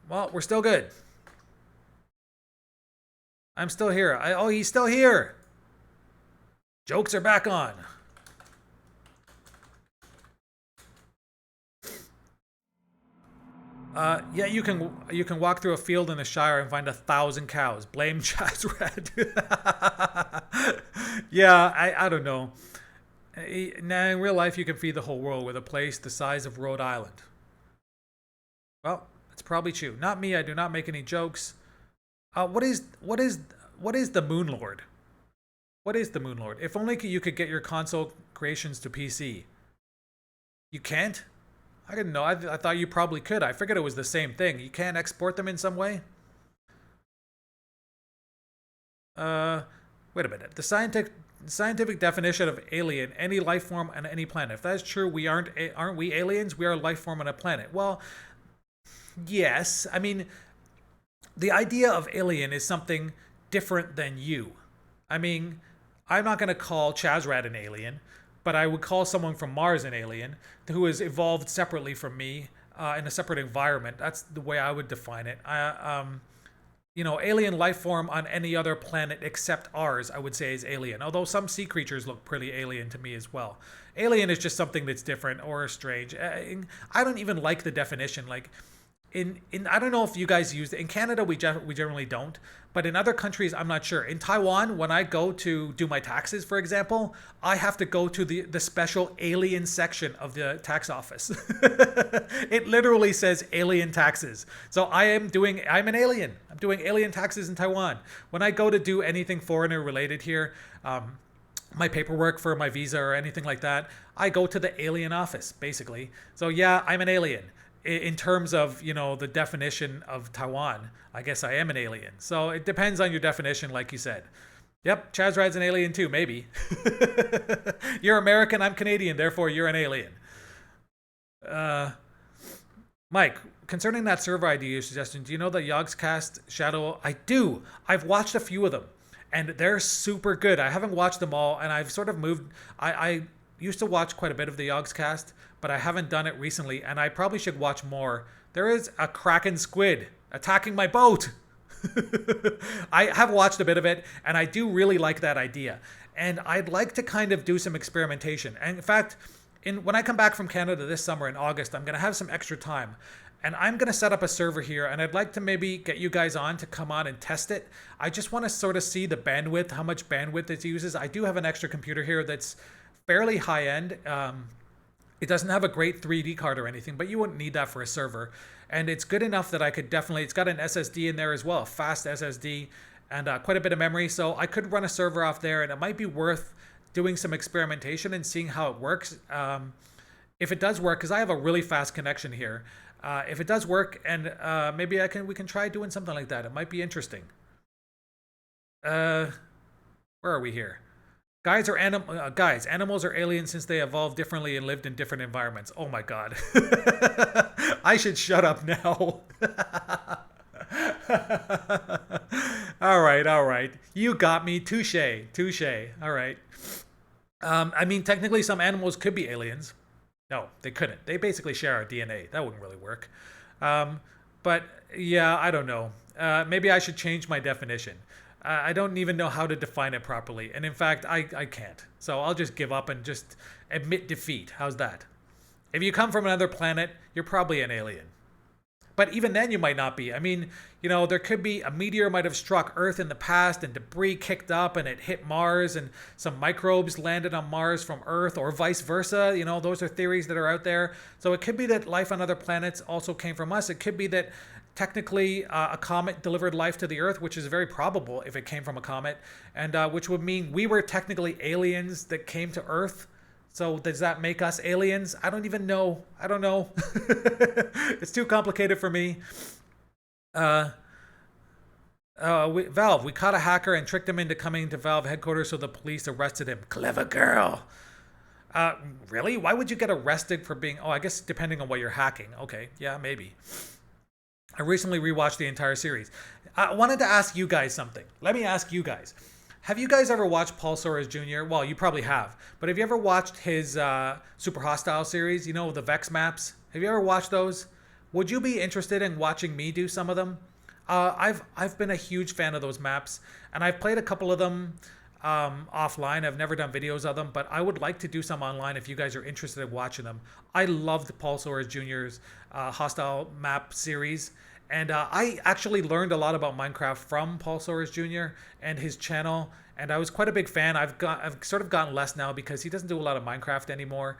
Well, we're still good. I'm still here. Oh, he's still here. Jokes are back on. Yeah, you can walk through a field in the Shire and find 1,000 cows. Blame Chaz Red. Yeah, I don't know. Now, in real life, you can feed the whole world with a place the size of Rhode Island. Well, that's probably true. Not me. I do not make any jokes. What is the Moon Lord? What is the Moon Lord? If only you could get your console creations to PC. You can't? I didn't know. I thought you probably could. I figured it was the same thing. You can't export them in some way? Wait a minute. The scientific definition of alien, any life form on any planet. If that is true, aren't we aliens? We are a life form on a planet. Well, yes. I mean, the idea of alien is something different than you. I mean, I'm not going to call Chazrad an alien, but I would call someone from Mars an alien who has evolved separately from me in a separate environment. That's the way I would define it. Alien life form on any other planet except ours, I would say is alien. Although some sea creatures look pretty alien to me as well. Alien is just something that's different or strange. I don't even like the definition. Like, in I don't know if you guys use it. In Canada, we generally don't. But in other countries, I'm not sure. In Taiwan, when I go to do my taxes, for example, I have to go to the special alien section of the tax office. It literally says alien taxes. So I'm an alien. I'm doing alien taxes in Taiwan. When I go to do anything foreigner related here, my paperwork for my visa or anything like that, I go to the alien office, basically. So yeah, I'm an alien. In terms of, the definition of Taiwan, I guess I am an alien. So it depends on your definition, like you said. Yep, Chazrad's an alien too, maybe. You're American, I'm Canadian, therefore you're an alien. Mike, concerning that server ID you suggested, do you know the Yogscast Shadow? I do. I've watched a few of them, and they're super good. I haven't watched them all, and I've sort of moved. I used to watch quite a bit of the Yogscast, but I haven't done it recently, and I probably should watch more. There is a kraken squid attacking my boat. I have watched a bit of it, and I do really like that idea. And I'd like to kind of do some experimentation. And in fact, when I come back from Canada this summer in August, I'm going to have some extra time. And I'm going to set up a server here, and I'd like to maybe get you guys on to come on and test it. I just want to sort of see the bandwidth, how much bandwidth it uses. I do have an extra computer here that's fairly high-end. It doesn't have a great 3D card or anything, but you wouldn't need that for a server. And it's good enough that I could definitely, it's got an SSD in there as well, a fast SSD, and quite a bit of memory. So I could run a server off there, and it might be worth doing some experimentation and seeing how it works. If it does work, because I have a really fast connection here. If it does work, and maybe we can try doing something like that. It might be interesting. Where are we here? Guys, animals are aliens since they evolved differently and lived in different environments. Oh my god. I should shut up now. All right. You got me. Touche. All right. I mean, technically some animals could be aliens. No, they couldn't. They basically share our DNA. That wouldn't really work. But yeah, I don't know. Maybe I should change my definition. I don't even know how to define it properly. And in fact, I can't. So I'll just give up and just admit defeat. How's that? If you come from another planet, you're probably an alien. But even then, you might not be. I mean, there could be a meteor might have struck Earth in the past and debris kicked up and it hit Mars and some microbes landed on Mars from Earth or vice versa. Those are theories that are out there. So it could be that life on other planets also came from us. It could be that technically a comet delivered life to the Earth, which is very probable if it came from a comet, and which would mean we were technically aliens that came to Earth. So does that make us aliens? I don't even know. I don't know. It's too complicated for me. Valve, we caught a hacker and tricked him into coming to Valve headquarters, so the police arrested him. Clever girl. Really? Why would you get arrested for being... Oh, I guess depending on what you're hacking. Okay, yeah, maybe. I recently rewatched the entire series. I wanted to ask you guys something. Let me ask you guys. Have you guys ever watched Paul Soares Jr.? Well, you probably have. But have you ever watched his Super Hostile series? The Vex maps? Have you ever watched those? Would you be interested in watching me do some of them? I've been a huge fan of those maps. And I've played a couple of them offline. I've never done videos of them. But I would like to do some online if you guys are interested in watching them. I loved Paul Soares Jr.'s Hostile map series. And I actually learned a lot about Minecraft from Paul Soares Jr. and his channel, and I was quite a big fan. I've sort of gotten less now because he doesn't do a lot of Minecraft anymore.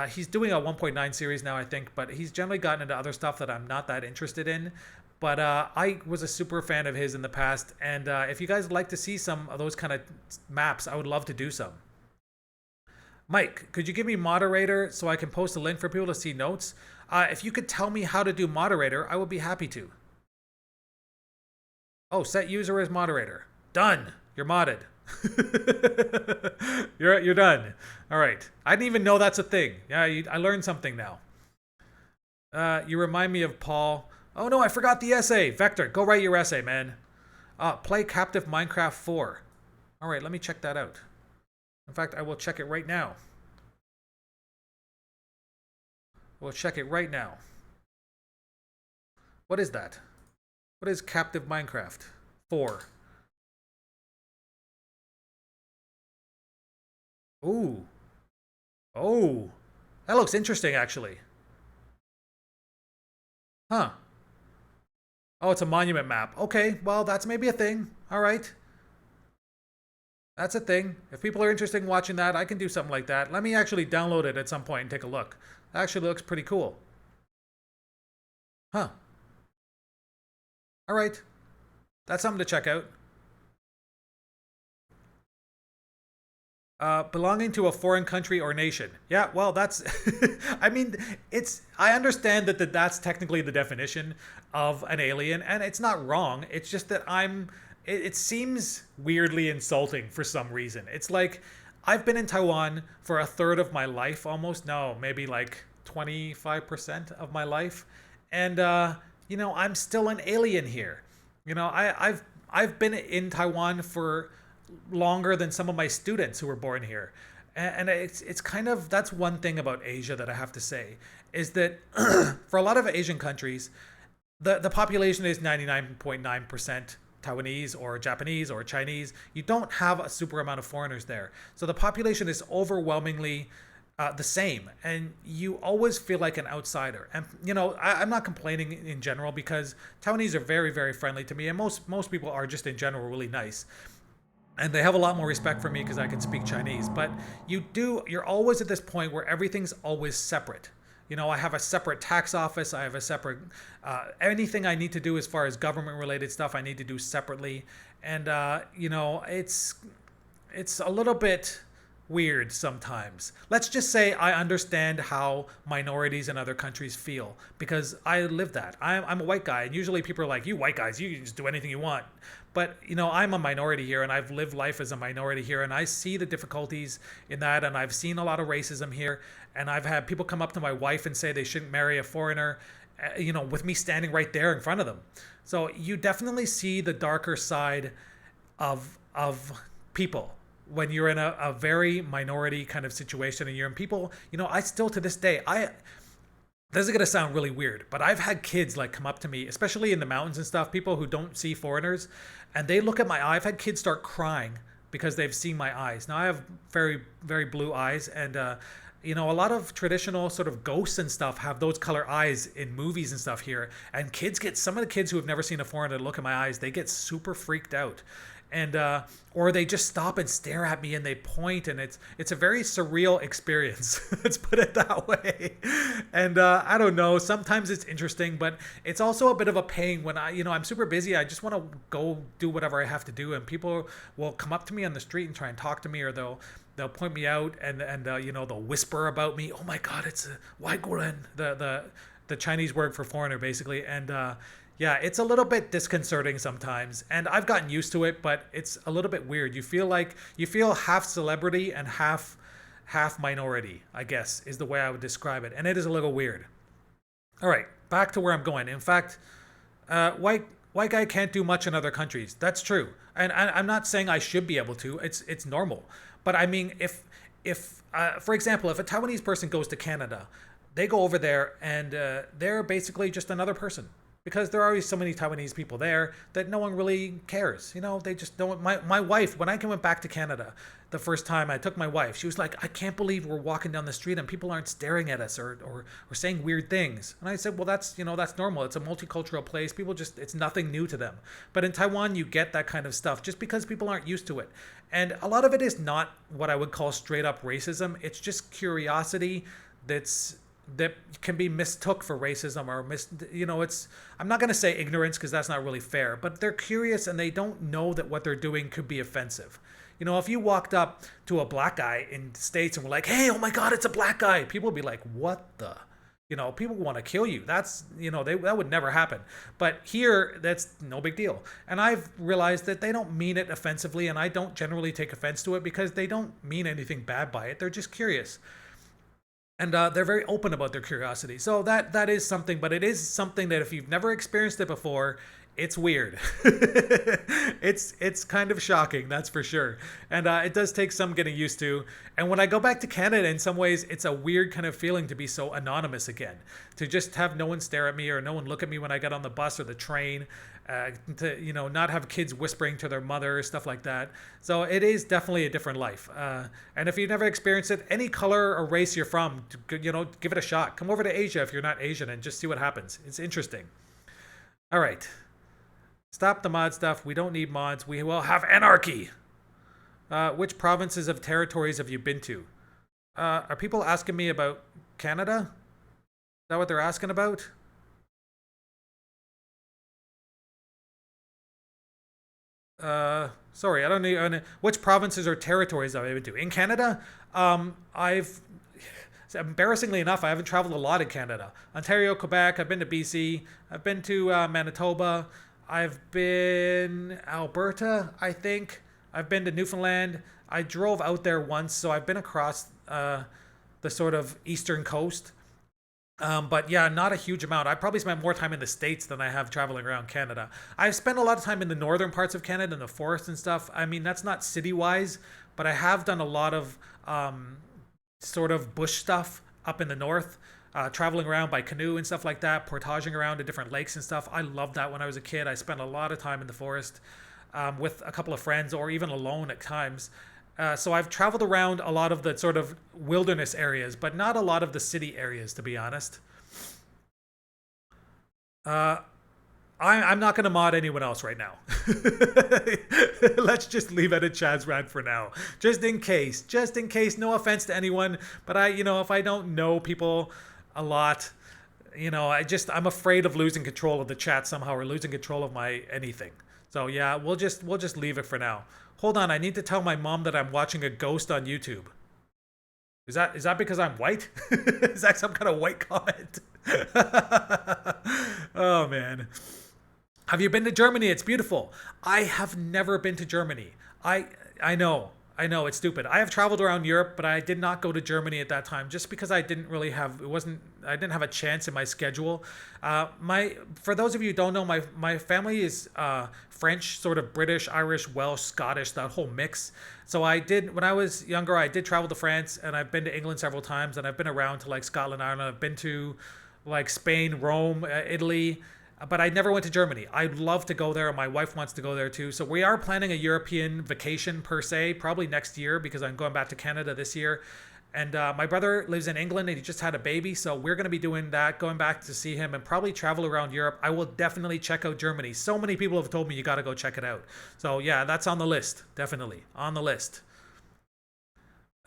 He's doing a 1.9 series now, I think, but he's generally gotten into other stuff that I'm not that interested in. But I was a super fan of his in the past, and if you guys would like to see some of those kind of maps, I would love to do some. Mike, could you give me moderator so I can post a link for people to see notes? If you could tell me how to do moderator, I would be happy to. Oh, set user as moderator. Done. You're modded. You're done. All right. I didn't even know that's a thing. Yeah, I learned something now. You remind me of Paul. Oh no, I forgot the essay. Vector, go write your essay, man. Play Captive Minecraft 4. All right, let me check that out. In fact, I will check it right now. We'll check it right now. What is that? What is Captive Minecraft 4? Ooh. Oh. That looks interesting, actually. Huh. Oh, it's a monument map. Okay, well, that's maybe a thing. All right. That's a thing. If people are interested in watching that, I can do something like that. Let me actually download it at some point and take a look. It actually looks pretty cool. Huh. All right. That's something to check out. Belonging to a foreign country or nation. Yeah, well, that's... I mean, I understand that that's technically the definition of an alien, and it's not wrong. It's just that it seems weirdly insulting for some reason. It's like, I've been in Taiwan for a third of my life almost. No, maybe like 25% of my life. And, I'm still an alien here. I've been in Taiwan for longer than some of my students who were born here. And it's kind of, that's one thing about Asia that I have to say, is that for a lot of Asian countries, the population is 99.9% Taiwanese or Japanese or Chinese. You don't have a super amount of foreigners there. So the population is overwhelmingly the same, and you always feel like an outsider. And I'm not complaining in general, because Taiwanese are very, very friendly to me, and most people are just in general really nice. And they have a lot more respect for me because I can speak Chinese. But you're always at this point where everything's always separate. I have a separate tax office. I have a separate, anything I need to do as far as government related stuff, I need to do separately. And, it's a little bit weird sometimes. Let's just say I understand how minorities in other countries feel, because I live that. I'm a white guy, and usually people are like, you white guys, you can just do anything you want. But, I'm a minority here, and I've lived life as a minority here, and I see the difficulties in that, and I've seen a lot of racism here, and I've had people come up to my wife and say they shouldn't marry a foreigner, with me standing right there in front of them. So you definitely see the darker side of people when you're in a very minority kind of situation, and you're in people, I still to this day, this is going to sound really weird, but I've had kids like come up to me, especially in the mountains and stuff, people who don't see foreigners, and they look at my eye. I've had kids start crying because they've seen my eyes. Now I have very, very blue eyes, and a lot of traditional sort of ghosts and stuff have those color eyes in movies and stuff here, and some of the kids who have never seen a foreigner look at my eyes, they get super freaked out. And or they just stop and stare at me and they point, and it's a very surreal experience. Let's put it that way. And I don't know, sometimes it's interesting, but it's also a bit of a pain when I'm super busy. I just want to go do whatever I have to do, and people will come up to me on the street and try and talk to me, or they'll point me out, and they'll whisper about me. Oh my God, it's a Waiguren, the Chinese word for foreigner, basically. And yeah, it's a little bit disconcerting sometimes, and I've gotten used to it, but it's a little bit weird. You feel half celebrity and half minority, I guess, is the way I would describe it, and it is a little weird. All right, back to where I'm going. In fact, white guy can't do much in other countries. That's true, and I'm not saying I should be able to. It's normal, but I mean, if for example, if a Taiwanese person goes to Canada, they go over there and they're basically just another person. because there are always so many Taiwanese people there that no one really cares. They just don't. My wife, when I went back to Canada the first time I took my wife, she was like, I can't believe we're walking down the street and people aren't staring at us or saying weird things. And I said, well, that's normal. It's a multicultural place. People it's nothing new to them. But in Taiwan, you get that kind of stuff just because people aren't used to it. And a lot of it is not what I would call straight up racism. It's just curiosity that can be mistook for racism or I'm not going to say ignorance because that's not really fair, but they're curious and they don't know that what they're doing could be offensive. If you walked up to a black guy in the States and were like, hey, oh my God, it's a black guy, people would be like, what the? People want to kill you. That's, that would never happen. But here, that's no big deal. And I've realized that they don't mean it offensively, and I don't generally take offense to it because they don't mean anything bad by it. They're just curious. And they're very open about their curiosity. So that is something, but it is something that if you've never experienced it before, it's weird. It's kind of shocking, that's for sure. And it does take some getting used to. And when I go back to Canada, in some ways, it's a weird kind of feeling to be so anonymous again. To just have no one stare at me or no one look at me when I get on the bus or the train. To not have kids whispering to their mother, stuff like that. So it is definitely a different life. And if you've never experienced it, any color or race you're from, give it a shot. Come over to Asia if you're not Asian and just see what happens. It's interesting. All right. Stop the mod stuff. We don't need mods. We will have anarchy. Which provinces of territories have you been to? Are people asking me about Canada? Is that what they're asking about? Sorry, I don't know. Which provinces or territories have I been to? In Canada, embarrassingly enough, I haven't traveled a lot in Canada. Ontario, Quebec, I've been to BC, I've been to Manitoba, I've been Alberta, I think. I've been to Newfoundland. I drove out there once, so I've been across the sort of eastern coast. But yeah, not a huge amount. I probably spent more time in the States than I have traveling around Canada. I've spent a lot of time in the northern parts of Canada, in the forest and stuff. I mean, that's not city-wise, but I have done a lot of sort of bush stuff up in the north. Traveling around by canoe and stuff like that, portaging around to different lakes and stuff. I loved that when I was a kid. I spent a lot of time in the forest with a couple of friends or even alone at times. So I've traveled around a lot of the sort of wilderness areas, but not a lot of the city areas, to be honest. I'm not going to mod anyone else right now. Let's just leave it at Chad's rant for now. Just in case. No offense to anyone, but if I don't know people a lot, I'm afraid of losing control of the chat somehow or losing control of my anything. So yeah, we'll just leave it for now. Hold on, I need to tell my mom that I'm watching a ghost on YouTube. Is that because I'm white? Is that some kind of white comment? Oh man. Have you been to Germany? It's beautiful. I have never been to Germany. I know it's stupid. I have traveled around Europe, but I did not go to Germany at that time just because I didn't have a chance in my schedule. For those of you who don't know, my family is French, sort of British, Irish, Welsh, Scottish, that whole mix. So when I was younger, I did travel to France, and I've been to England several times, and I've been around to like Scotland, Ireland. I've been to like Spain, Rome, Italy. But I never went to Germany. I'd love to go there. My wife wants to go there too. So we are planning a European vacation per se, probably next year because I'm going back to Canada this year. And my brother lives in England and he just had a baby. So we're going to be doing that, going back to see him and probably travel around Europe. I will definitely check out Germany. So many people have told me you got to go check it out. So yeah, that's on the list. Definitely on the list.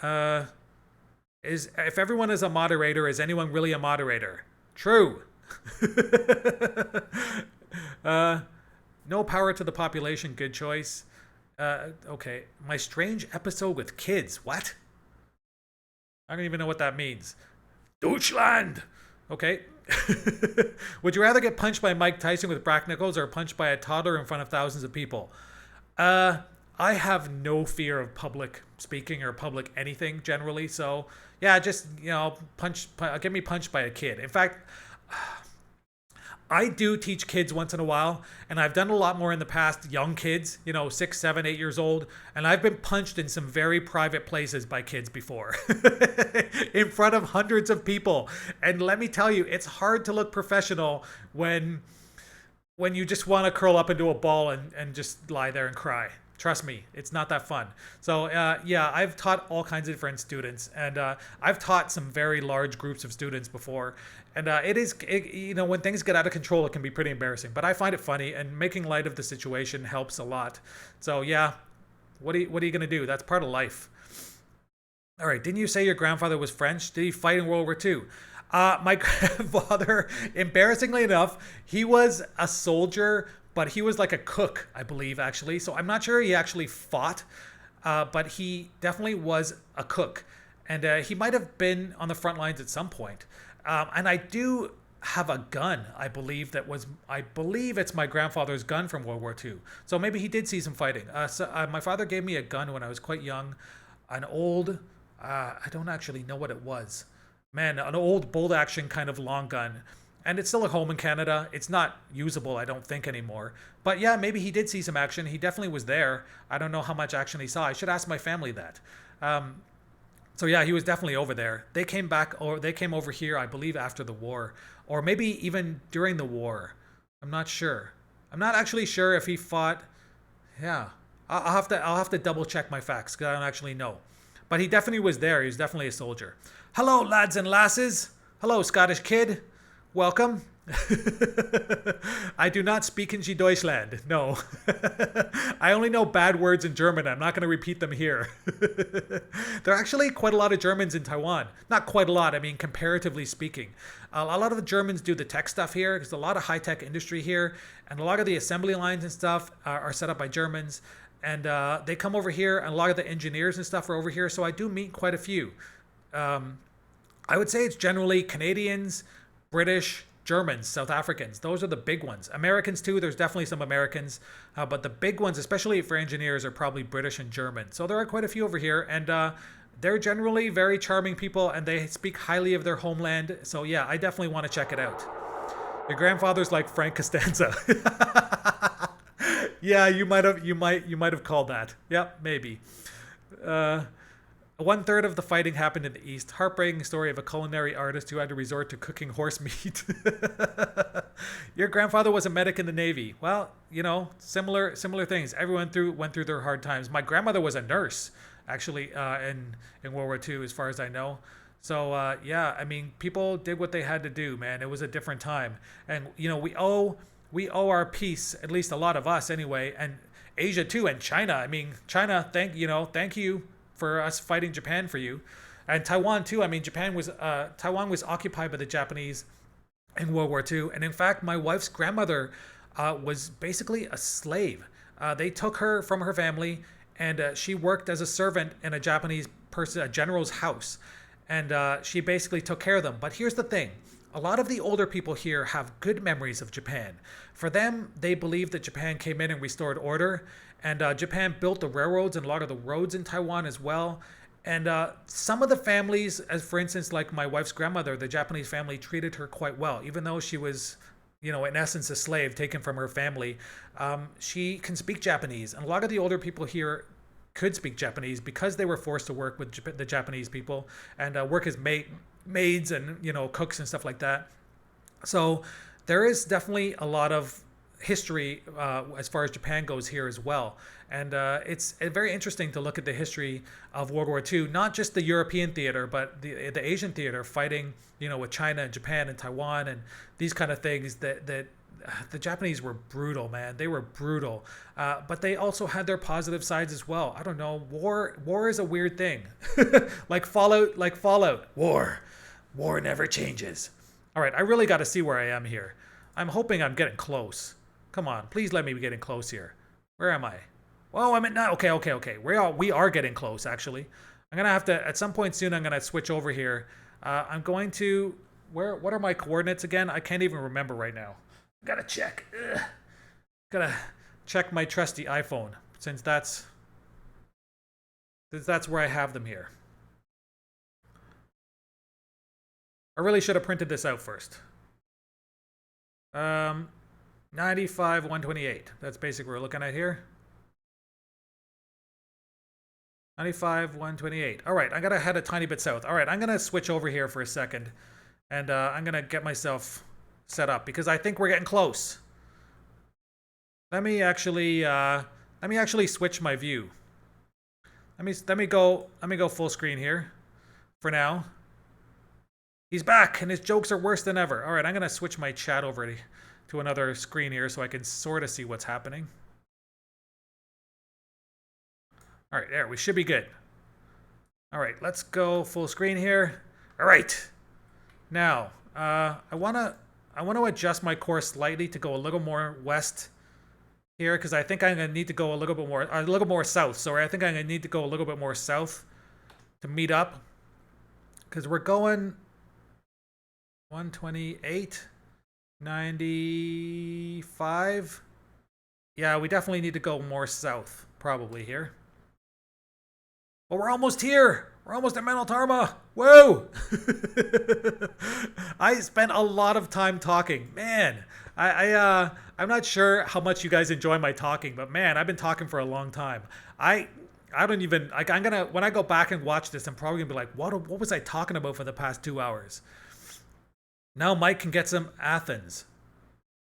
If everyone is a moderator, is anyone really a moderator? True. No power to the population. Good choice. Okay. My strange episode with kids. What? I don't even know what that means. Deutschland. Okay. Would you rather get punched by Mike Tyson with Brack Nichols or punched by a toddler in front of thousands of people? I have no fear of public speaking or public anything generally. So yeah, just, get me punched by a kid. In fact, I do teach kids once in a while, and I've done a lot more in the past, young kids, 6, 7, 8 years old, and I've been punched in some very private places by kids before, in front of hundreds of people. And let me tell you, it's hard to look professional when when you just want to curl up into a ball and just lie there and cry. Trust me, it's not that fun. So yeah, I've taught all kinds of different students, and I've taught some very large groups of students before. And when things get out of control, it can be pretty embarrassing. But I find it funny, and making light of the situation helps a lot. So yeah, what are you gonna do? That's part of life. All right, didn't you say your grandfather was French? Did he fight in World War II? My grandfather, embarrassingly enough, he was a soldier, but he was like a cook, I believe, actually. So I'm not sure he actually fought, but he definitely was a cook. And he might have been on the front lines at some point. And I do have a gun, I believe it's my grandfather's gun from World War II. So maybe he did see some fighting. My father gave me a gun when I was quite young, an old, I don't actually know what it was. Man, an old bolt action kind of long gun. And it's still at home in Canada. It's not usable, I don't think, anymore. But yeah, maybe he did see some action. He definitely was there. I don't know how much action he saw. I should ask my family that. So yeah, he was definitely over there. They came back, or they came over here, I believe, after the war, or maybe even during the war. I'm not sure. I'm not actually sure if he fought. Yeah, I'll have to double check my facts because I don't actually know. But he definitely was there. He was definitely a soldier. Hello, lads and lasses. Hello, Scottish kid. Welcome. I do not speak in Deutschland. No. I only know bad words in German. I'm not going to repeat them here. There are actually quite a lot of Germans in Taiwan. Not quite a lot. I mean, comparatively speaking. A lot of the Germans do the tech stuff here. There's a lot of high-tech industry here. And a lot of the assembly lines and stuff are set up by Germans. And they come over here. And a lot of the engineers and stuff are over here. So I do meet quite a few. I would say it's generally Canadians, British, Germans, South Africans. Those are the big ones. Americans too. There's definitely some Americans, but the big ones, especially for engineers, are probably British and German. So there are quite a few over here, and they're generally very charming people, and they speak highly of their homeland. So yeah, I definitely want to check it out. Your grandfather's like Frank Costanza. Yeah, you might have called that. Yep, maybe. 1/3 of the fighting happened in the East. Heartbreaking story of a culinary artist who had to resort to cooking horse meat. Your grandfather was a medic in the Navy. Well, similar things. Everyone went through their hard times. My grandmother was a nurse, actually, in World War II, as far as I know. So yeah, I mean, people did what they had to do, man. It was a different time, and we owe our peace, at least a lot of us anyway, and Asia too, and China. I mean, China, thank you for us fighting Japan for you. And Taiwan too. I mean, Taiwan was occupied by the Japanese in World War II. And in fact, my wife's grandmother was basically a slave. They took her from her family, and she worked as a servant in a Japanese person, a general's house. And she basically took care of them. But here's the thing. A lot of the older people here have good memories of Japan. For them, they believe that Japan came in and restored order. And Japan built the railroads and a lot of the roads in Taiwan as well. And some of the families, as for instance, like my wife's grandmother, the Japanese family treated her quite well, even though she was, in essence, a slave taken from her family. She can speak Japanese. And a lot of the older people here could speak Japanese because they were forced to work with the Japanese people and work as maids and, cooks and stuff like that. So there is definitely a lot of history as far as Japan goes here as well. And it's very interesting to look at the history of World War II, not just the European theater, but the Asian theater, fighting, with China and Japan and Taiwan and these kind of things that the Japanese were brutal, man. They were brutal. But they also had their positive sides as well. I don't know. War is a weird thing. like Fallout. War never changes. All right, I really got to see where I am here. I'm hoping I'm getting close. Come on, please let me be getting close here. Where am I? Oh, I'm at 9. Okay. We are getting close, actually. I'm going to have to, at some point soon, I'm going to switch over here. I'm going to, what are my coordinates again? I can't even remember right now. Gotta check. Gotta check my trusty iPhone, since that's where I have them here. I really should have printed this out first. 95, 128. That's basically what we're looking at here. 95, 128. All right, I gotta head a tiny bit south. All right, I'm gonna switch over here for a second, and I'm gonna get myself set up because I think we're getting close. Let me actually switch my view. Let me go full screen here for now. He's back, and his jokes are worse than ever. All right, I'm gonna switch my chat over to another screen here so I can sort of see what's happening. All right, there, we should be good. All right, let's go full screen here. All right, now I wanna adjust my course slightly to go a little more west here because I think I'm gonna need to go a little more south. Sorry, I think I'm gonna need to go a little bit more south to meet up because we're going 128, 95. Yeah, we definitely need to go more south probably here. But we're almost here. We're almost at Mental Tarma. Whoa! I spent a lot of time talking. Man, I'm not sure how much you guys enjoy my talking, but man, I've been talking for a long time. I don't even like. I'm gonna when I go back and watch this, I'm probably gonna be like, what was I talking about for the past 2 hours? Now Mike can get some Athens.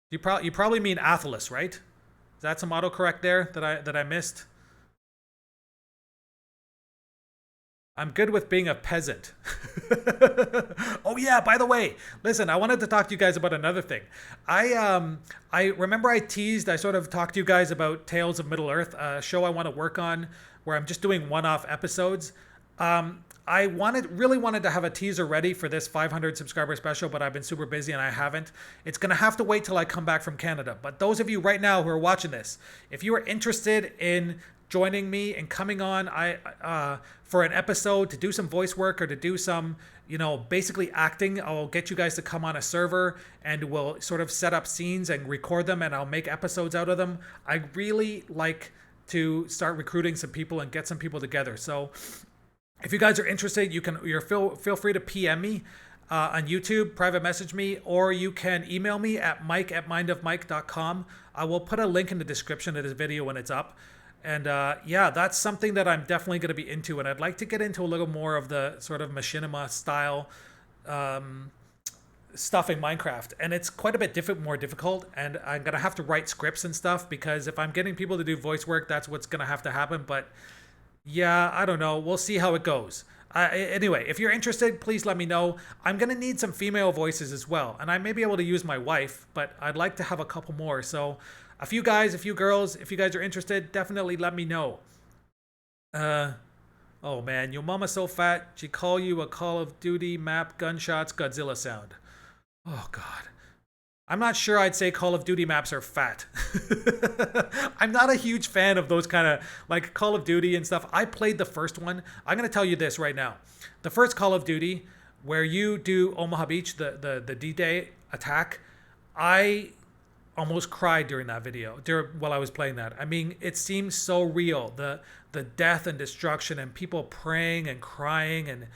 You probably mean Athelis, right? Is that some autocorrect there that I missed? I'm good with being a peasant. Oh yeah, by the way, listen, I wanted to talk to you guys about another thing. I remember I sort of talked to you guys about Tales of Middle Earth, a show I want to work on where I'm just doing one-off episodes. I really wanted to have a teaser ready for this 500 subscriber special, but I've been super busy and I haven't. It's gonna have to wait till I come back from Canada. But those of you right now who are watching this, if you are interested in joining me and coming on for an episode to do some voice work or to do some, basically acting, I'll get you guys to come on a server and we'll sort of set up scenes and record them and I'll make episodes out of them. I really like to start recruiting some people and get some people together. So if you guys are interested, feel free to PM me on YouTube, private message me, or you can email me at mike@mindofmike.com. I will put a link in the description of this video when it's up. And yeah, that's something that I'm definitely going to be into. And I'd like to get into a little more of the sort of machinima style stuff in Minecraft. And it's quite a bit more difficult. And I'm going to have to write scripts and stuff because if I'm getting people to do voice work, that's what's going to have to happen. But yeah, I don't know. We'll see how it goes. Anyway, if you're interested, please let me know. I'm going to need some female voices as well. And I may be able to use my wife, but I'd like to have a couple more. So a few guys, a few girls, if you guys are interested, definitely let me know. Oh man, your mama's so fat, she call you a Call of Duty map, gunshots, Godzilla sound. Oh god. I'm not sure I'd say Call of Duty maps are fat. I'm not a huge fan of those kind of like Call of Duty and stuff. I played the first one. I'm going to tell you this right now. The first Call of Duty where you do Omaha Beach, the D-Day attack, I almost cried during that video while I was playing that. I mean, it seems so real. The death and destruction and people praying and crying, and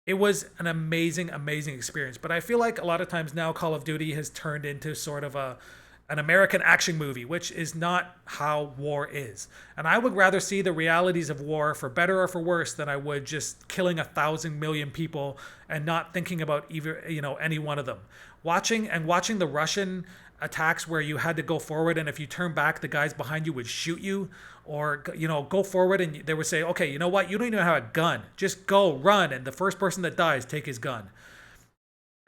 it was an amazing experience. But I feel like a lot of times now Call of Duty has turned into sort of an American action movie, which is not how war is. And I would rather see the realities of war, for better or for worse, than I would just killing 1,000 million people and not thinking about either, any one of them. Watching the Russian attacks where you had to go forward, and if you turn back, the guys behind you would shoot you, or go forward and they would say, okay, you know what, you don't even have a gun, just go, run, and the first person that dies, take his gun.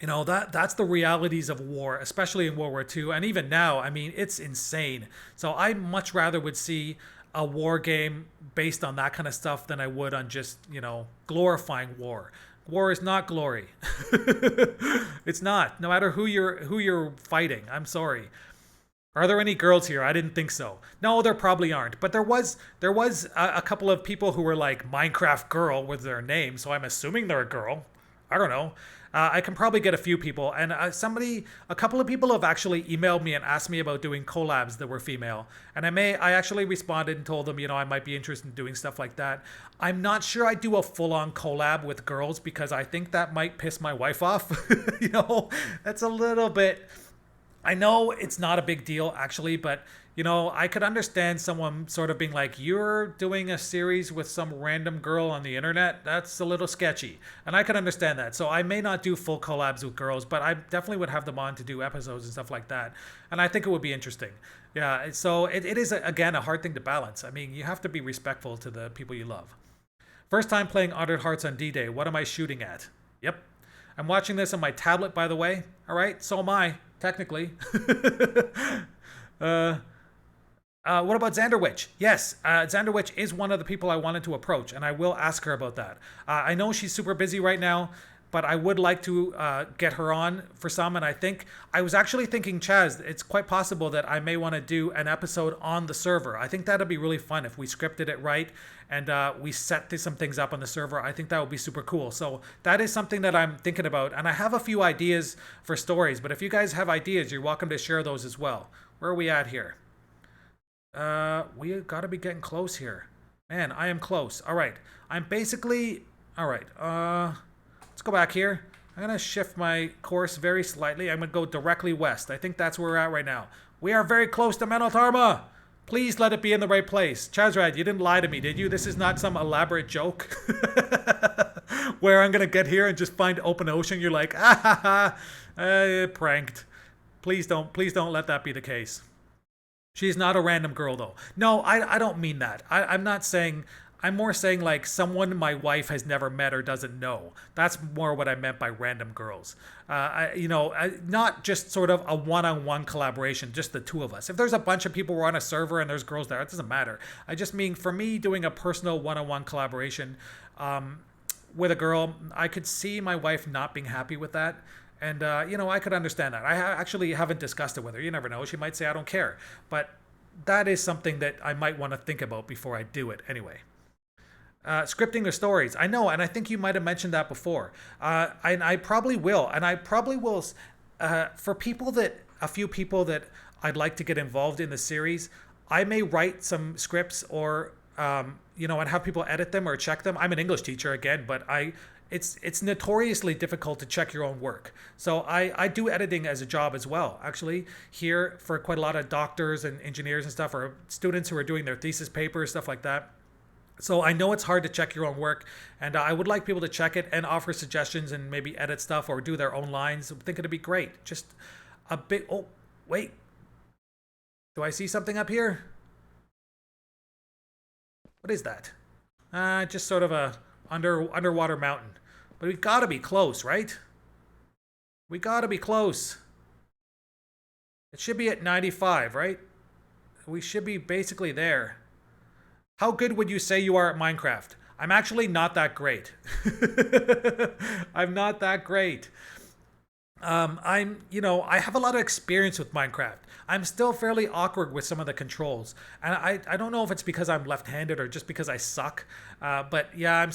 That's the realities of war, especially in World War II, and even now. I mean, it's insane. So I much rather would see a war game based on that kind of stuff than I would on just glorifying war. War is not glory. It's not. No matter who you're fighting. I'm sorry. Are there any girls here? I didn't think so. No, there probably aren't. But there was a couple of people who were like Minecraft girl with their name, so I'm assuming they're a girl. I don't know. I can probably get a few people, and a couple of people have actually emailed me and asked me about doing collabs that were female, and I actually responded and told them, I might be interested in doing stuff like that. I'm not sure I'd do a full-on collab with girls because I think that might piss my wife off. That's a little bit. I know it's not a big deal actually, but I could understand someone sort of being like, you're doing a series with some random girl on the internet. That's a little sketchy. And I can understand that. So I may not do full collabs with girls, but I definitely would have them on to do episodes and stuff like that. And I think it would be interesting. Yeah, so it is, again, a hard thing to balance. I mean, you have to be respectful to the people you love. First time playing Honored Hearts on D-Day. What am I shooting at? Yep. I'm watching this on my tablet, by the way. All right, so am I, technically. What about Xanderwitch? Yes, Xanderwitch is one of the people I wanted to approach, and I will ask her about that. I know she's super busy right now, but I would like to get her on for some, and I was actually thinking, Chaz, it's quite possible that I may want to do an episode on the server. I think that'd be really fun if we scripted it right, and we set some things up on the server. I think that would be super cool. So that is something that I'm thinking about, and I have a few ideas for stories, but if you guys have ideas, you're welcome to share those as well. Where are we at here? We gotta be getting close here. Man, I am close. All right. I'm basically... All right. Let's go back here. I'm gonna shift my course very slightly. I'm gonna go directly west. I think that's where we're at right now. We are very close to Menotarma. Please let it be in the right place. Chazrad, you didn't lie to me, did you? This is not some elaborate joke where I'm gonna get here and just find open ocean. You're like, ah ha ha, pranked. Please don't let that be the case. She's not a random girl, though. No, I don't mean that. I'm not saying... I'm more saying, like, someone my wife has never met or doesn't know. That's more what I meant by random girls. Not just sort of a one-on-one collaboration, just the two of us. If there's a bunch of people, we're on a server and there's girls there, it doesn't matter. I just mean, for me, doing a personal one-on-one collaboration with a girl, I could see my wife not being happy with that. And, I could understand that. I actually haven't discussed it with her. You never know. She might say, I don't care. But that is something that I might want to think about before I do it anyway. Scripting the stories. I know, and I think you might have mentioned that before. I probably will. And I probably will, for a few people that I'd like to get involved in the series, I may write some scripts or, and have people edit them or check them. I'm an English teacher again, but it's notoriously difficult to check your own work. So I do editing as a job as well, actually, here for quite a lot of doctors and engineers and stuff, or students who are doing their thesis papers, stuff like that. So I know it's hard to check your own work, and I would like people to check it and offer suggestions and maybe edit stuff or do their own lines. I think it'd be great. Just a bit... Oh, wait. Do I see something up here? What is that? Just sort of a underwater mountain. But we've got to be close, right? We got to be close. It should be at 95, right? We should be basically there. How good would you say you are at Minecraft? I'm actually not that great. I'm not that great. I have a lot of experience with Minecraft. I'm still fairly awkward with some of the controls. And I don't know if it's because I'm left-handed or just because I suck. But yeah,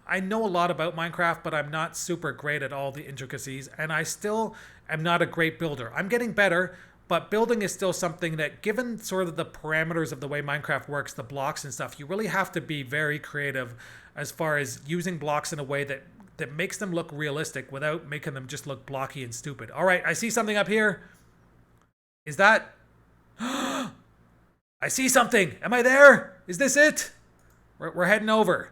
I know a lot about Minecraft, but I'm not super great at all the intricacies. And I still am not a great builder. I'm getting better. But building is still something that, given sort of the parameters of the way Minecraft works, the blocks and stuff, you really have to be very creative as far as using blocks in a way that makes them look realistic without making them just look blocky and stupid. All right, I see something up here. Is that... I see something. Am I there? Is this it? We're heading over.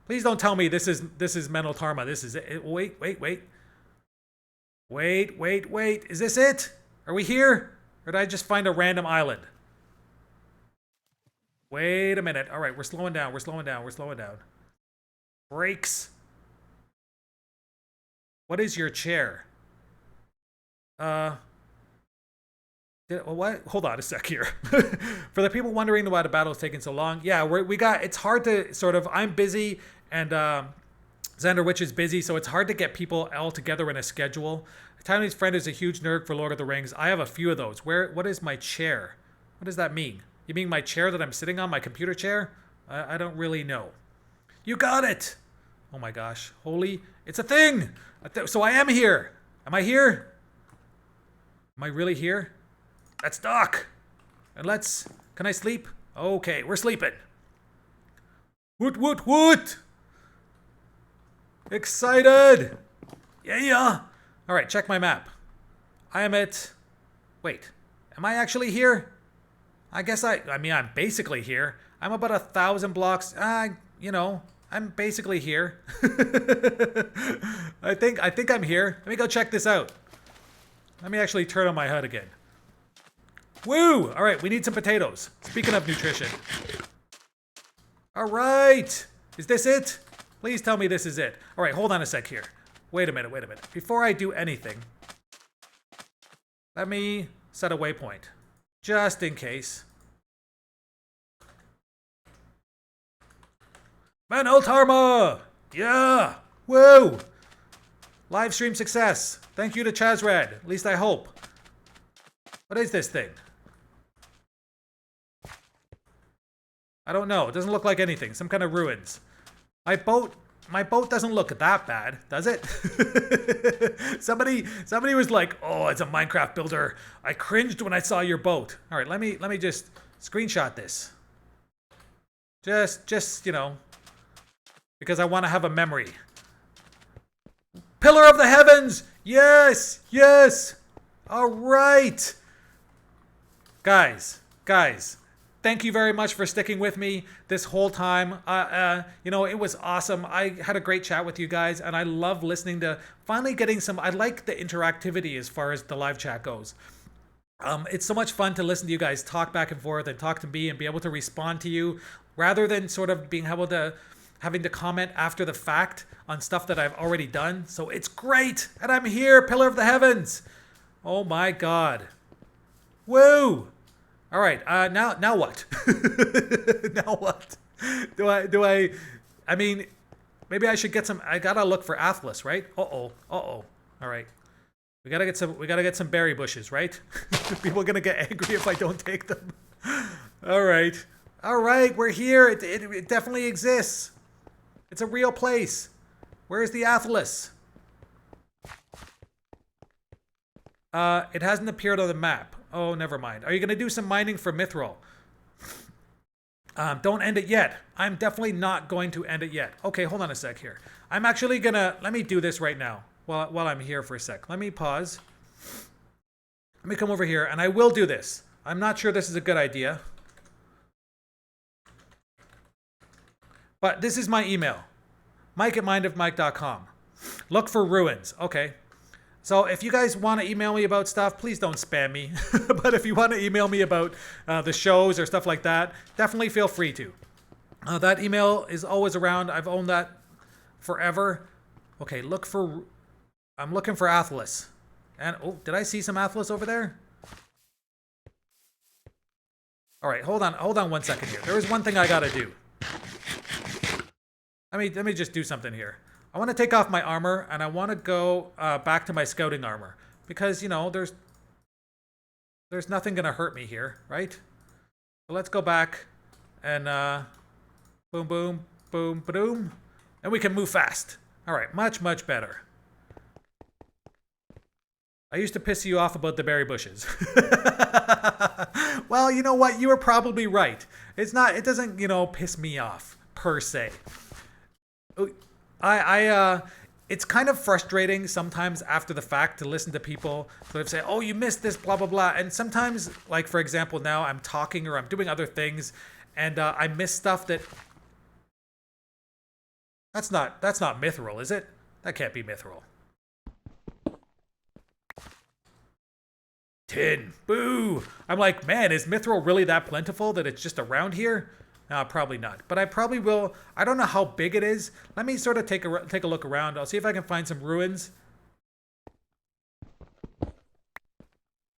Please don't tell me this is Menotarma. This is it. Wait. Wait. Is this it? Are we here? Or did I just find a random island? Wait a minute. All right, we're slowing down. Brakes. What is your chair? What? Hold on a sec here. For the people wondering why the battle is taking so long, yeah, it's hard to sort of, I'm busy and Xanderwitch is busy, so it's hard to get people all together in a schedule. Tiny's friend is a huge nerd for Lord of the Rings. I have a few of those. What is my chair? What does that mean? You mean my chair that I'm sitting on, my computer chair? I don't really know. You got it! Oh my gosh. Holy, it's a thing! So I am here. Am I here? Am I really here? Let's dock. And can I sleep? Okay, we're sleeping. Woot! Excited! Yeah! Alright, check my map. I am at... Wait, am I actually here? I guess I'm basically here. I'm about 1,000 blocks. I'm basically here. I think I'm here. Let me go check this out. Let me actually turn on my HUD again. Woo! All right, we need some potatoes. Speaking of nutrition. All right. Is this it? Please tell me this is it. All right, hold on a sec here. Wait a minute. Before I do anything, let me set a waypoint. Just in case. Man, Ultarma! Yeah! Woo! Live stream success. Thank you to Chazrad. At least I hope. What is this thing? I don't know. It doesn't look like anything. Some kind of ruins. My boat doesn't look that bad, does it? Somebody was like, "Oh, it's a Minecraft builder. I cringed when I saw your boat." All right, let me just screenshot this. Just, you know, because I want to have a memory. Pillar of the heavens. Yes. All right. Guys, thank you very much for sticking with me this whole time. You know, it was awesome. I had a great chat with you guys, and I love listening to finally getting some. I like the interactivity as far as the live chat goes. It's so much fun to listen to you guys talk back and forth and talk to me and be able to respond to you rather than sort of being able to having to comment after the fact on stuff that I've already done. So it's great, and I'm here, Pillar of the Heavens. Oh my God. Woo! All right, now what? Now what? I mean, maybe I should get some. I gotta look for Atlas, right? All right, we gotta get some berry bushes, right? People are gonna get angry if I don't take them. All right, we're here. It definitely exists. It's a real place. Where's the Atlas? It hasn't appeared on the map. Oh, never mind. Are you going to do some mining for Mithril? Don't end it yet. I'm definitely not going to end it yet. Okay, hold on a sec here. I'm actually going to... Let me do this right now while I'm here for a sec. Let me pause. Let me come over here, and I will do this. I'm not sure this is a good idea. But this is my email. mike@mindofmike.com. Look for ruins. Okay. So if you guys want to email me about stuff, please don't spam me. But if you want to email me about the shows or stuff like that, definitely feel free to. That email is always around. I've owned that forever. Okay, I'm looking for Atlas. And, oh, did I see some Atlas over there? All right, hold on 1 second here. There is one thing I got to do. Let me just do something here. I want to take off my armor, and I want to go back to my scouting armor. Because, you know, there's nothing going to hurt me here, right? So let's go back and boom, boom, boom, boom. And we can move fast. All right, much better. I used to piss you off about the berry bushes. Well, you know what? You were probably right. It doesn't, you know, piss me off, per se. It's kind of frustrating sometimes after the fact to listen to people sort of say, oh, you missed this, blah, blah, blah. And sometimes, like, for example, now I'm talking or I'm doing other things and I miss stuff that's not mithril, is it? That can't be mithril. Tin. Boo. I'm like, man, is mithril really that plentiful that it's just around here? No, probably not. But I probably will. I don't know how big it is. Let me sort of take a look around. I'll see if I can find some ruins.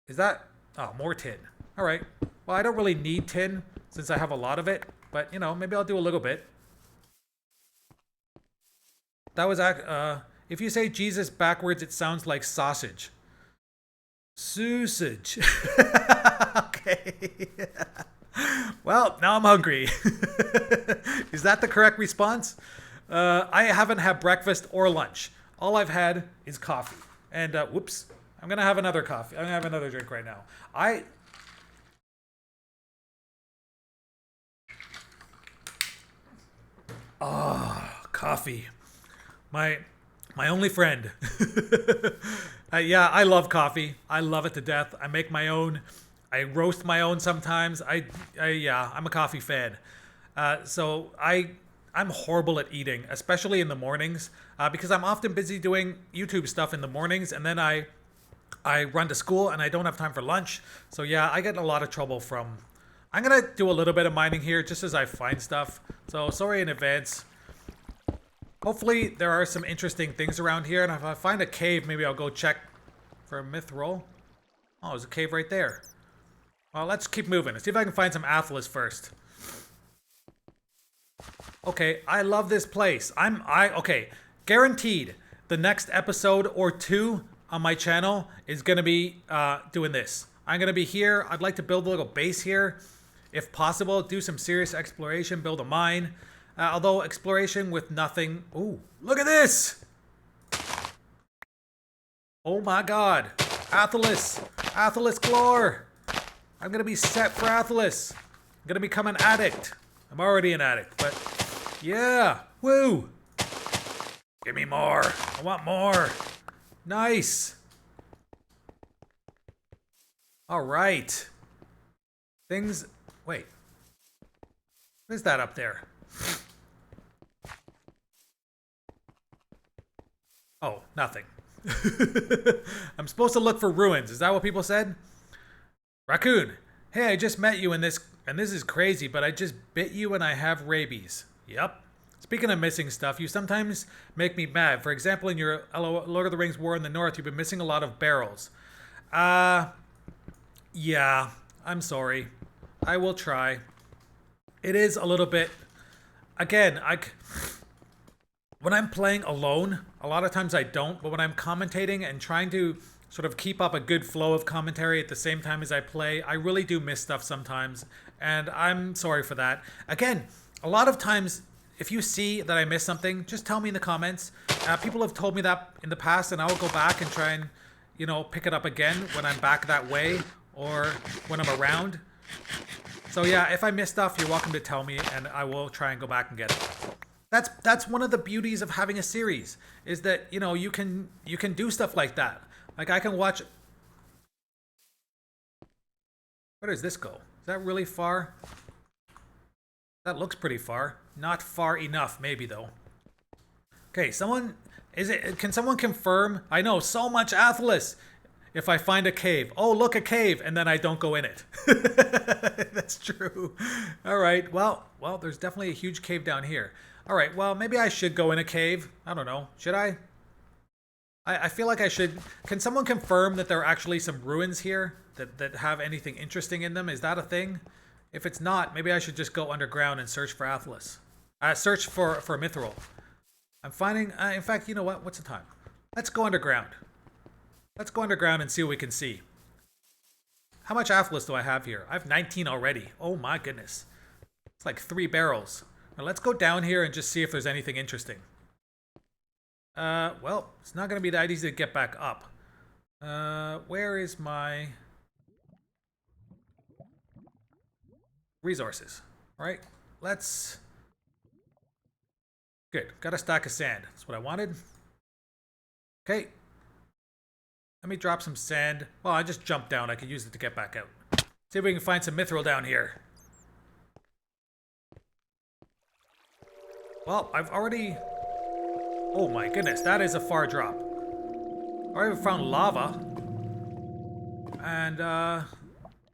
Is that... Oh, more tin. All right. Well, I don't really need tin since I have a lot of it. But, you know, maybe I'll do a little bit. That was... if you say Jesus backwards, it sounds like sausage. Sausage. Okay. Well, now I'm hungry. Is that the correct response? I haven't had breakfast or lunch. All I've had is coffee. And, whoops. I'm going to have another coffee. I'm going to have another drink right now. Coffee. My only friend. Yeah, I love coffee. I love it to death. I make my own. I roast my own sometimes. Yeah, I'm a coffee fan. So I'm horrible at eating, especially in the mornings, because I'm often busy doing YouTube stuff in the mornings, and then I I run to school and I don't have time for lunch. So yeah, I get in a lot of trouble from... I'm going to do a little bit of mining here just as I find stuff. So sorry in advance. Hopefully there are some interesting things around here. And if I find a cave, maybe I'll go check for a mithril. Oh, there's a cave right there. Well, let's keep moving. Let's see if I can find some athlas first. Okay, I love this place. Okay, guaranteed the next episode or two on my channel is going to be doing this. I'm going to be here. I'd like to build a little base here. If possible, do some serious exploration, build a mine. Although exploration with nothing... Ooh, look at this! Oh my god. Athelas. Athelas galore. I'm going to be set for Athelas. I'm going to become an addict. I'm already an addict, but... Yeah. Woo. Give me more. I want more. Nice. All right. Things... Wait. What is that up there? Oh, nothing. I'm supposed to look for ruins. Is that what people said? Raccoon. Hey, I just met you in this... And this is crazy, but I just bit you and I have rabies. Yep. Speaking of missing stuff, you sometimes make me mad. For example, in your Lord of the Rings War in the North, you've been missing a lot of barrels. Yeah, I'm sorry. I will try. It is a little bit... Again, when I'm playing alone, a lot of times I don't, but when I'm commentating and trying to sort of keep up a good flow of commentary at the same time as I play, I really do miss stuff sometimes, and I'm sorry for that. Again, a lot of times, if you see that I miss something, just tell me in the comments. People have told me that in the past, and I'll go back and try and, you know, pick it up again when I'm back that way or when I'm around. So yeah, if I miss stuff, you're welcome to tell me, and I will try and go back and get it. That's one of the beauties of having a series, is that, you know, you can do stuff like that. Like I can watch... Where does this go? Is that really far? That looks pretty far. Not far enough, maybe though. Okay, can someone confirm? I know, so much Athelas. If I find a cave. Oh, look, a cave, and then I don't go in it. That's true. All right, well, there's definitely a huge cave down here. All right, well, maybe I should go in a cave. I don't know. Should I? I feel like I should. Can someone confirm that there are actually some ruins here that have anything interesting in them? Is that a thing? If it's not, maybe I should just go underground and search for Athelas. Search for mithril. I'm finding... in fact, you know what? What's the time? Let's go underground. Let's go underground and see what we can see. How much Athelas do I have here? I have 19 already. Oh my goodness. It's like 3 barrels. Now let's go down here and just see if there's anything interesting. Well, it's not going to be that easy to get back up. Where is my... resources? All right, let's... Good, got a stack of sand. That's what I wanted. Okay. Let me drop some sand. Well, I just jumped down. I could use it to get back out. See if we can find some mithril down here. Well, I've already... Oh my goodness, that is a far drop. I already found lava. And,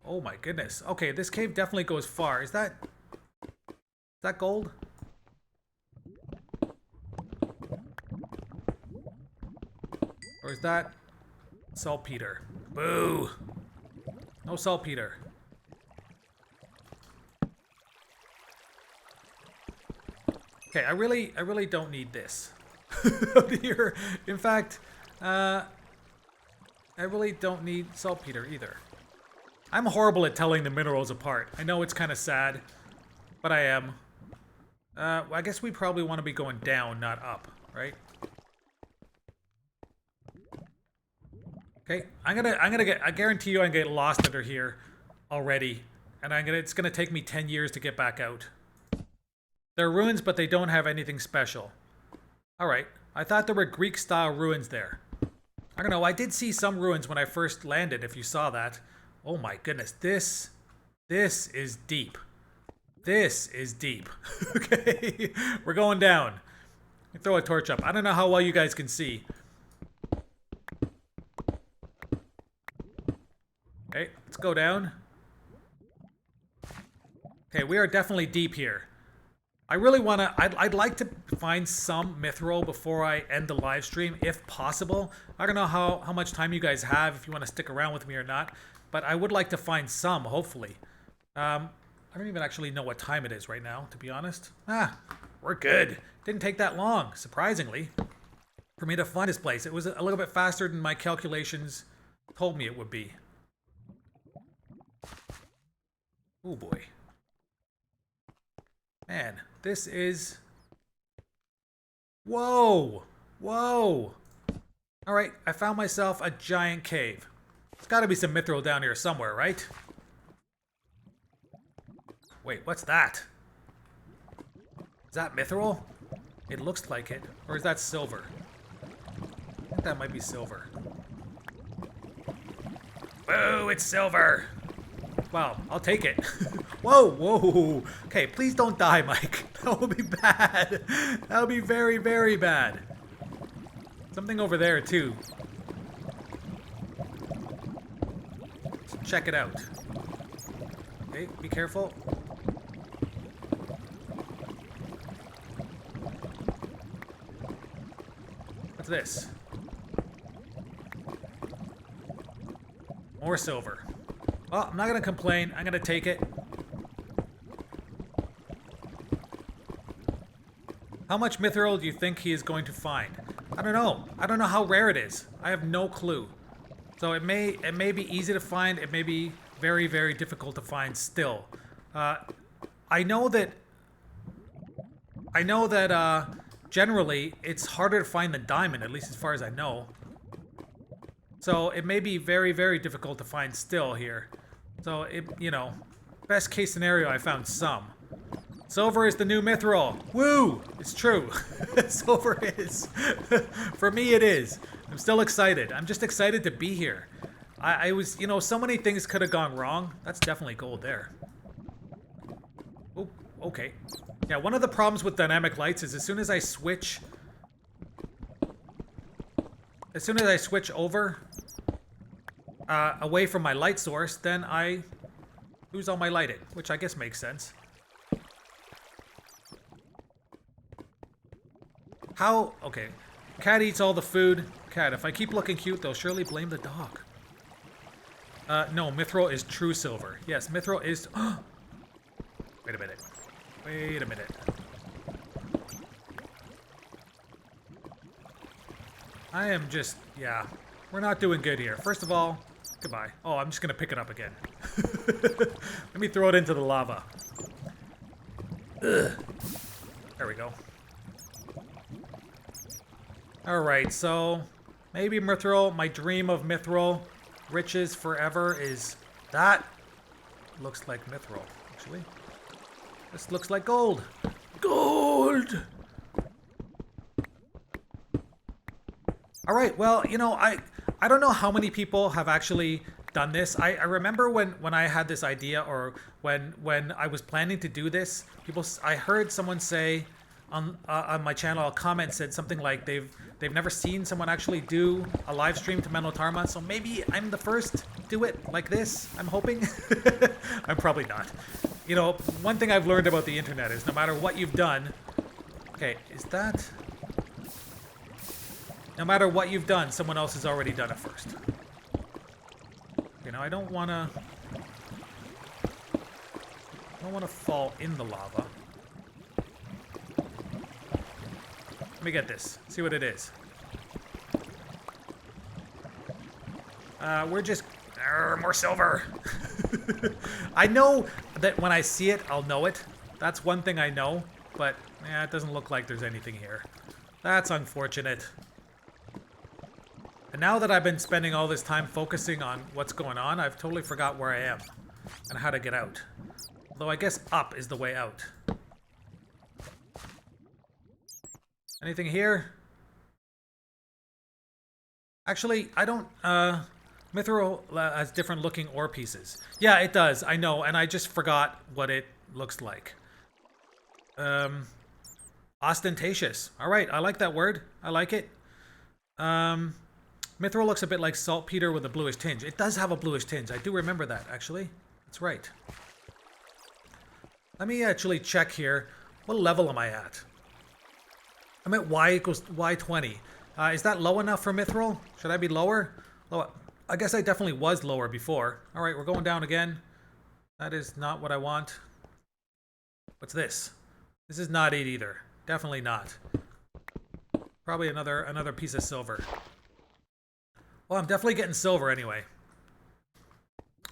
oh my goodness. Okay, this cave definitely goes far. Is that gold? Or is that saltpeter? Boo! No saltpeter. Okay, I really don't need this. Here. In fact, I really don't need saltpeter either. I'm horrible at telling the minerals apart. I know it's kind of sad, but I am. Well, I guess we probably want to be going down, not up, right? Okay, I guarantee you I get lost under here already, and it's gonna take me 10 years to get back out. They're ruins, but they don't have anything special. Alright, I thought there were Greek-style ruins there. I don't know, I did see some ruins when I first landed, if you saw that. Oh my goodness, this is deep. This is deep. Okay, we're going down. Let me throw a torch up. I don't know how well you guys can see. go down. Okay, we are definitely deep here. I really want to... I'd like to find some mithril before I end the live stream, if possible. I don't know how much time you guys have, if you want to stick around with me or not. But I would like to find some, hopefully. I don't even actually know what time it is right now, to be honest. We're good. Didn't take that long, surprisingly, for me to find this place. It was a little bit faster than my calculations told me it would be. Oh boy. Man, this is... Whoa! Whoa! Alright, I found myself a giant cave. There's gotta be some mithril down here somewhere, right? Wait, what's that? Is that mithril? It looks like it. Or is that silver? I think that might be silver. Boo, it's silver! Wow, I'll take it. Whoa, whoa. Okay, please don't die, Mike. That would be bad. That would be very, very bad. Something over there, too. Let's check it out. Okay, be careful. What's this? More silver. Well, I'm not going to complain. I'm going to take it. How much mithril do you think he is going to find? I don't know. I don't know how rare it is. I have no clue. So it may be easy to find. It may be very, very difficult to find still. I know that generally it's harder to find than diamond, at least as far as I know. So it may be very, very difficult to find still here. So, you know, best case scenario, I found some. Silver is the new mithril. Woo! It's true. Silver is. For me, it is. I'm still excited. I'm just excited to be here. I was, you know, so many things could have gone wrong. That's definitely gold there. Oh, okay. Yeah, one of the problems with dynamic lights is as soon as I switch over away from my light source, then I lose all my lighting, which I guess makes sense. How? Okay. Cat eats all the food. Cat, if I keep looking cute, they'll surely blame the dog. No, mithril is true silver. Yes, mithril is... Wait a minute. Wait a minute. I am just... Yeah. We're not doing good here. First of all... Goodbye. Oh, I'm just gonna pick it up again. Let me throw it into the lava. Ugh. There we go. Alright, so... Maybe mithril. My dream of mithril. Riches forever is... That looks like mithril, actually. This looks like gold. Gold! Alright, well, you know, I don't know how many people have actually done this. I remember when I had this idea, or when I was planning to do this, I heard someone say on my channel, a comment said something like they've never seen someone actually do a live stream to Menotarma, so maybe I'm the first to do it like this, I'm hoping. I'm probably not. You know, one thing I've learned about the internet is no matter what you've done... Okay, is that... No matter what you've done, someone else has already done it first. You know, I don't want to fall in the lava. Let me get this. See what it is. We're just... more silver. I know that when I see it, I'll know it. That's one thing I know. But, yeah, it doesn't look like there's anything here. That's unfortunate. And now that I've been spending all this time focusing on what's going on, I've totally forgot where I am and how to get out. Although I guess up is the way out. Anything here? Actually, I don't... Mithril has different looking ore pieces. Yeah, it does. I know, and I just forgot what it looks like. Ostentatious. All right, I like that word. I like it. Mithril looks a bit like saltpeter with a bluish tinge. It does have a bluish tinge. I do remember that, actually. That's right. Let me actually check here. What level am I at? I'm at Y equals Y20. Is that low enough for mithril? Should I be lower? Lower. I guess I definitely was lower before. All right, we're going down again. That is not what I want. What's this? This is not it either. Definitely not. Probably another piece of silver. Well, I'm definitely getting silver anyway.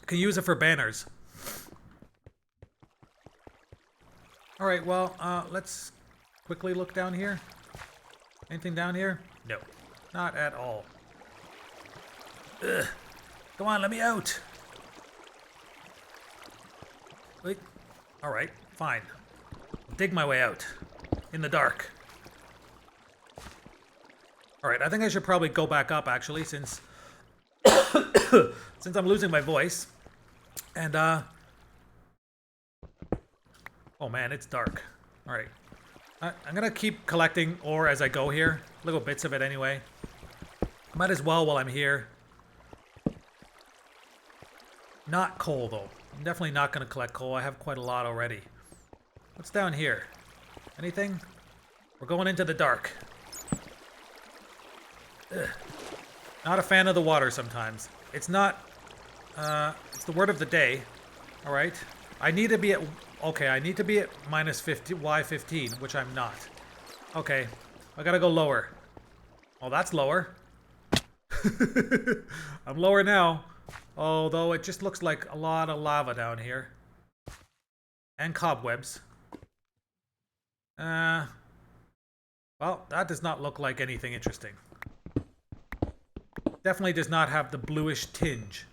Can use it for banners. All right, well, let's quickly look down here. Anything down here? No, not at all. Ugh. Come on, let me out. Wait. All right, fine. Dig my way out in the dark. All right, I think I should probably go back up actually, since since I'm losing my voice. And oh man, it's dark. All right, I'm gonna keep collecting ore as I go here, little bits of it anyway. Might as well while I'm here. Not coal though. I'm definitely not gonna collect coal. I have quite a lot already. What's down here? Anything? We're going into the dark. Ugh. Not a fan of the water sometimes. It's not, it's the word of the day. All right. I need to be at, okay, I need to be at minus 50, Y15, which I'm not. Okay. I gotta go lower. Oh, that's lower. I'm lower now. Although it just looks like a lot of lava down here. And cobwebs. Well, that does not look like anything interesting. Definitely does not have the bluish tinge.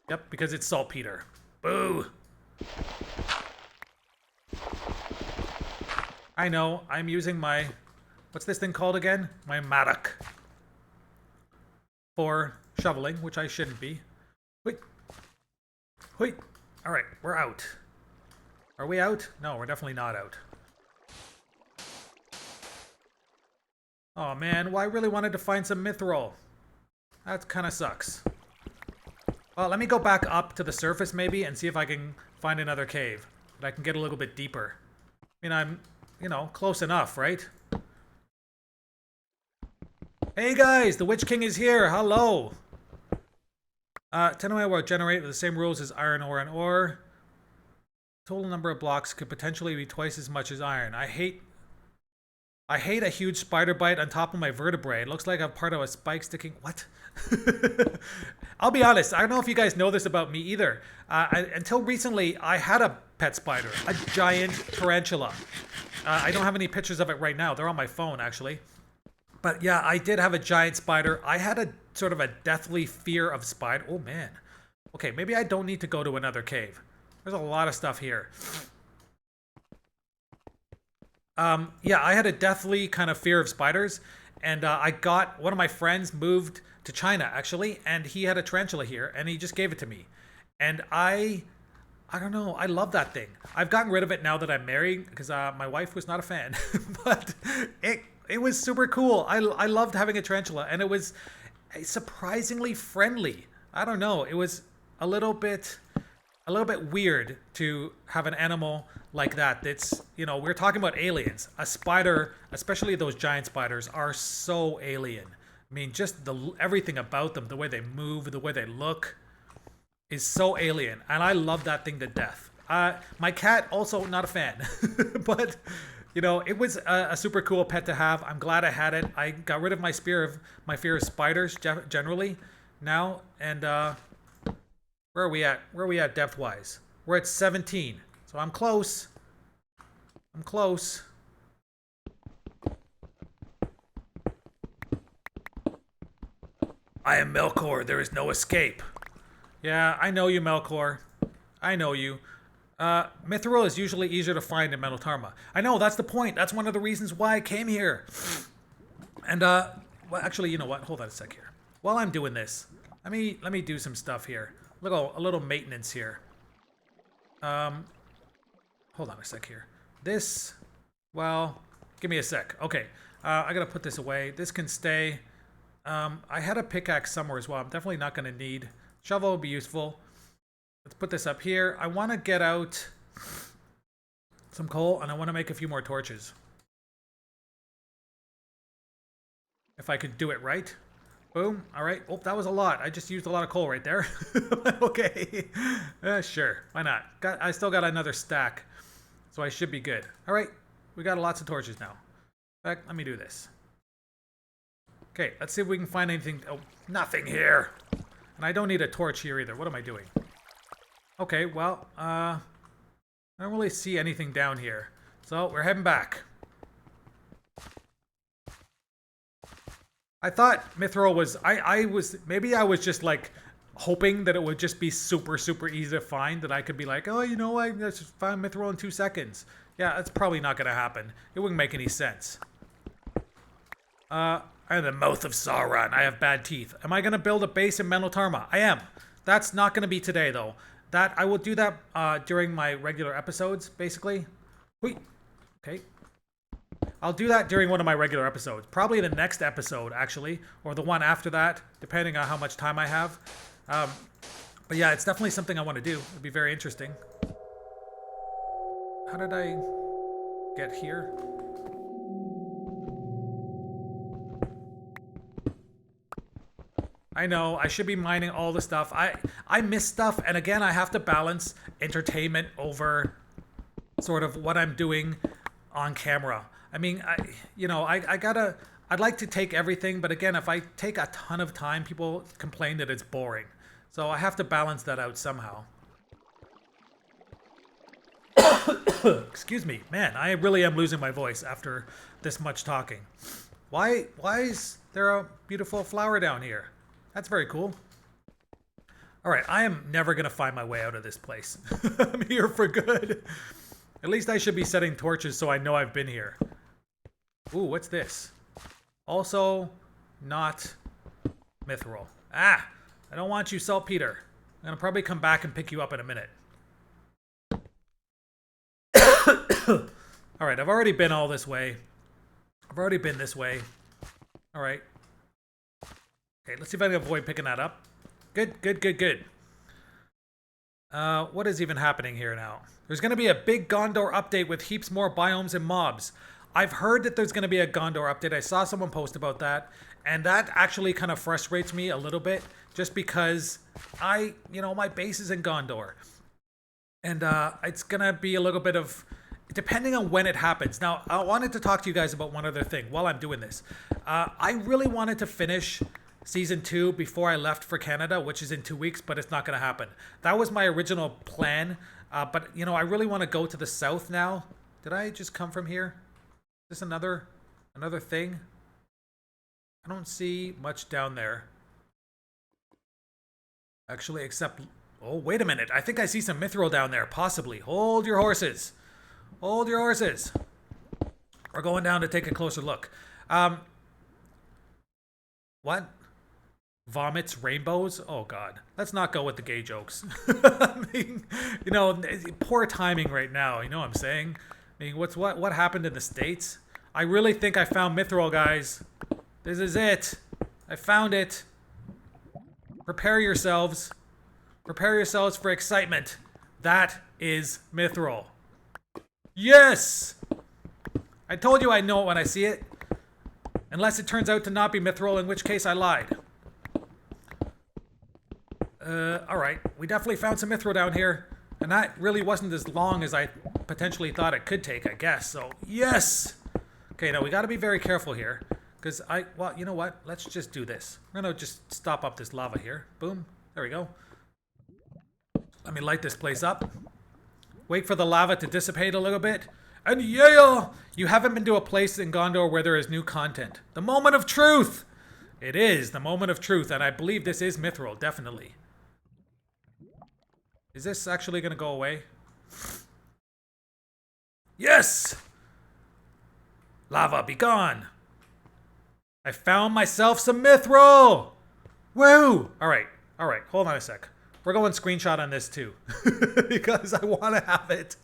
Yep, because it's saltpeter. Boo! I know, I'm using my... What's this thing called again? My mattock. For shoveling, which I shouldn't be. Wait. Wait. Alright, we're out. Are we out? No, we're definitely not out. Oh man, well I really wanted to find some mithril. That kind of sucks. Well, let me go back up to the surface maybe and see if I can find another cave. That I can get a little bit deeper. I mean, I'm, you know, close enough, right? Hey guys, the Witch King is here. Hello. Tenoi will generate with the same rules as iron ore and ore. Total number of blocks could potentially be twice as much as iron. I hate a huge spider bite on top of my vertebrae. It looks like I'm part of a spike sticking... What? I'll be honest. I don't know if you guys know this about me either. Until recently, I had a pet spider. A giant tarantula. I don't have any pictures of it right now. They're on my phone, actually. But yeah, I did have a giant spider. I had a sort of a deathly fear of spider. Oh, man. Okay, maybe I don't need to go to another cave. There's a lot of stuff here. Yeah, I had a deathly kind of fear of spiders, and I got one of my friends moved to China actually, and he had a tarantula here, and he just gave it to me, and I don't know, I love that thing. I've gotten rid of it now that I'm married because my wife was not a fan, but it was super cool. I loved having a tarantula, and it was surprisingly friendly. I don't know, it was a little bit weird to have an animal like that. That's, you know, we're talking about aliens. A spider, especially those giant spiders, are so alien. I mean, just everything about them, the way they move, the way they look, is so alien. And I love that thing to death. My cat, also not a fan. But, you know, it was a super cool pet to have. I'm glad I had it. I got rid of my fear of spiders generally now. And, where are we at? Where are we at depth-wise? We're at 17. So I'm close. I'm close. I am Melkor. There is no escape. Yeah, I know you, Melkor. I know you. Mithril is usually easier to find in Metaltarma. I know, that's the point. That's one of the reasons why I came here. And, well, actually, you know what? Hold on a sec here. While I'm doing this, let me do some stuff here. A little maintenance here. Hold on a sec here. This, well, give me a sec. Okay, I gotta put this away. This can stay. I had a pickaxe somewhere as well. I'm definitely not going to need. Shovel will be useful. Let's put this up here. I want to get out some coal, and I want to make a few more torches. If I could do it right. Boom. All right. Oh, that was a lot. I just used a lot of coal right there. Okay. Sure. Why not? I still got another stack, so I should be good. All right. We got lots of torches now. In fact, let me do this. Okay. Let's see if we can find anything. Oh, nothing here. And I don't need a torch here either. What am I doing? Okay. Well, I don't really see anything down here. So we're heading back. I thought Mithril was, maybe I was just like hoping that it would just be super, super easy to find, that I could be like, oh, you know, I just found Mithril in 2 seconds. Yeah, that's probably not going to happen. It wouldn't make any sense. I'm the mouth of Sauron. I have bad teeth. Am I going to build a base in Meneltarma? I am. That's not going to be today, though. I will do that during my regular episodes, basically. Wait. Okay. I'll do that during one of my regular episodes. Probably the next episode, actually. Or the one after that, depending on how much time I have. But yeah, it's definitely something I want to do. It'd be very interesting. How did I get here? I know, I should be mining all the stuff. I miss stuff, and again, I have to balance entertainment over sort of what I'm doing on camera. I mean, I'd like to take everything, but again, if I take a ton of time, people complain that it's boring. So I have to balance that out somehow. Excuse me. Man, I really am losing my voice after this much talking. Why is there a beautiful flower down here? That's very cool. All right, I am never going to find my way out of this place. I'm here for good. At least I should be setting torches so I know I've been here. Ooh, what's this? Also, not mithril. Ah, I don't want you, saltpeter. I'm gonna probably come back and pick you up in a minute. All right, I've already been all this way. I've already been this way. All right. Okay, let's see if I can avoid picking that up. Good, good, good, good. What is even happening here now? There's going to be a big Gondor update with heaps more biomes and mobs. I've heard that there's going to be a Gondor update. I saw someone post about that. And that actually kind of frustrates me a little bit. Just because my base is in Gondor. And it's going to be a little bit of... depending on when it happens. Now, I wanted to talk to you guys about one other thing while I'm doing this. I really wanted to finish Season 2 before I left for Canada, which is in 2 weeks, but it's not going to happen. That was my original plan. But, I really want to go to the south now. Did I just come from here? Is this another thing? I don't see much down there. Actually, except... oh, wait a minute. I think I see some mithril down there, possibly. Hold your horses. Hold your horses. We're going down to take a closer look. What? Vomits, rainbows? Oh, God. Let's not go with the gay jokes. I mean, poor timing right now. You know what I'm saying? I mean, what happened in the States? I really think I found mithril, guys. This is it. I found it. Prepare yourselves. Prepare yourselves for excitement. That is mithril. Yes! I told you I know it when I see it. Unless it turns out to not be mithril, in which case I lied. Alright. We definitely found some mithril down here. And that really wasn't as long as I potentially thought it could take, I guess. So, yes! Okay, now we gotta be very careful here. Because well, you know what? Let's just do this. We're gonna just stop up this lava here. Boom. There we go. Let me light this place up. Wait for the lava to dissipate a little bit. And yeah! You haven't been to a place in Gondor where there is new content. The moment of truth! It is the moment of truth, and I believe this is mithril, definitely. Is this actually gonna go away? Yes! Lava, be gone! I found myself some mithril! Woo! Alright, hold on a sec. we're going screenshot on this too. Because I want to have it.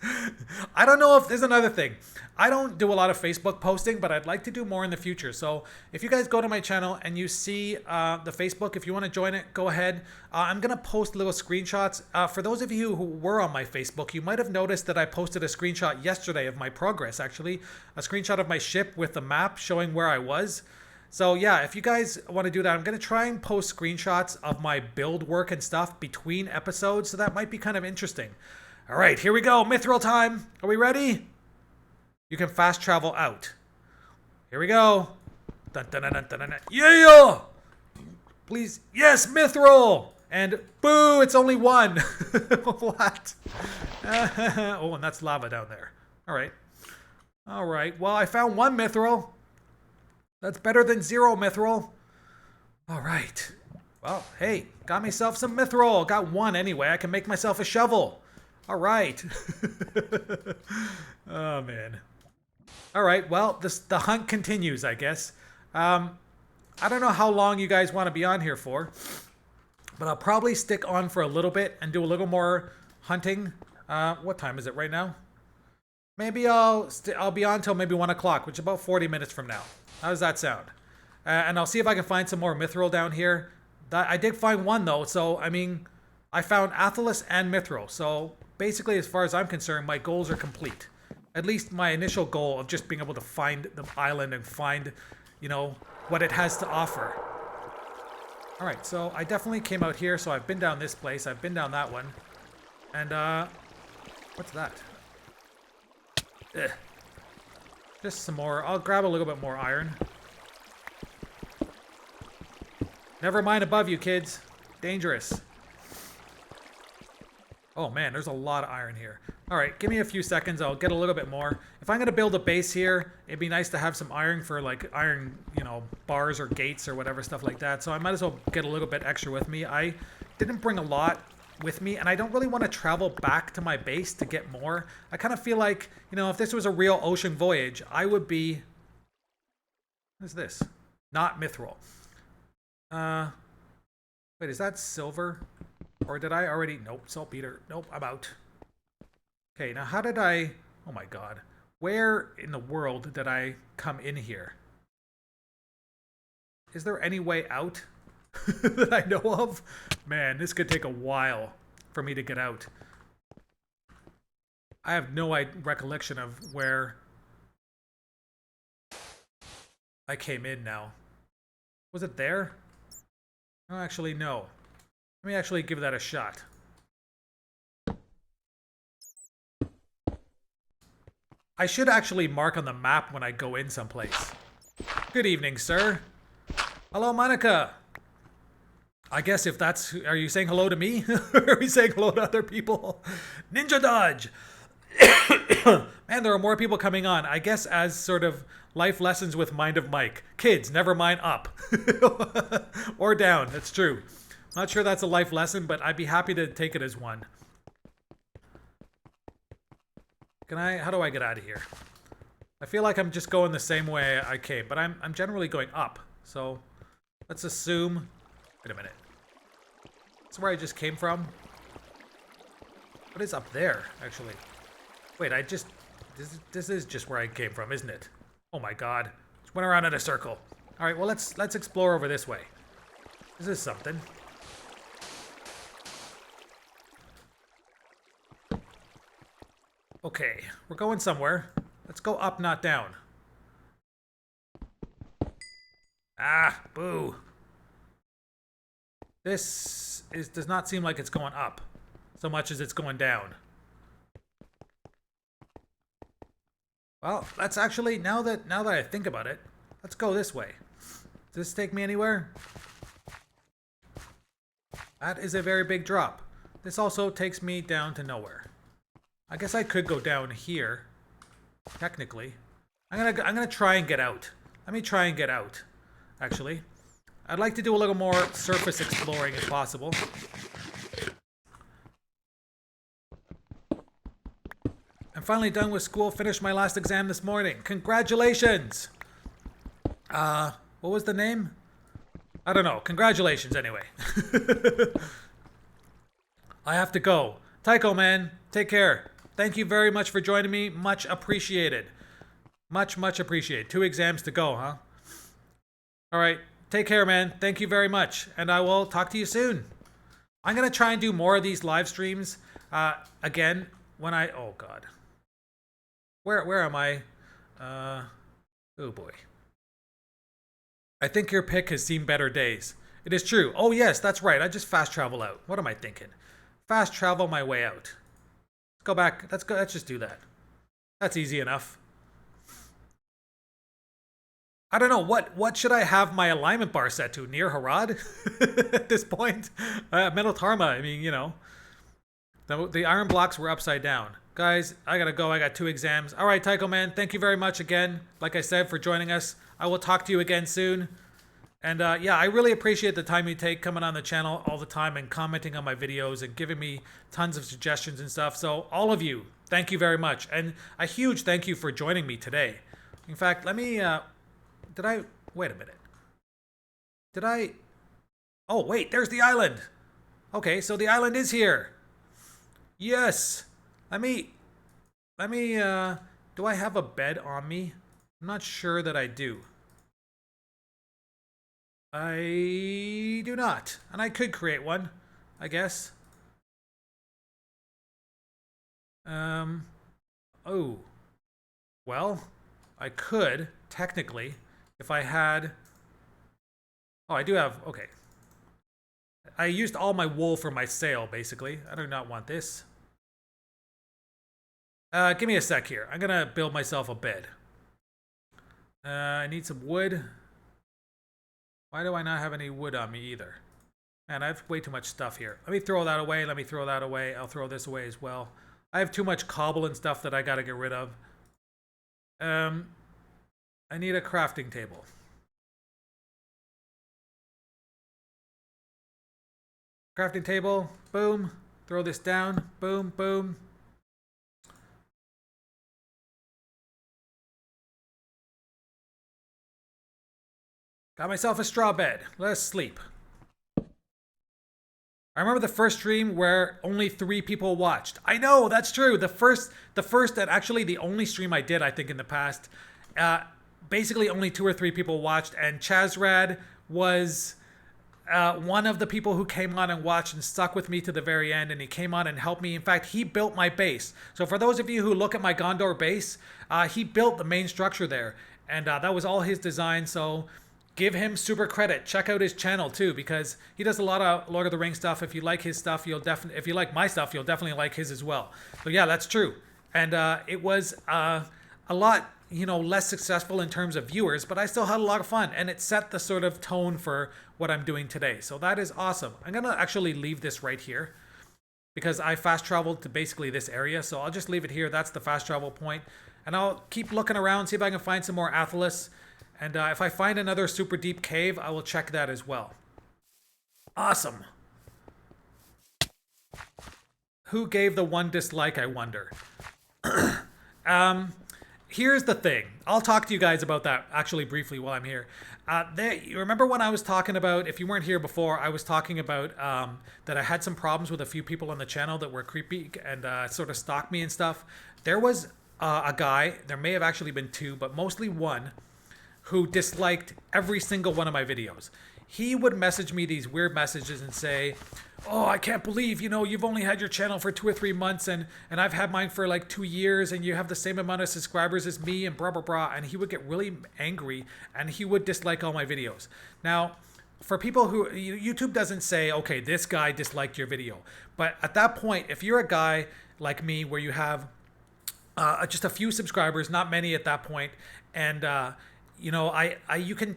I don't know if there's another thing. I don't do a lot of Facebook posting, but I'd like to do more in the future. So if you guys go to my channel and you see the Facebook, if you want to join it, go ahead. I'm going to post little screenshots. For those of you who were on my Facebook, you might have noticed that I posted a screenshot yesterday of my progress, actually. A screenshot of my ship with the map showing where I was. So yeah, if you guys want to do that, I'm going to try and post screenshots of my build work and stuff between episodes, so that might be kind of interesting. All right, here we go. Mithril time. Are we ready? You can fast travel out. Here we go. Dun, dun, dun, dun, dun, dun. Yeah! Please. Yes, Mithril! And boo, it's only one. What? Oh, and that's lava down there. All right. All right. Well, I found one Mithril. That's better than 0 Mithril. All right. Well, hey, got myself some Mithril. Got one anyway. I can make myself a shovel. All right. Oh, man. All right. Well, the hunt continues, I guess. I don't know how long you guys want to be on here for, but I'll probably stick on for a little bit and do a little more hunting. What time is it right now? Maybe I'll be on till maybe 1 o'clock, which is about 40 minutes from now. How does that sound? And I'll see if I can find some more Mithril down here. I did find one though, so I mean, I found Athelas and Mithril. So basically, as far as I'm concerned, my goals are complete. At least my initial goal of just being able to find the island and find, you know, what it has to offer. All right, so I definitely came out here. So I've been down this place. I've been down that one. And what's that? Ugh. Just some more. I'll grab a little bit more iron. Never mind above you, kids. Dangerous. Oh man, there's a lot of iron here. All right, give me a few seconds. I'll get a little bit more. If I'm going to build a base here, it'd be nice to have some iron for like iron, you know, bars or gates or whatever, stuff like that. So I might as well get a little bit extra with me. I didn't bring a lot with me, and I don't really want to travel back to my base to get more. I kind of feel like, you know, if this was a real ocean voyage, I would be... What is this? Not Mithril. Wait, is that silver? Or did I already... Nope, saltpeter. Nope, I'm out. Okay, now how did I... Oh my god. Where in the world did I come in here? Is there any way out that I know of? Man, this could take a while for me to get out. I have no recollection of where I came in now. Was it there? Oh, actually, no. Let me actually give that a shot. I should actually mark on the map when I go in someplace. Good evening, sir. Hello, Monica. I guess if that's... Are you saying hello to me? Are we saying hello to other people? Ninja dodge! Man, there are more people coming on. I guess as sort of life lessons with Mind of Mike. Kids, never mind up. Or down, that's true. Not sure that's a life lesson, but I'd be happy to take it as one. How do I get out of here? I feel like I'm just going the same way I came, but I'm generally going up. So let's assume... Wait a minute. That's where I just came from? What is up there, actually? Wait, this is just where I came from, isn't it? Oh my god. Just went around in a circle. Alright, well let's explore over this way. This is something. Okay, we're going somewhere. Let's go up, not down. Ah, boo. This does not seem like it's going up so much as it's going down. Well, that's actually, now that I think about it, let's go this way. Does this take me anywhere? That is a very big drop. This also takes me down to nowhere. I guess I could go down here, technically. I'm gonna try and get out. Let me try and get out, actually. I'd like to do a little more surface exploring if possible. I'm finally done with school, finished my last exam this morning. Congratulations! What was the name? I don't know. Congratulations, anyway. I have to go. Tycho, man, take care. Thank you very much for joining me. Much appreciated. Much appreciated. 2 exams to go, huh? All right. Take care, man. Thank you very much. And I will talk to you soon. I'm going to try and do more of these live streams. Again, when I... Oh, God. Where am I? Oh, boy. I think your pick has seen better days. It is true. Oh, yes, that's right. I just fast travel out. What am I thinking? Fast travel my way out. Let's go back. Let's just do that. That's easy enough. I don't know. What should I have my alignment bar set to? Near Harad? At this point? Metal Tarma, I mean, you know. The iron blocks were upside down. Guys, I gotta go. I got 2 exams. All right, Tycho, man. Thank you very much again, like I said, for joining us. I will talk to you again soon. And yeah, I really appreciate the time you take coming on the channel all the time and commenting on my videos and giving me tons of suggestions and stuff. So all of you, thank you very much. And a huge thank you for joining me today. In fact, let me... Wait a minute. Oh, wait, there's the island. Okay, so the island is here. Yes. Let me, do I have a bed on me? I'm not sure that I do. I do not. And I could create one, I guess. Oh. Well, I could, technically, if I had... Oh, I do have... Okay. I used all my wool for my sail, basically. I do not want this. Give me a sec here. I'm gonna build myself a bed. I need some wood. Why do I not have any wood on me either? Man, I have way too much stuff here. Let me throw that away. Let me throw that away. I'll throw this away as well. I have too much cobble and stuff that I gotta get rid of. I need a crafting table. Crafting table. Boom. Throw this down. Boom, boom. Got myself a straw bed. Let's sleep. I remember the first stream where only 3 people watched. I know, that's true. The first and actually the only stream I did, I think, in the past, basically only 2 or 3 people watched, and Chazrad was one of the people who came on and watched and stuck with me to the very end, and he came on and helped me. In fact, he built my base. So for those of you who look at my Gondor base, he built the main structure there, and that was all his design, so... Give him super credit. Check out his channel too, because he does a lot of Lord of the Rings stuff. If you like his stuff, if you like my stuff, you'll definitely like his as well. So yeah, that's true. And it was a lot, you know, less successful in terms of viewers, but I still had a lot of fun, and it set the sort of tone for what I'm doing today. So that is awesome. I'm gonna actually leave this right here because I fast traveled to basically this area. So I'll just leave it here. That's the fast travel point, and I'll keep looking around, see if I can find some more athelas. And if I find another super deep cave, I will check that as well. Awesome. Who gave the 1 dislike, I wonder? Here's the thing. I'll talk to you guys about that actually briefly while I'm here. You remember when I was talking about, if you weren't here before, I was talking about that I had some problems with a few people on the channel that were creepy and sort of stalked me and stuff. There was a guy, there may have actually been 2, but mostly 1, who disliked every single one of my videos. He would message me these weird messages and say, oh, I can't believe, you know, you've only had your channel for 2 or 3 months and I've had mine for like 2 years and you have the same amount of subscribers as me and blah, blah, blah. And he would get really angry and he would dislike all my videos. Now, for people who, YouTube doesn't say, okay, this guy disliked your video. But at that point, if you're a guy like me where you have just a few subscribers, not many at that point, and you know, you can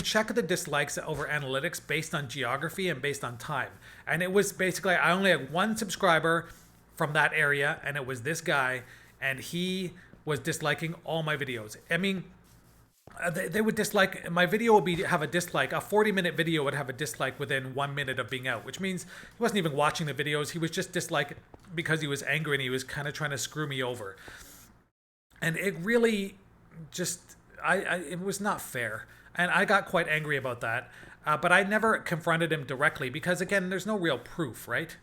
check the dislikes over analytics based on geography and based on time. And it was basically, I only had 1 subscriber from that area, and it was this guy, and he was disliking all my videos. I mean, they would dislike, my video would have a dislike, a 40-minute video would have a dislike within 1 minute of being out, which means he wasn't even watching the videos, he was just disliking because he was angry and he was kind of trying to screw me over. And it really just... it was not fair, and I got quite angry about that. But I never confronted him directly because, again, there's no real proof, right?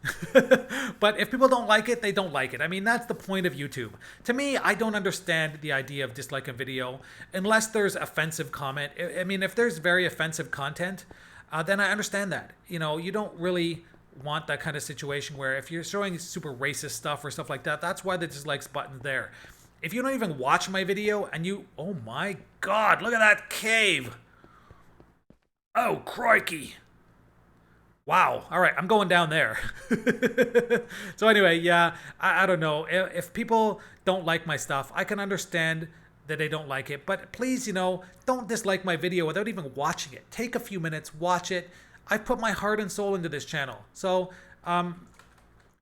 But if people don't like it, they don't like it. I mean, that's the point of YouTube. To me, I don't understand the idea of dislike a video unless there's offensive comment. I mean, if there's very offensive content, then I understand that. You know, you don't really want that kind of situation where if you're showing super racist stuff or stuff like that, that's why the dislikes button's there. If you don't even watch my video and you, oh my God, look at that cave. Oh, crikey. Wow. All right, I'm going down there. So anyway, yeah, I don't know. If people don't like my stuff, I can understand that they don't like it. But please, you know, don't dislike my video without even watching it. Take a few minutes, watch it. I put my heart and soul into this channel. So,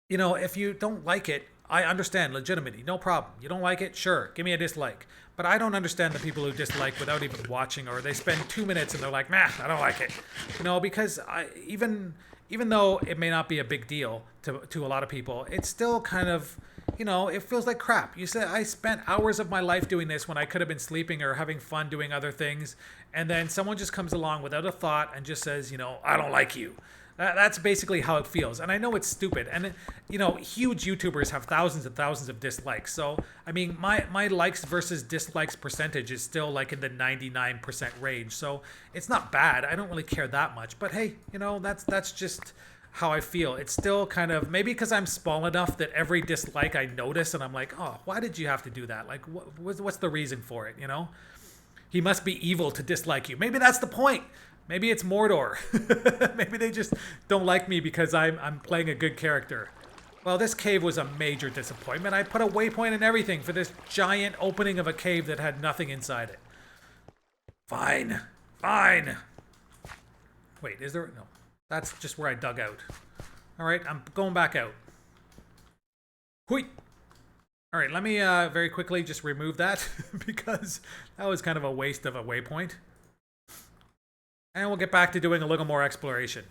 you know, if you don't like it, I understand legitimately, no problem. You don't like it? Sure, give me a dislike. But I don't understand the people who dislike without even watching, or they spend 2 minutes and they're like, nah, I don't like it. You know, because even though it may not be a big deal to a lot of people, it's still kind of, you know, it feels like crap. You said I spent hours of my life doing this when I could have been sleeping or having fun doing other things, and then someone just comes along without a thought and just says, you know, I don't like you. That's basically how it feels. And I know it's stupid. And, you know, huge YouTubers have thousands and thousands of dislikes. So, I mean, my likes versus dislikes percentage is still like in the 99% range. So it's not bad. I don't really care that much. But hey, you know, that's just how I feel. It's still kind of, maybe because I'm small enough that every dislike I notice and I'm like, oh, why did you have to do that? Like, what's the reason for it, you know? He must be evil to dislike you. Maybe that's the point. Maybe it's Mordor. Maybe they just don't like me because I'm playing a good character. Well, this cave was a major disappointment. I put a waypoint and everything for this giant opening of a cave that had nothing inside it. Fine. Fine. Wait, is there? No. That's just where I dug out. All right, I'm going back out. Hui. All right, let me very quickly just remove that because that was kind of a waste of a waypoint. And we'll get back to doing a little more exploration.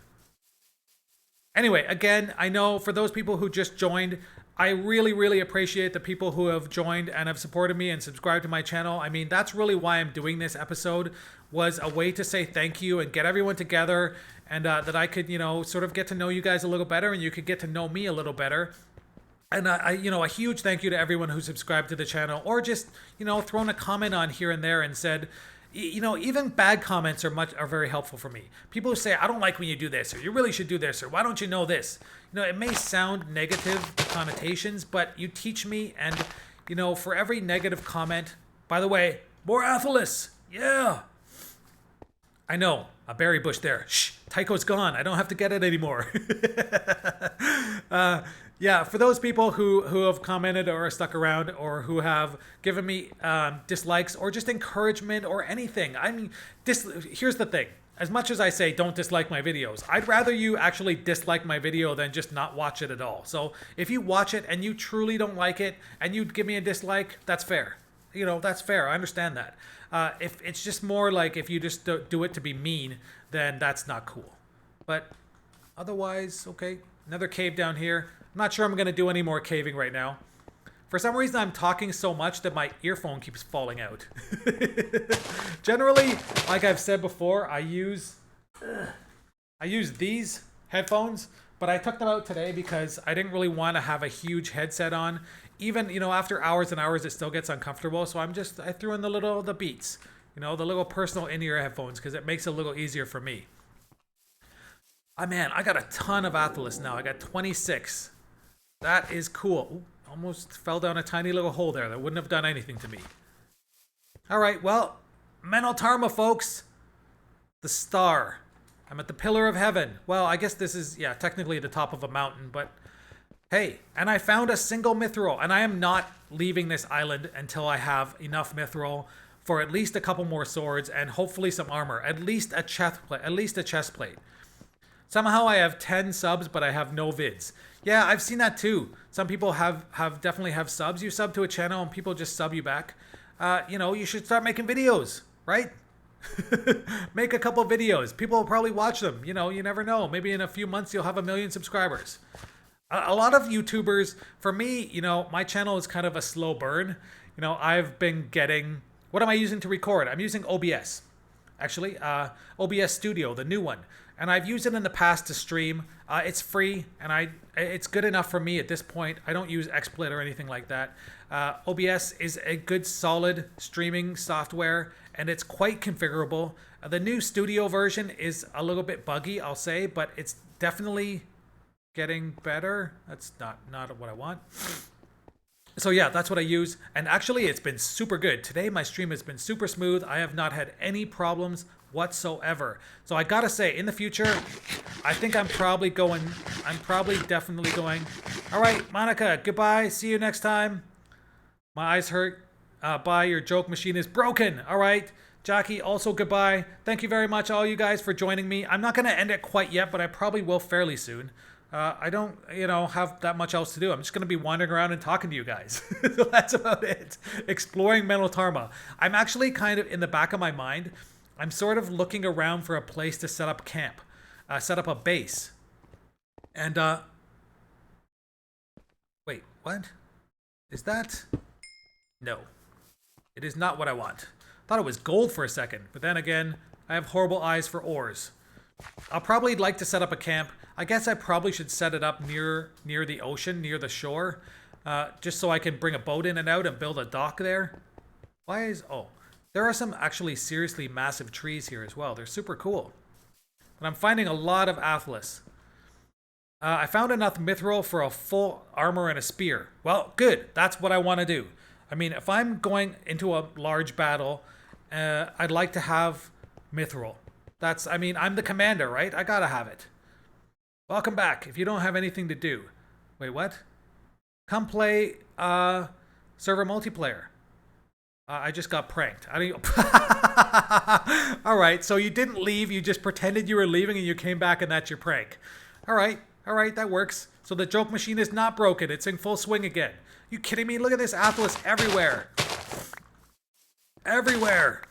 Anyway, again, I know for those people who just joined, I really, really appreciate the people who have joined and have supported me and subscribed to my channel. I mean, that's really why I'm doing this episode, was a way to say thank you and get everyone together, and that I could, you know, sort of get to know you guys a little better and you could get to know me a little better. And you know, a huge thank you to everyone who subscribed to the channel or just, you know, thrown a comment on here and there and said, you know, even bad comments are very helpful for me. People who say, I don't like when you do this, or you really should do this, or why don't you know this? You know, it may sound negative connotations, but you teach me, and, you know, for every negative comment, by the way, more Athelis, yeah. I know, a berry bush there. Shh, Tycho's gone. I don't have to get it anymore. Yeah, for those people who have commented or are stuck around or who have given me dislikes or just encouragement or anything. I mean, here's the thing. As much as I say don't dislike my videos, I'd rather you actually dislike my video than just not watch it at all. So if you watch it and you truly don't like it and you give me a dislike, that's fair. You know, that's fair. I understand that. If it's just more like if you just do it to be mean, then that's not cool. But otherwise, okay, another cave down here. I'm not sure I'm going to do any more caving right now. For some reason, I'm talking so much that my earphone keeps falling out. Generally, like I've said before, I use these headphones, but I took them out today because I didn't really want to have a huge headset on. Even, you know, after hours and hours, it still gets uncomfortable. So I threw in the Beats, you know, the little personal in-ear headphones because it makes it a little easier for me. Oh man, I got a ton of Athelis now. I got 26. That is cool. Ooh, almost fell down a tiny little hole there. That wouldn't have done anything to me. All right, well, Meneltarma, folks. The star. I'm at the Pillar of Heaven. Well, I guess this is, yeah, technically the top of a mountain, but hey, and I found a single mithril, and I am not leaving this island until I have enough mithril for at least a couple more swords and hopefully some armor. At least a chest plate. Somehow I have 10 subs, but I have no vids. Yeah, I've seen that too. Some people definitely have subs. You sub to a channel and people just sub you back. You know, you should start making videos, right? Make a couple videos. People will probably watch them. You know, you never know. Maybe in a few months you'll have 1 million subscribers. A lot of YouTubers, for me, you know, my channel is kind of a slow burn. You know, I've been getting, what am I using to record? I'm using OBS. actually, OBS Studio, the new one. And I've used it in the past to stream. It's free, and it's good enough for me at this point. I don't use XSplit or anything like that. OBS is a good, solid streaming software, and it's quite configurable. The new Studio version is a little bit buggy, I'll say, but it's definitely getting better. That's not what I want. So yeah, that's what I use. And actually, it's been super good. Today, my stream has been super smooth. I have not had any problems whatsoever. So I gotta say, in the future, I think I'm probably definitely going, all right, Monica, goodbye. See you next time. My eyes hurt. Bye, your joke machine is broken. All right. Jackie, also goodbye. Thank you very much, all you guys, for joining me. I'm not gonna end it quite yet, but I probably will fairly soon. I don't, have that much else to do. I'm just going to be wandering around and talking to you guys. So that's about it. Exploring Mental. I'm actually kind of in the back of my mind. I'm sort of looking around for a place to set up camp, set up a base. And, wait, what? Is that? No. It is not what I want. I thought it was gold for a second, but then again, I have horrible eyes for ores. I'll probably like to set up a camp. I guess I probably should set it up near the ocean, near the shore, just so I can bring a boat in and out and build a dock there. Oh, there are some actually seriously massive trees here as well. They're super cool. But I'm finding a lot of Atlas. I found enough mithril for a full armor and a spear. Well, good. That's what I want to do. I mean, if I'm going into a large battle, I'd like to have mithril. I'm the commander, right? I gotta have it. Welcome back. If you don't have anything to do. Wait, what? Come play server multiplayer. I just got pranked. All right, so you didn't leave. You just pretended you were leaving and you came back and that's your prank. All right, that works. So the joke machine is not broken. It's in full swing again. You kidding me? Look at this Atlas everywhere. Everywhere.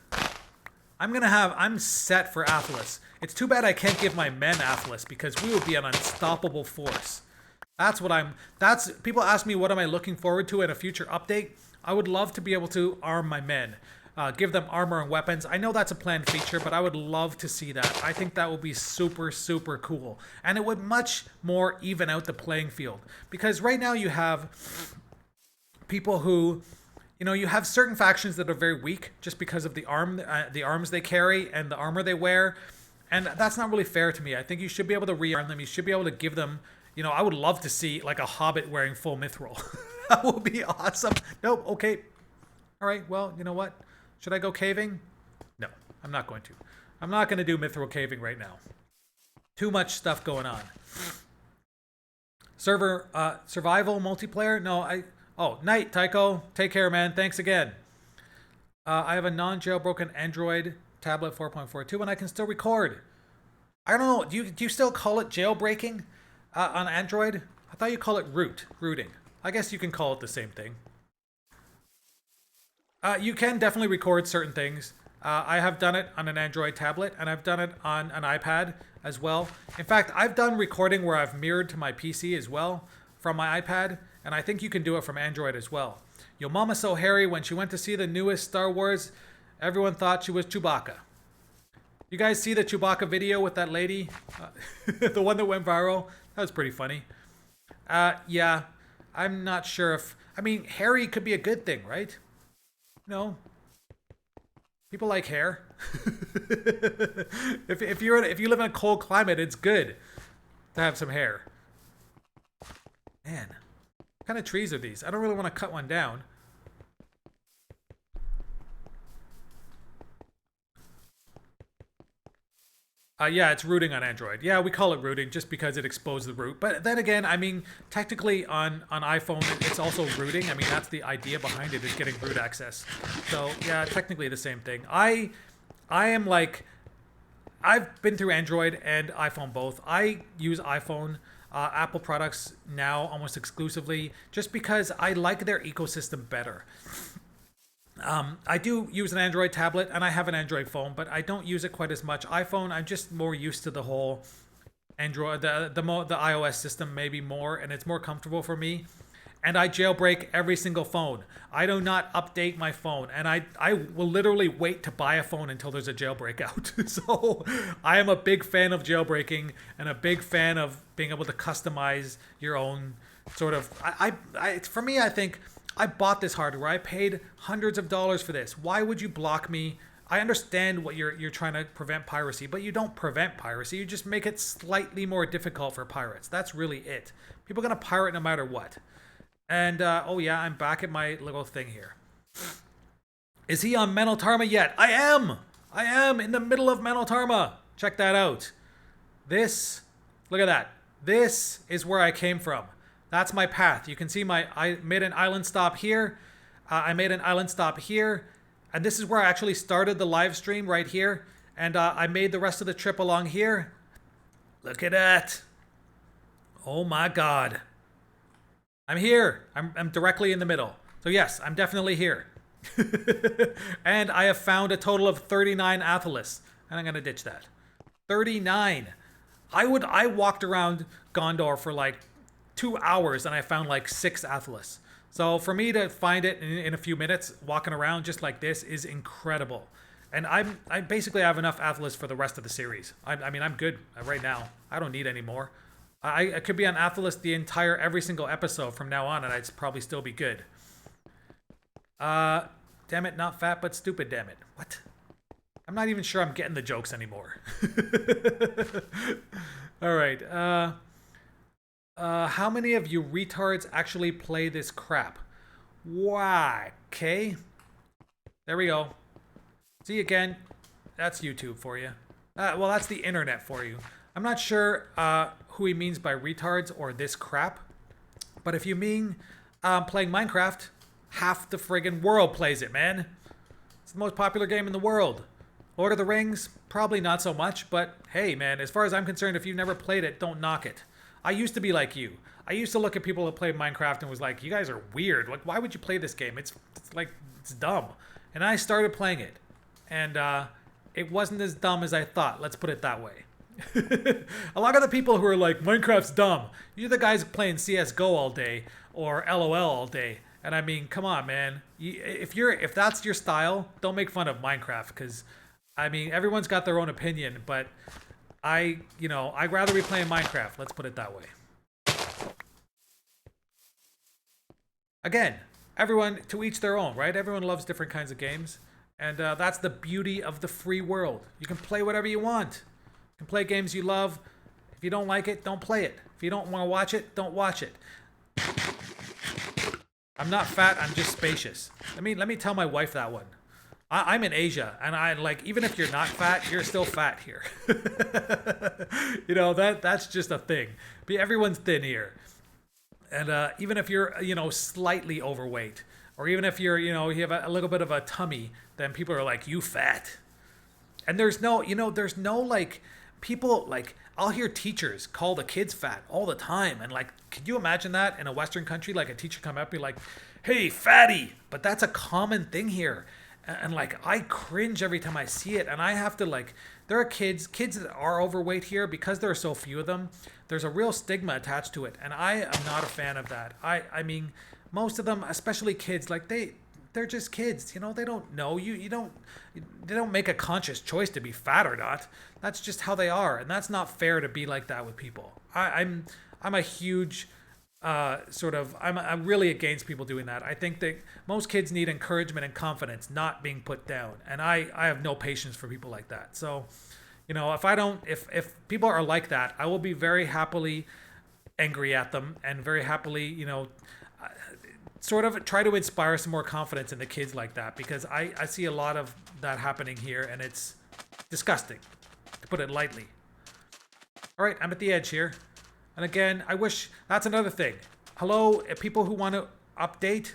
I'm set for Atlas. It's too bad I can't give my men Atlas because we would be an unstoppable force. People ask me what am I looking forward to in a future update. I would love to be able to arm my men, give them armor and weapons. I know that's a planned feature, but I would love to see that. I think that would be super, super cool. And it would much more even out the playing field. Because right now you have people who... you have certain factions that are very weak just because of the arms they carry and the armor they wear. And that's not really fair to me. I think you should be able to rearm them. You should be able to give them, I would love to see like a hobbit wearing full mithril. That would be awesome. Nope, okay. All right, well, you know what? Should I go caving? No, I'm not going to. I'm not going to do mithril caving right now. Too much stuff going on. Survival multiplayer? No, Oh, night, Tycho. Take care, man. Thanks again. I have a non-jailbroken Android tablet 4.42, and I can still record. I don't know. Do you still call it jailbreaking on Android? I thought you call it rooting. I guess you can call it the same thing. You can definitely record certain things. I have done it on an Android tablet, and I've done it on an iPad as well. In fact, I've done recording where I've mirrored to my PC as well from my iPad. And I think you can do it from Android as well. Yo mama so hairy, when she went to see the newest Star Wars, everyone thought she was Chewbacca. You guys see the Chewbacca video with that lady? The one that went viral? That was pretty funny. Yeah, I'm not sure if... hairy could be a good thing, right? People like hair. If you live in a cold climate, it's good to have some hair. Man. What kind of trees are these? I don't really want to cut one down. Yeah, it's rooting on Android. Yeah, we call it rooting just because it exposed the root. But then again, technically on iPhone, it's also rooting. That's the idea behind it, is getting root access. So yeah, technically the same thing. I am like, I've been through Android and iPhone both. I use iPhone, Apple products now almost exclusively, just because I like their ecosystem better. I do use an Android tablet and I have an Android phone, but I don't use it quite as much. iPhone, I'm just more used to the whole Android, the iOS system maybe more, and it's more comfortable for me. And I jailbreak every single phone. I do not update my phone. And I will literally wait to buy a phone until there's a jailbreak out. So I am a big fan of jailbreaking and a big fan of being able to customize your own sort of... For me, I think I bought this hardware. I paid hundreds of dollars for this. Why would you block me? I understand what you're trying to prevent piracy, but you don't prevent piracy. You just make it slightly more difficult for pirates. That's really it. People are going to pirate no matter what. And, oh yeah, I'm back at my little thing here. Is he on Mental Tarma yet? I am! I am in the middle of Mental Tarma. Check that out. This, look at that. This is where I came from. That's my path. You can see I made an island stop here. I made an island stop here. And this is where I actually started the live stream right here. And I made the rest of the trip along here. Look at that. Oh my God. I'm here. I'm directly in the middle. So yes, I'm definitely here. And I have found a total of 39 athletes. And I'm going to ditch that. 39. I walked around Gondor for like 2 hours and I found like 6 athletes. So for me to find it in a few minutes, walking around just like this is incredible. And I basically have enough athletes for the rest of the series. I mean, I'm good right now. I don't need any more. I could be on Athelis every single episode from now on, and I'd probably still be good. Damn it, not fat, but stupid, damn it. What? I'm not even sure I'm getting the jokes anymore. All right. How many of you retards actually play this crap? Why? Okay. There we go. See you again. That's YouTube for you. Well, that's the internet for you. I'm not sure who he means by retards or this crap. But if you mean playing Minecraft, half the friggin' world plays it, man. It's the most popular game in the world. Lord of the Rings, probably not so much. But hey, man, as far as I'm concerned, if you've never played it, don't knock it. I used to be like you. I used to look at people that played Minecraft and was like, you guys are weird. Like, why would you play this game? It's dumb. And I started playing it. And it wasn't as dumb as I thought. Let's put it that way. A lot of the people who are like, Minecraft's dumb. You're the guys playing CSGO all day or LOL all day. And I mean, come on, man. If that's your style, don't make fun of Minecraft. Because, I mean, everyone's got their own opinion. But I'd rather be playing Minecraft. Let's put it that way. Again, everyone to each their own, right? Everyone loves different kinds of games. And that's the beauty of the free world. You can play whatever you want. You can play games you love. If you don't like it, don't play it. If you don't want to watch it, don't watch it. I'm not fat, I'm just spacious. Let me tell my wife that one. I'm in Asia, and I like, even if you're not fat, you're still fat here. That's just a thing. But everyone's thin here. And even if you're, slightly overweight, or even if you're, you have a little bit of a tummy, then people are like, you fat. And there's no, like, people, like, I'll hear teachers call the kids fat all the time. And like, could you imagine that in a Western country? Like a teacher come up and be like, hey, fatty. But that's a common thing here. And like, I cringe every time I see it. And I have to like, there are kids that are overweight here because there are so few of them. There's a real stigma attached to it. And I am not a fan of that. I mean, most of them, especially kids, like they're just kids. They don't know. They don't make a conscious choice to be fat or not. That's just how they are. And that's not fair to be like that with people. I'm a huge... I'm really against people doing that. I think that most kids need encouragement and confidence, not being put down. And I have no patience for people like that. So, if people are like that, I will be very happily angry at them and very happily, sort of try to inspire some more confidence in the kids like that, because I see a lot of that happening here and it's disgusting, to put it lightly. All right, I'm at the edge here. And again, I wish, that's another thing. Hello, people who want to update,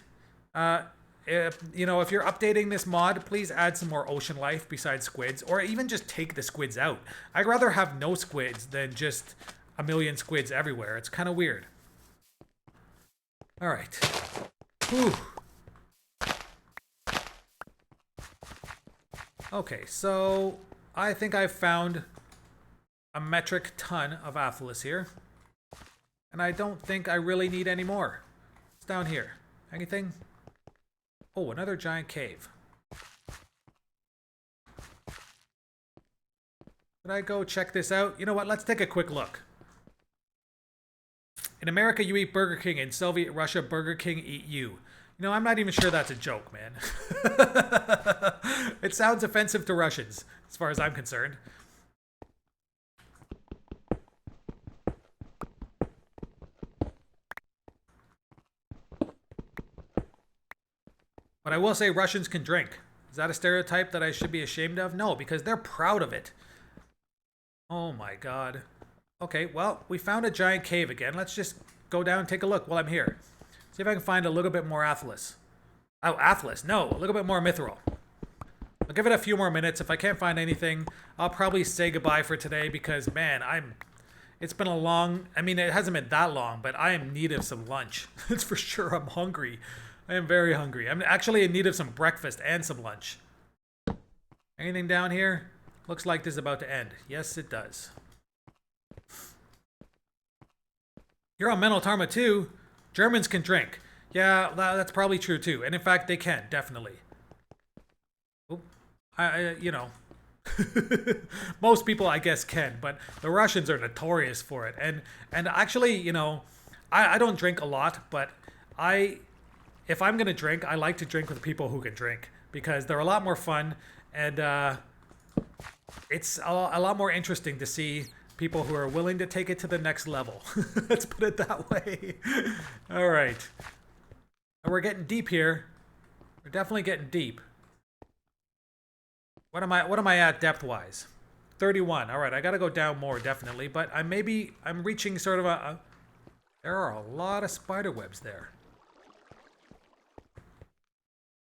if you're updating this mod, please add some more ocean life besides squids, or even just take the squids out. I'd rather have no squids than just a million squids everywhere. It's kind of weird. All right. Whew. Okay, so I think I've found a metric ton of Athelis here. And I don't think I really need any more. down here? Anything? Oh, another giant cave. Should I go check this out? You know what? Let's take a quick look. In America, you eat Burger King. In Soviet Russia, Burger King eat you. You know, I'm not even sure that's a joke, man. It sounds offensive to Russians, as far as I'm concerned. But I will say Russians can drink. Is that a stereotype that I should be ashamed of? No, because they're proud of it. Oh my god. Okay, well, we found a giant cave again. Let's just go down and take a look while I'm here. See if I can find a little bit more Athlas. Oh, Athlas. No, a little bit more Mithril. I'll give it a few more minutes. If I can't find anything, I'll probably say goodbye for today because, man, it's been a long... I mean, it hasn't been that long, but I am in need of some lunch. That's for sure. I'm hungry. I am very hungry. I'm actually in need of some breakfast and some lunch. Anything down here? Looks like this is about to end. Yes, it does. You're on Mental Tarma too. Germans can drink. Yeah, that's probably true too. And in fact, they can, definitely. Oh, you know. Most people, I guess, can, but the Russians are notorious for it. And actually, you know, I don't drink a lot, but if I'm going to drink, I like to drink with people who can drink because they're a lot more fun and it's a lot more interesting to see people who are willing to take it to the next level. Let's put it that way. All right. And we're getting deep here. We're definitely getting deep. What am I at depth-wise? 31. All right, I got to go down more definitely, but I'm reaching sort of there are a lot of spider webs there.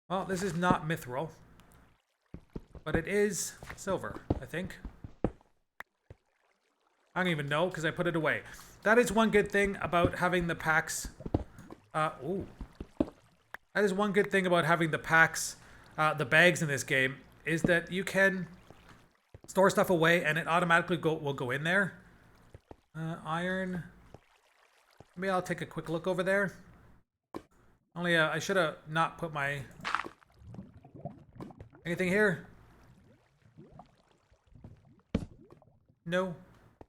Well, this is not mithril, but it is silver, I think. I don't even know because I put it away. That is one good thing about having the packs. Ooh. That is one good thing about having the packs, the bags in this game, is that you can store stuff away and it automatically will go in there. Iron. Maybe I'll take a quick look over there. Only I should have not put my... Anything here? No,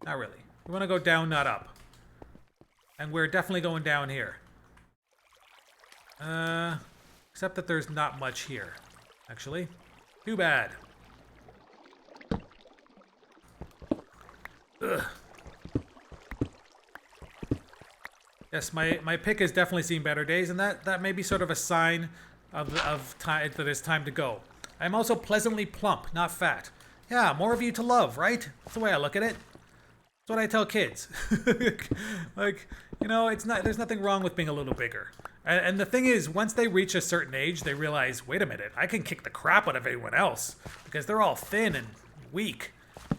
not really. We want to go down, not up. And we're definitely going down here. Except that there's not much here, actually. Too bad. Ugh. Yes, my pick has definitely seen better days, and that may be sort of a sign of time that it's time to go. I'm also pleasantly plump, not fat. Yeah, more of you to love, right? That's the way I look at it. That's what I tell kids. Like, you know, there's nothing wrong with being a little bigger. And the thing is, once they reach a certain age, they realize, wait a minute, I can kick the crap out of everyone else because they're all thin and weak.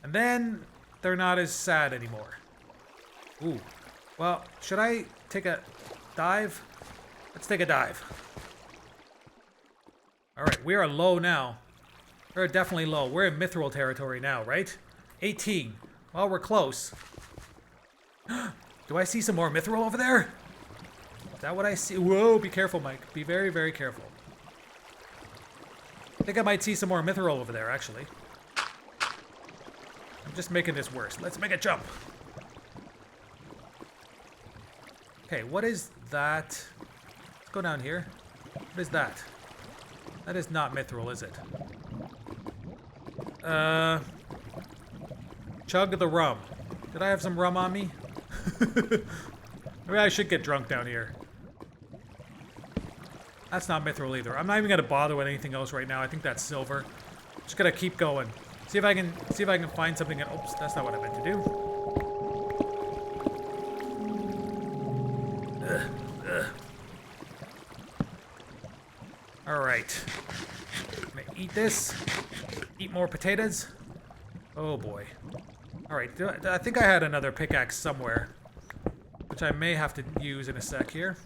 And then they're not as sad anymore. Ooh. Well, should I take a dive? Let's take a dive. All right, we are low now. We're definitely low. We're in mithril territory now, right? 18. Well, we're close. Do I see some more mithril over there? Is that what I see? Whoa, be careful, Mike. Be very, very careful. I think I might see some more mithril over there, actually. I'm just making this worse. Let's make a jump. Okay, what is that? Let's go down here. What is that? That is not mithril, is it? Chug the rum. Did I have some rum on me? Maybe I should get drunk down here. That's not mithril either. I'm not even gonna bother with anything else right now. I think that's silver. Just gotta keep going. See if I can find something. Oops, that's not what I meant to do. All right. I'm gonna eat this. Eat more potatoes. Oh boy. All right. I think I had another pickaxe somewhere, which I may have to use in a sec here.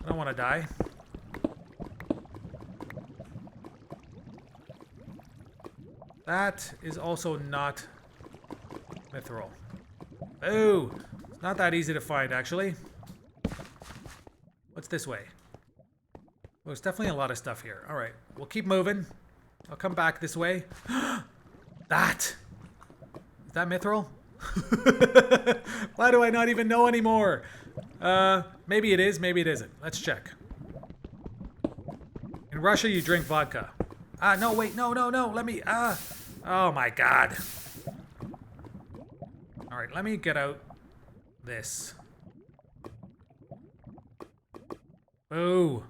I don't want to die. That is also not mithril. Oh, it's not that easy to find, actually. What's this way? Well, there's definitely a lot of stuff here. All right, we'll keep moving. I'll come back this way. That! Is that mithril? Why do I not even know anymore? Maybe it is, maybe it isn't. Let's check. In Russia, you drink vodka. No, wait, no, let me, oh my god. Alright, let me get out this. Ooh.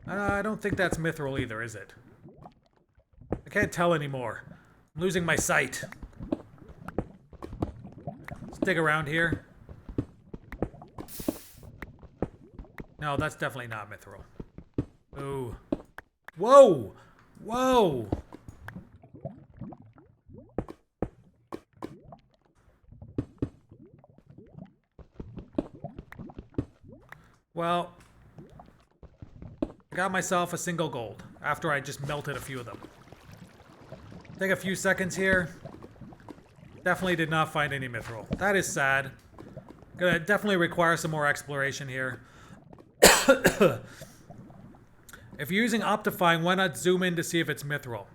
I don't think that's mithril either, is it? I can't tell anymore. I'm losing my sight. Let's dig around here. No, that's definitely not mithril. Ooh. Whoa! Whoa! Well, I got myself a single gold after I just melted a few of them. Take a few seconds here. Definitely did not find any mithril. That is sad. Gonna definitely require some more exploration here. If you're using Optifine, why not zoom in to see if it's mithril?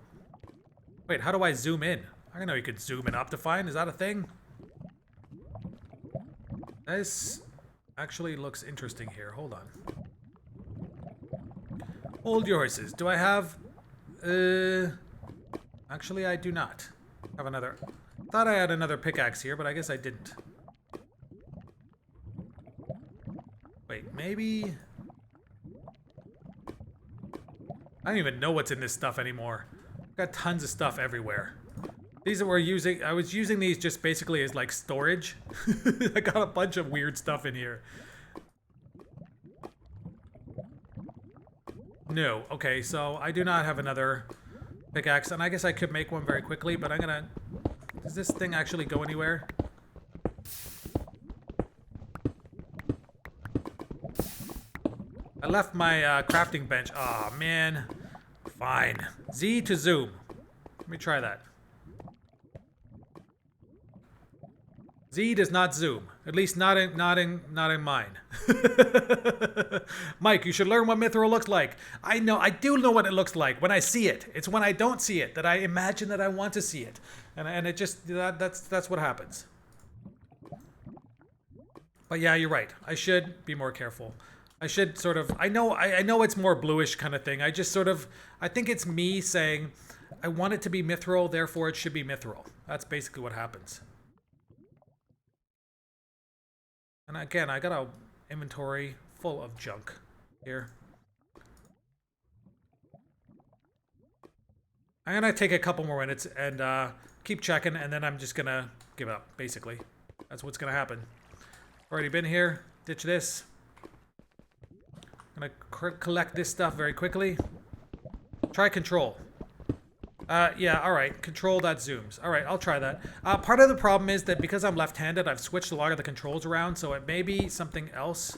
Wait, how do I zoom in? I didn't know you could zoom in Optifine. Is that a thing? This actually looks interesting here. Hold on. Hold your horses. Do I have... Actually, I do not have another... Thought I had another pickaxe here, but I guess I didn't. Wait, maybe... I don't even know what's in this stuff anymore. I've got tons of stuff everywhere. These that we're using... I was using these just basically as, like, storage. I got a bunch of weird stuff in here. No. Okay, so I do not have another pickaxe, and I guess I could make one very quickly, but I'm gonna... Does this thing actually go anywhere? I left my crafting bench. Aw, man. Fine. Z to zoom. Let me try that. Z does not zoom. At least not in mine. Mike, you should learn what mithril looks like. I do know what it looks like when I see it. It's when I don't see it that I imagine that I want to see it. And it just, that's what happens. But yeah, you're right. I should be more careful. I should sort of, I know it's more bluish kind of thing. I just sort of, I think it's me saying, I want it to be mithril, therefore it should be mithril. That's basically what happens. And again, I got an inventory full of junk here. I'm gonna take a couple more minutes and keep checking, and then I'm just gonna give up, basically. That's what's gonna happen. Already been here. Ditch this. I'm gonna collect this stuff very quickly. Try control. Yeah, alright. Control that zooms. Alright, I'll try that. Part of the problem is that because I'm left-handed, I've switched a lot of the controls around, so it may be something else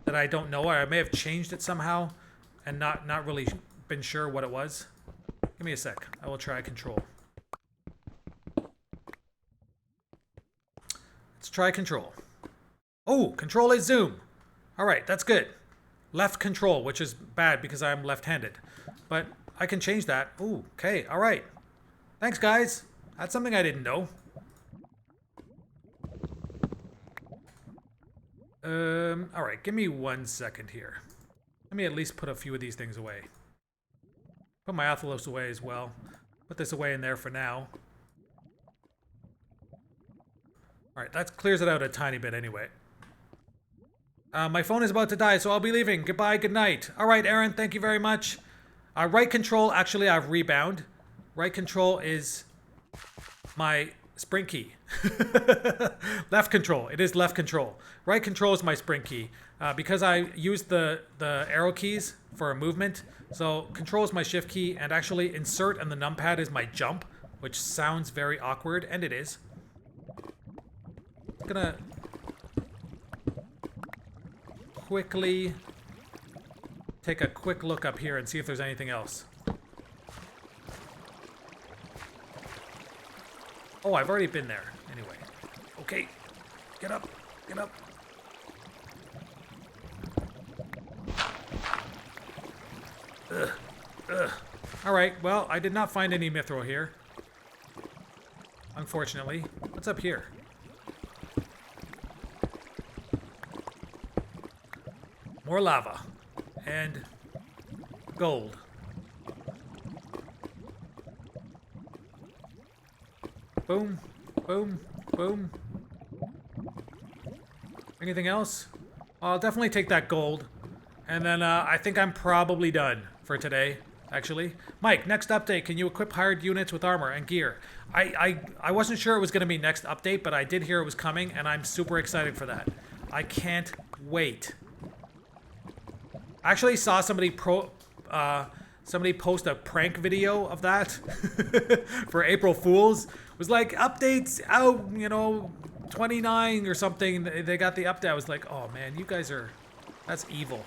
that I don't know. I may have changed it somehow and not really been sure what it was. Give me a sec. I will try control. Let's try control. Oh, control is zoom. Alright, that's good. Left control, which is bad because I'm left-handed. But I can change that. Ooh, okay, alright. Thanks, guys. That's something I didn't know. Alright, give me 1 second here. Let me at least put a few of these things away. Put my Athelos away as well. Put this away in there for now. Alright, that clears it out a tiny bit anyway. My phone is about to die, so I'll be leaving. Goodbye, good night. Alright, Aaron, thank you very much. Right control, actually, I have rebound. Right control is my sprint key. Left control, it is left control. Right control is my sprint key. Because I use the arrow keys for movement, so control is my shift key, and actually insert and the numpad is my jump, which sounds very awkward, and it is. I'm gonna quickly take a quick look up here and see if there's anything else. Oh, I've already been there. Anyway. Okay. Get Alright, well, I did not find any mithril here. Unfortunately. What's up here? More lava. And gold. Boom. Boom. Boom. Anything else? I'll definitely take that gold. And then I think I'm probably done for today, actually. Mike, next update, can you equip hired units with armor and gear? I wasn't sure it was going to be next update, but I did hear it was coming, and I'm super excited for that. I can't wait. I actually saw somebody post a prank video of that for April Fools. It was like, updates out, you know, 29 or something. They got the update. I was like, oh man, you guys are, that's evil.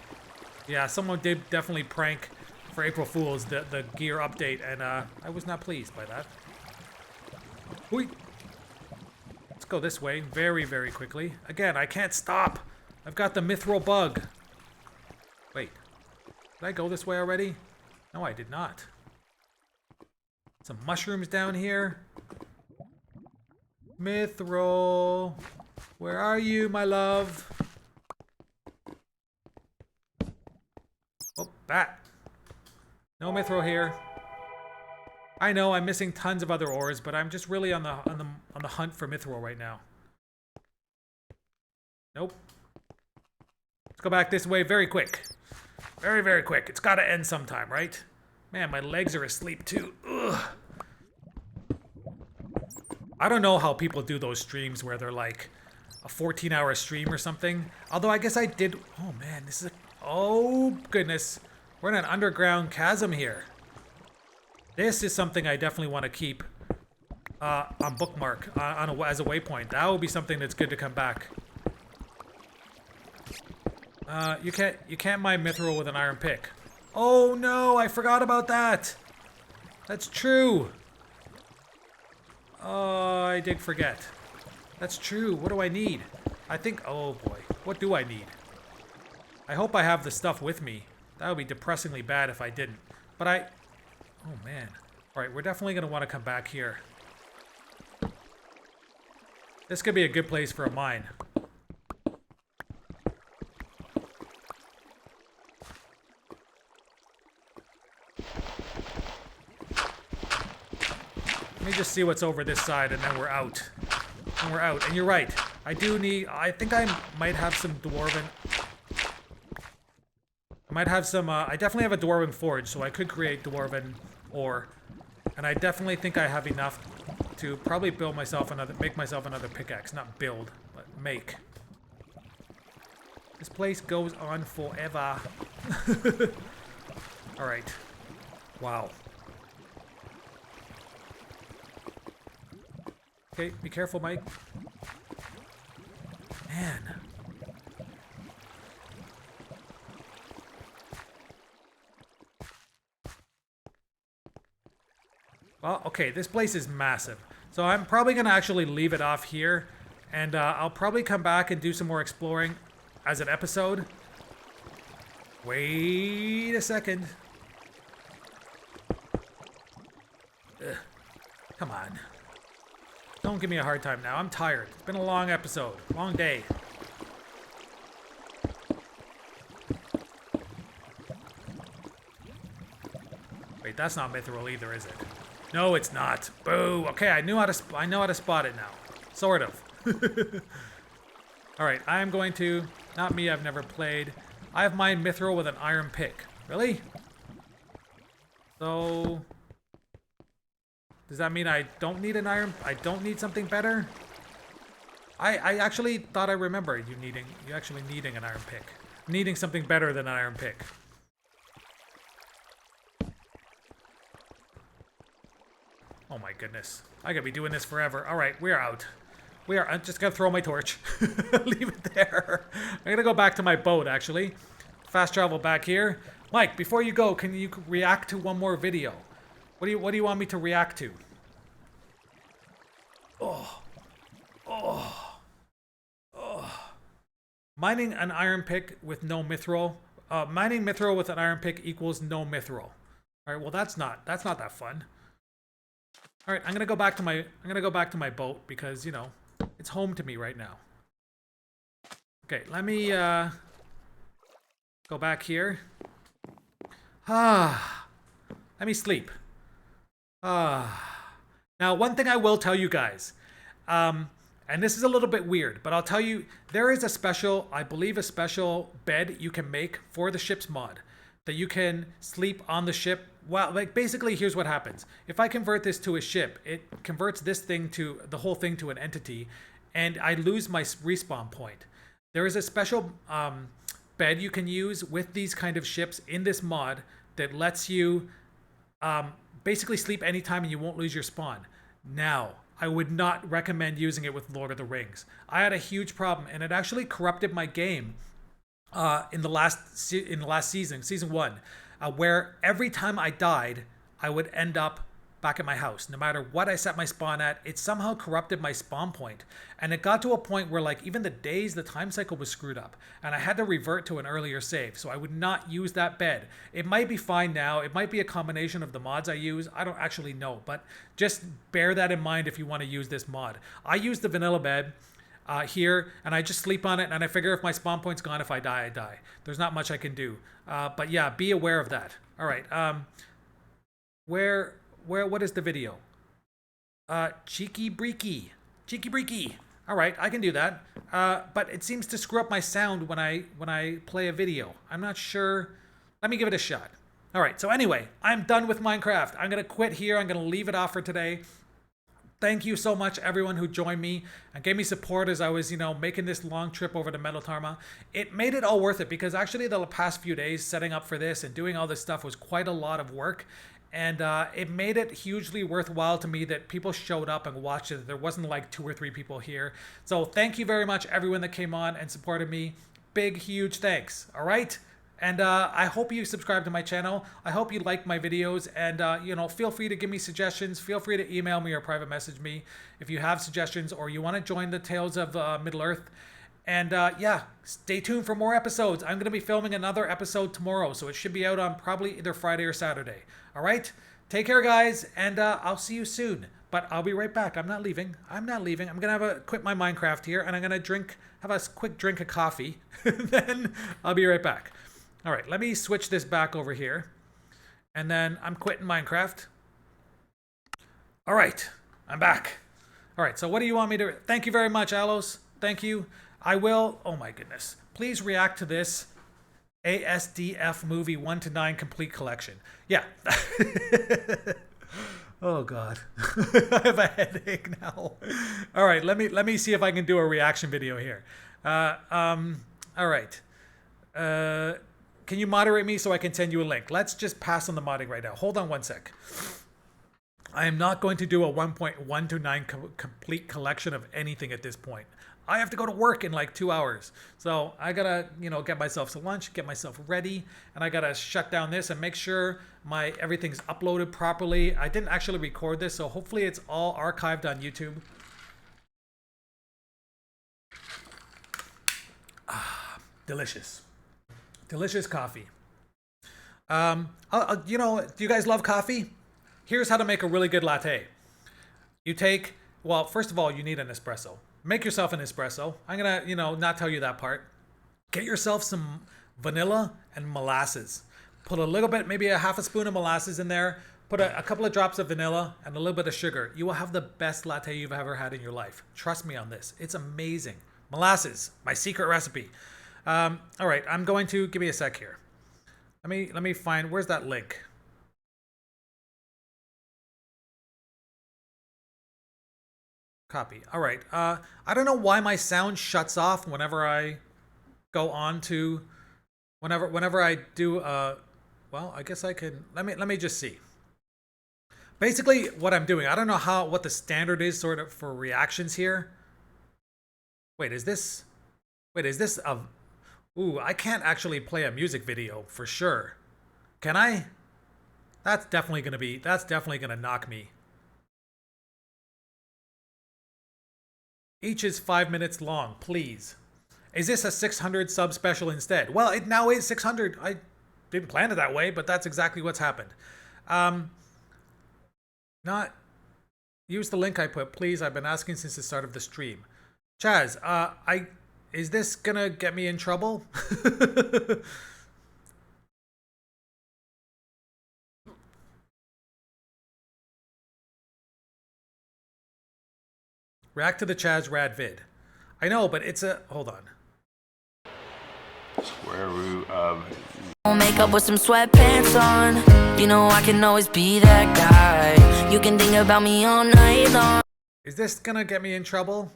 Yeah, someone did definitely prank for April Fools the gear update, and I was not pleased by that. Whee! Let's go this way very, very quickly. Again, I can't stop. I've got the mithril bug. Wait, did I go this way already? No, I did not. Some mushrooms down here. Mithril, where are you, my love? Oh, bat. No mithril here. I know I'm missing tons of other ores, but I'm just really on the hunt for mithril right now. Nope. Let's go back this way very quick. Very, very quick. It's got to end sometime, right? Man, my legs are asleep too. Ugh. I don't know how people do those streams where they're like a 14-hour stream or something. Although I guess I did. Oh man, this is a. Oh goodness, we're in an underground chasm here. This is something I definitely want to keep on bookmark as a waypoint. That would be something that's good to come back. You can't mine mithril with an iron pick. Oh no, I forgot about that. That's true. Oh, I did forget. That's true. What do I need? I think, oh boy, what do I need? I hope I have the stuff with me. That would be depressingly bad if I didn't. But oh man. Alright, we're definitely going to want to come back here. This could be a good place for a mine. Let me just see what's over this side, and then we're out. And we're out. And you're right. I think I might have some dwarven. I might have some, I definitely have a dwarven forge, so I could create dwarven ore. And I definitely think I have enough to probably make myself another pickaxe. Not build, but make. This place goes on forever. Alright. Wow. Okay, be careful, Mike. Man. Well, okay, this place is massive. So I'm probably going to actually leave it off here. And I'll probably come back and do some more exploring as an episode. Wait a second. Ugh. Come on. Don't give me a hard time now. I'm tired. It's been a long episode. Long day. Wait, that's not mithril either, is it? No, it's not. Boo. Okay, I know how to spot it now. Sort of. All right, I am going to. Not me. I've never played. I have mined mithril with an iron pick. Really? So, does that mean I don't need an iron? I don't need something better? I actually thought I remembered you actually needing an iron pick. Needing something better than an iron pick. Oh my goodness. I gotta be doing this forever. Alright, we're out. I'm just gonna throw my torch. Leave it there. I'm gonna go back to my boat, actually. Fast travel back here. Mike, before you go, can you react to one more video? What do you want me to react to? Oh. Oh. Oh. Mining an iron pick with no mithril. Mining mithril with an iron pick equals no mithril. All right, well that's not that fun. All right, I'm gonna go back to my boat because, you know, it's home to me right now. Okay, let me go back here. Ah, let me sleep. Ah. Now, one thing I will tell you guys, and this is a little bit weird, but I'll tell you, there is a special, I believe a special bed you can make for the ship's mod that you can sleep on the ship. Well, like basically here's what happens. If I convert this to a ship, it converts this thing to, the whole thing to an entity, and I lose my respawn point. There is a special bed you can use with these kind of ships in this mod that lets you basically sleep anytime and you won't lose your spawn. Now, I would not recommend using it with Lord of the Rings. I had a huge problem, and it actually corrupted my game in the last season, season 1, where every time I died, I would end up back at my house. No matter what I set my spawn at, it somehow corrupted my spawn point. And it got to a point where, like, even the days, the time cycle was screwed up, and I had to revert to an earlier save. So I would not use that bed. It might be fine now. It might be a combination of the mods I use. I don't actually know, but just bear that in mind if you want to use this mod. I use the vanilla bed here, and I just sleep on it, and I figure if my spawn point's gone, if I die, I die. There's not much I can do. But yeah, be aware of that. All right. What is the video? Cheeky breaky. All right, I can do that. But it seems to screw up my sound when I play a video. I'm not sure. Let me give it a shot. All right, so anyway, I'm done with Minecraft. I'm gonna quit here. I'm gonna leave it off for today. Thank you so much, everyone who joined me and gave me support as I was, you know, making this long trip over to Metal Tarma. It made it all worth it because actually the past few days setting up for this and doing all this stuff was quite a lot of work. And it made it hugely worthwhile to me that people showed up and watched it. There wasn't like 2 or 3 people here. So thank you very much, everyone that came on and supported me. Big, huge thanks. All right? And I hope you subscribe to my channel. I hope you like my videos. And, you know, feel free to give me suggestions. Feel free to email me or private message me if you have suggestions or you want to join the Tales of Middle-earth. And yeah, stay tuned for more episodes. I'm going to be filming another episode tomorrow, so it should be out on probably either Friday or Saturday. All right? Take care, guys, and I'll see you soon. But I'll be right back. I'm not leaving. I'm going to quit my Minecraft here, and I'm going to have a quick drink of coffee. Then I'll be right back. All right, let me switch this back over here. And then I'm quitting Minecraft. All right, I'm back. All right, so what do you want me to... Thank you very much, Alos. Thank you. I will... Oh, my goodness. Please react to this ASDF movie 1 to 9 complete collection. Yeah. Oh, God. I have a headache now. All right, let me see if I can do a reaction video here. All right. Can you moderate me so I can send you a link? Let's just pass on the modding right now. Hold on one sec. I am not going to do a 1.1 to 9 complete collection of anything at this point. I have to go to work in like 2 hours. So I gotta, you know, get myself some lunch, get myself ready, and I gotta shut down this and make sure everything's uploaded properly. I didn't actually record this, so hopefully it's all archived on YouTube. Ah, delicious. Delicious coffee. You know, do you guys love coffee? Here's how to make a really good latte. You take, well, first of all, you need an espresso. Make yourself an espresso. I'm gonna, you know, not tell you that part. Get yourself some vanilla and molasses. Put a little bit, maybe a half a spoon of molasses in there. Put a couple of drops of vanilla and a little bit of sugar. You will have the best latte you've ever had in your life. Trust me on this. It's amazing. Molasses, my secret recipe. All right, I'm going to, give me a sec here. Let me find, where's that link? Copy. All right. I don't know why my sound shuts off whenever I go on to, whenever I do, well, I guess I can, let me just see. Basically what I'm doing, I don't know what the standard is sort of for reactions here. Wait, is this a, ooh, I can't actually play a music video for sure. Can I? That's definitely gonna knock me. Each is 5 minutes long, please. Is this a 600 sub special instead? Well, it now is 600. I didn't plan it that way, but that's exactly what's happened. Not use the link I put, please. I've been asking since the start of the stream. Chaz, is this gonna get me in trouble? React to the Chaz Rad vid. I know, but it's a... Hold on. Square root of... Makeup with some sweatpants on. You know I can always be that guy. You can think about me all night long. Is this gonna get me in trouble?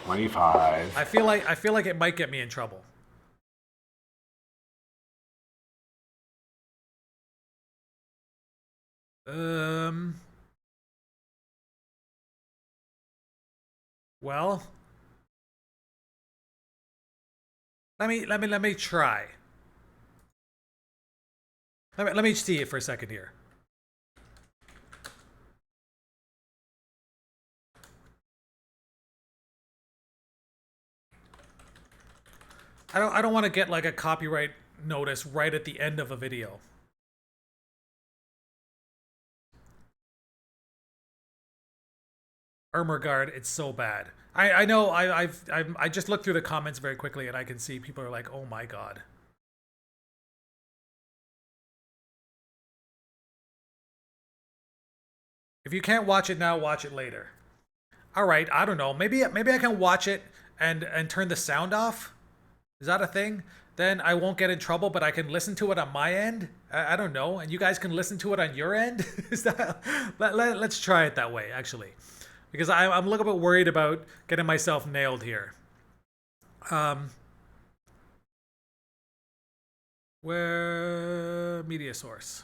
25. I feel like it might get me in trouble. Well, let me try. Let me see it for a second here. I don't want to get like a copyright notice right at the end of a video. Guard, it's so bad. I know. I just looked through the comments very quickly and I can see people are like, oh my god. If you can't watch it now, watch it later. All right, I don't know. Maybe I can watch it and turn the sound off. Is that a thing? Then I won't get in trouble, but I can listen to it on my end. I don't know, and you guys can listen to it on your end. Is that? Let's try it that way, actually, because I'm a little bit worried about getting myself nailed here. Where media source?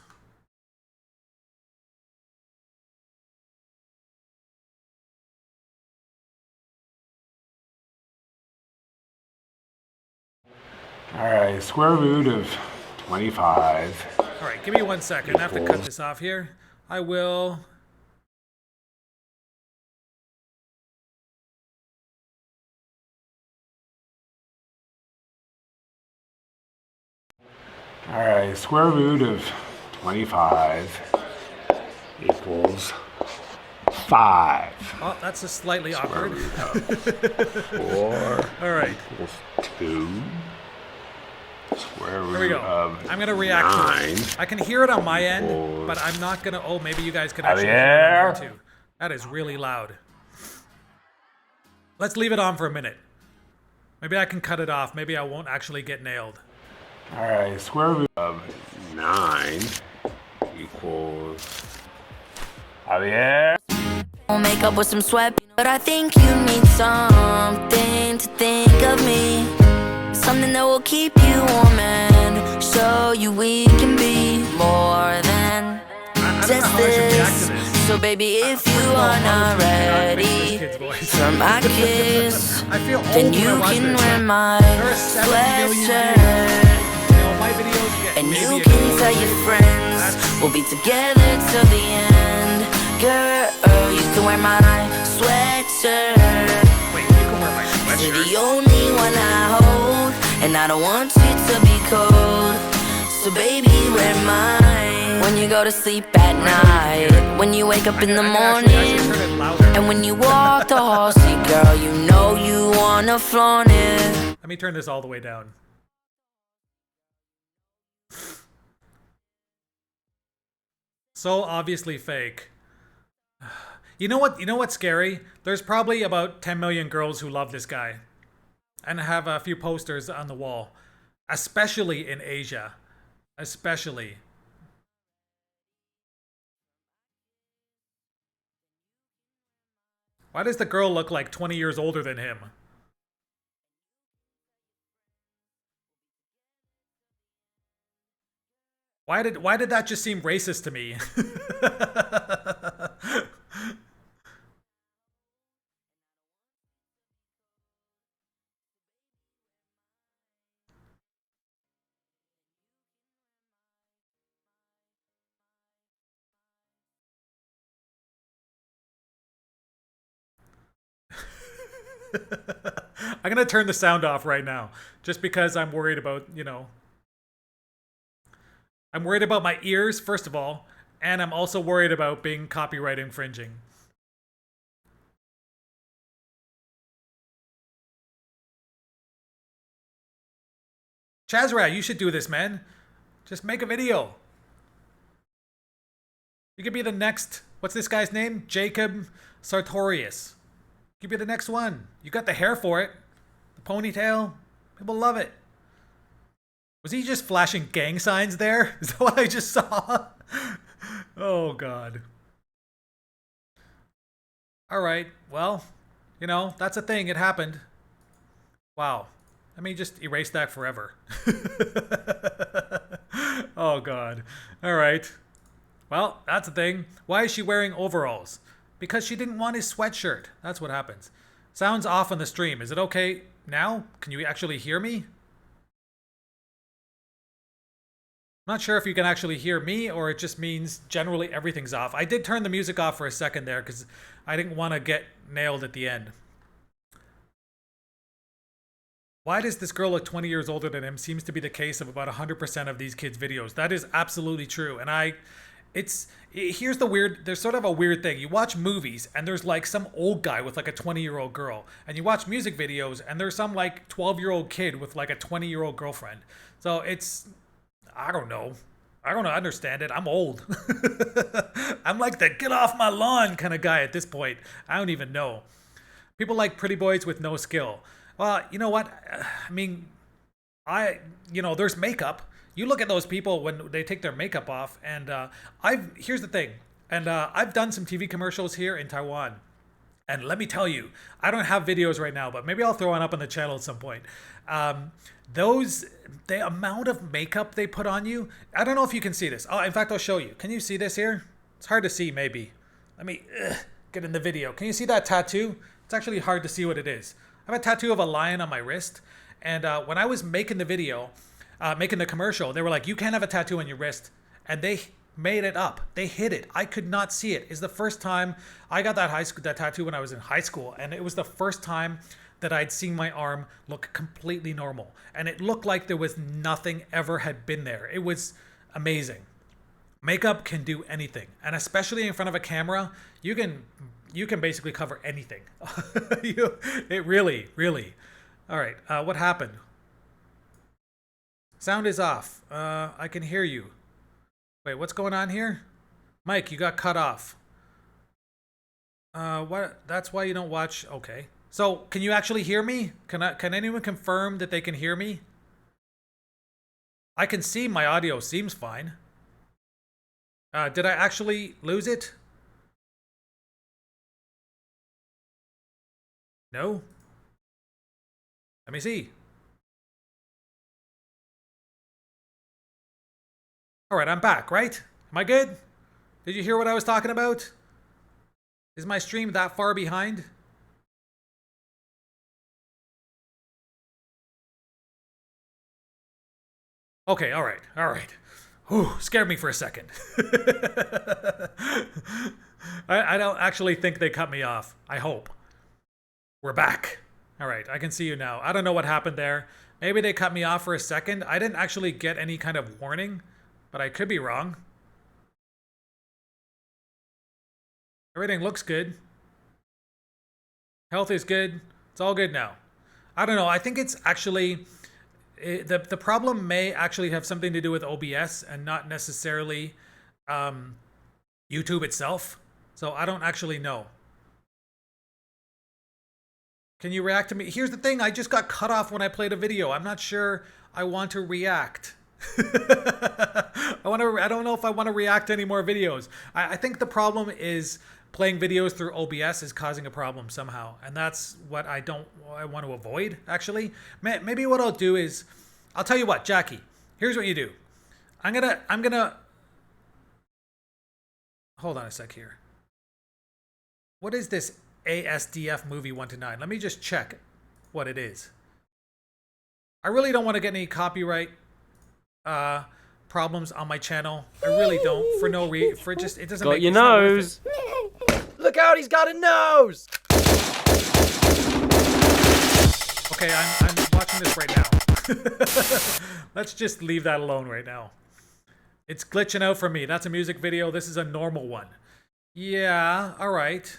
Alright, square root of 25. Alright, give me 1 second. I have to cut this off here. I will... Alright, square root of 25 equals 5. Oh, that's a slightly awkward. 4 Alright. equals 2. Square root Here we go. of I'm gonna react 9 to it. I can hear it on my end, equals... but I'm not gonna... Oh, maybe you guys can actually hear it on there too. That is really loud. Let's leave it on for a minute. Maybe I can cut it off. Maybe I won't actually get nailed. Alright, square root of 9 equals... Javier? Make up with some sweat, but I think you need something to think of me. Something that will keep you warm and show you we can be more than just this. So baby, if you are not ready for my kiss, then you can wear my sweatshirt. And you can tell your friends we'll be together till the end. Girl, you can wear my sweatshirt. You're the only one I hold, and I don't want you to be cold. So baby, wear mine. When you go to sleep at night, when you wake up in the morning, and when you walk the hall, see girl, you know you wanna flaunt it. Let me turn this all the way down. So obviously fake. You know what? You know what's scary? There's probably about 10 million girls who love this guy and have a few posters on the wall, especially in Asia. Especially. Why does the girl look like 20 years older than him? Why did that just seem racist to me? I'm gonna turn the sound off right now, just because I'm worried about, I'm worried about my ears, first of all, and I'm also worried about being copyright infringing. Chazra, you should do this, man. Just make a video. You could be the next, what's this guy's name? Jacob Sartorius. You could be the next one. You got the hair for it. The ponytail. People love it. Was he just flashing gang signs there? Is that what I just saw? Oh, God. All right. Well, that's a thing. It happened. Wow. Let me just erase that forever. Oh, God. All right. Well, that's the thing. Why is she wearing overalls? Because she didn't want his sweatshirt. That's what happens. Sounds off on the stream. Is it okay now? Can you actually hear me? I'm not sure if you can actually hear me or it just means generally everything's off. I did turn the music off for a second there because I didn't want to get nailed at the end. Why does this girl look 20 years older than him? Seems to be the case of about 100% of these kids' videos. That is absolutely true. And here's the weird, there's sort of a weird thing. You watch movies and there's like some old guy with like a 20-year-old girl. And you watch music videos and there's some like 12-year-old kid with like a 20-year-old girlfriend. So it's, I don't know. I don't understand it. I'm old. I'm like the get off my lawn kind of guy at this point. I don't even know. People like pretty boys with no skill. Well, you know what? I mean, there's makeup. You look at those people when they take their makeup off, and here's the thing, and I've done some TV commercials here in Taiwan, and let me tell you, I don't have videos right now, but maybe I'll throw one up on the channel at some point. The amount of makeup they put on you, I don't know if you can see this. Oh, in fact, I'll show you. Can you see this here? It's hard to see, maybe. Let me get in the video. Can you see that tattoo? It's actually hard to see what it is. I have a tattoo of a lion on my wrist, and when I was making the video, making the commercial, they were like, you can't have a tattoo on your wrist, and they made it up. They hid it. I could not see it. It's the first time I got that tattoo when I was in high school, and it was the first time that I'd seen my arm look completely normal, and it looked like there was nothing ever had been there. It was amazing. Makeup can do anything, and especially in front of a camera, you can basically cover anything. It really. All right, what happened? Sound is off. I can hear you. Wait, what's going on here? Mike, you got cut off. What? That's why you don't watch. Okay. So, can you actually hear me? Can anyone confirm that they can hear me? I can see my audio seems fine. Did I actually lose it? No? Let me see. All right, I'm back, right? Am I good? Did you hear what I was talking about? Is my stream that far behind? Okay, all right. Whew, scared me for a second. I don't actually think they cut me off. I hope. We're back. All right, I can see you now. I don't know what happened there. Maybe they cut me off for a second. I didn't actually get any kind of warning, but I could be wrong. Everything looks good. Health is good. It's all good now. I don't know. I think it's actually... The problem may actually have something to do with OBS and not necessarily YouTube itself. So I don't actually know. Can you react to me? Here's the thing. I just got cut off when I played a video. I'm not sure I want to react. I don't know if I want to react to any more videos. I think the problem is playing videos through OBS is causing a problem somehow, and that's what I want to avoid. Actually, maybe what I'll do is, I'll tell you what, Jackie. Here's what you do. I'm gonna hold on a sec here. What is this ASDF movie 1 to 9? Let me just check what it is. I really don't want to get any copyright problems on my channel. I really don't. For no reason. For just, it doesn't Got make your sense. nose. Look out, he's got a nose. okay, I'm watching this right now. Let's just leave that alone right now. It's glitching out for me. That's a music video. This is a normal one. Yeah, alright.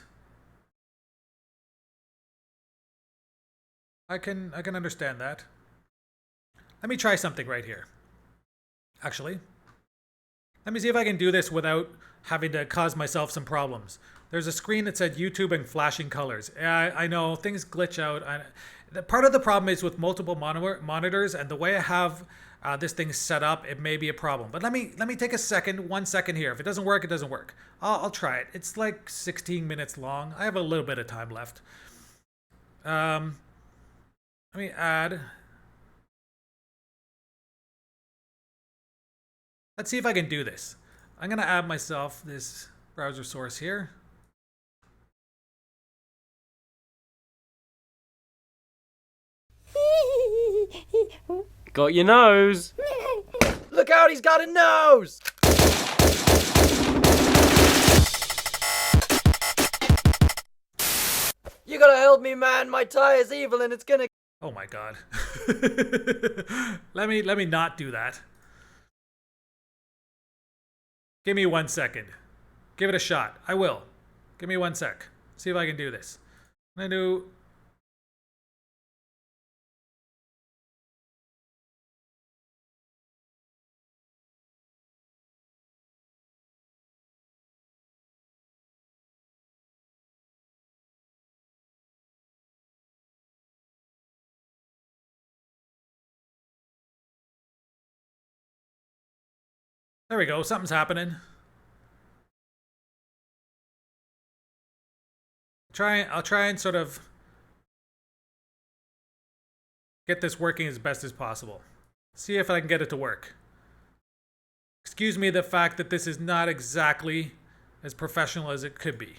I can understand that. Let me try something right here. Actually, let me see if I can do this without having to cause myself some problems. There's a screen that said YouTube and flashing colors. I know things glitch out. Part of the problem is with multiple monitors, and the way I have this thing set up, it may be a problem. But let me take a 1 second here. If it doesn't work, it doesn't work. I'll try it. It's like 16 minutes long. I have a little bit of time left. Let me add. Let's see if I can do this. I'm gonna add myself this browser source here. Got your nose. Look out, he's got a nose! You gotta help me, man. My tie is evil and it's gonna... Oh my god. Let me not do that. Give me 1 second. Give it a shot. I will. Give me 1 sec. See if I can do this. I'm gonna do... There we go. Something's happening. I'll try and sort of get this working as best as possible. See if I can get it to work. Excuse me the fact that this is not exactly as professional as it could be.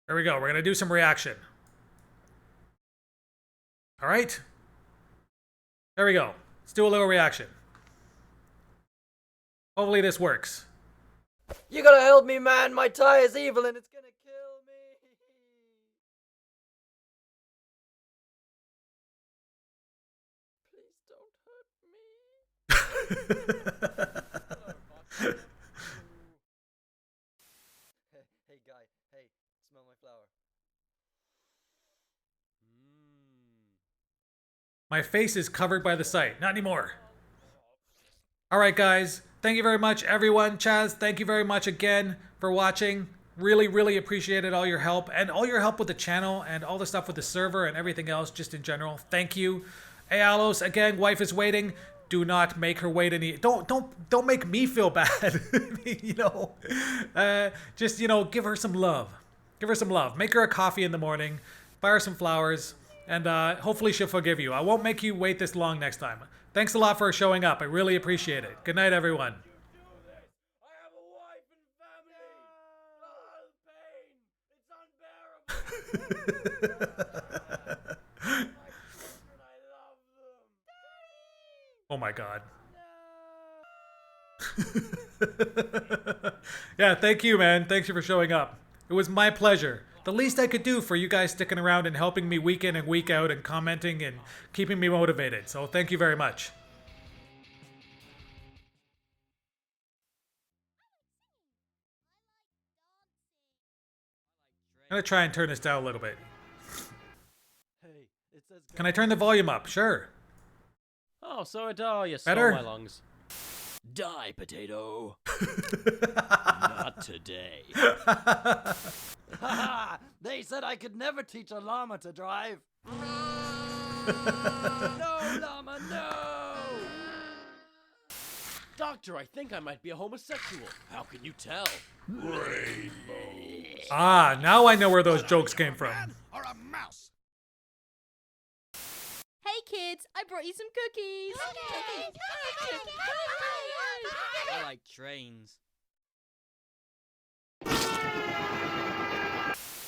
There we go. We're going to do some reaction. All right. There we go. Let's do a little reaction. Hopefully this works. You gotta help me, man. My tie is evil and it's gonna kill me. Please don't hurt me. Hey, guy. Hey, smell my flower. My face is covered by the site. Not anymore. All right, guys. Thank you very much, everyone. Chaz, thank you very much again for watching. Really, really appreciated all your help and all your help with the channel and all the stuff with the server and everything else just in general. Thank you. Hey, Alos, again, wife is waiting. Do not make her wait any. Don't make me feel bad. You know, just, you know, give her some love. Give her some love. Make her a coffee in the morning. Buy her some flowers. And hopefully she'll forgive you. I won't make you wait this long next time. Thanks a lot for showing up. I really appreciate it. Good night, everyone. I have a wife and family. Oh, the pain. It's unbearable. My children, I love them. Oh my god. Yeah, thank you, man. Thanks for showing up. It was my pleasure. The least I could do for you guys sticking around and helping me week in and week out and commenting and keeping me motivated. So thank you very much. I'm gonna try and turn this down a little bit. Hey, it says Can I turn the volume up? Sure. Oh, so it you Better? stole my lungs. Die, potato. Not today. They said I could never teach a llama to drive. No, llama, no! Doctor, I think I might be a homosexual. How can you tell? Ah, now I know where those jokes came from. Or a mouse. Hey kids, I brought you some cookies. I like trains.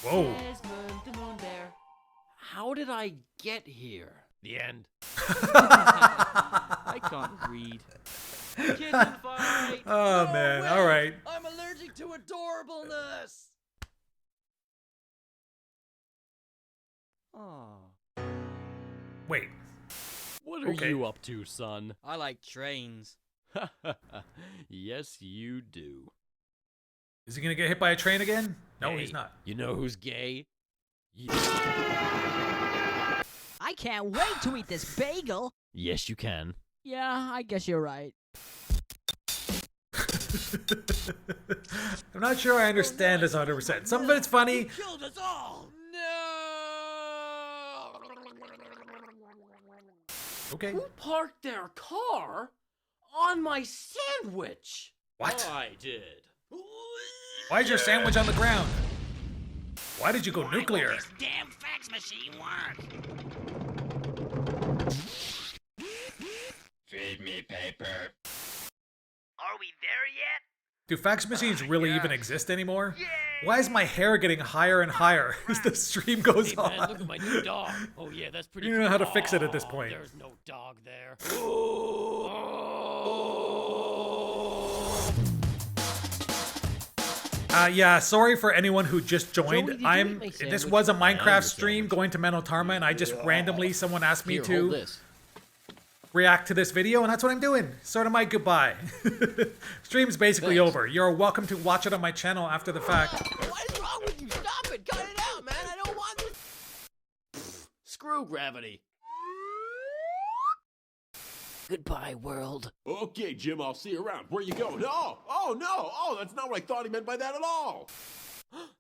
Whoa. Desmond the Moon Bear. How did I get here? The end. I can't read. Kitten fight! Oh man, alright. I'm a verging to adorableness. Oh. Wait. What are Okay. you up to, son? I like trains. Yes, you do. Is he gonna get hit by a train again? No, Hey, he's not. You know who's gay? I can't wait to eat this bagel. Yes, you can. Yeah, I guess you're right. I'm not sure I understand this 100%. Some of it's funny. Killed us all. Okay. Who parked their car on my sandwich? What? I did. Why is your sandwich on the ground? Why did you go nuclear? Damn fax machine work. Feed me paper. Are we there yet? Do fax machines really even exist anymore? Why is my hair getting higher and higher as the stream goes Hey man, look on? at my new dog. Oh yeah, that's pretty You don't know how to fix it at this point. There's no dog there. Yeah, sorry for anyone who just Joey, joined. did you I'm. eat my This sandwich? was a I found your Minecraft stream sandwich. going to Mental Tarma, and I just randomly someone asked me Here, hold to this. react to this video, and that's what I'm doing. Sort of my goodbye. Stream's basically Thanks. over. You're welcome to watch it on my channel after the fact. What is wrong with you? Stop it. Cut it out, man. I don't want this. Screw gravity. Goodbye, world. Okay, Jim, I'll see you around. Where you going? Oh, no. Oh, that's not what I thought he meant by that at all.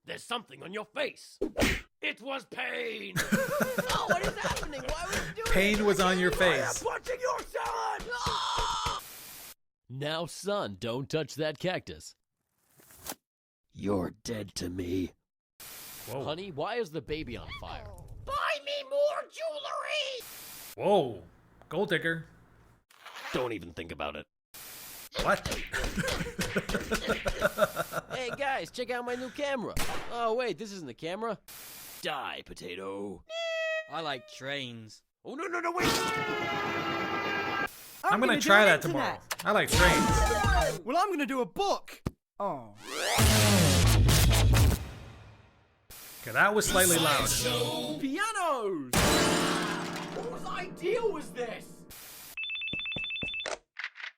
There's something on your face. It was pain. Oh, what is happening? Why would you do it? Pain was on your face. Punching your son. Ah! Now, son, don't touch that cactus. You're dead to me. Whoa. Honey, why is the baby on fire? Buy me more jewelry. Whoa. Gold digger. Don't even think about it. What? Hey guys, check out my new camera. Oh wait, this isn't the camera. Die, potato. I like trains. Oh no, wait. I'm gonna try that tomorrow. I like trains. Well, I'm gonna do a book. Oh. Okay, that was slightly loud. Pianos. Whose idea was this?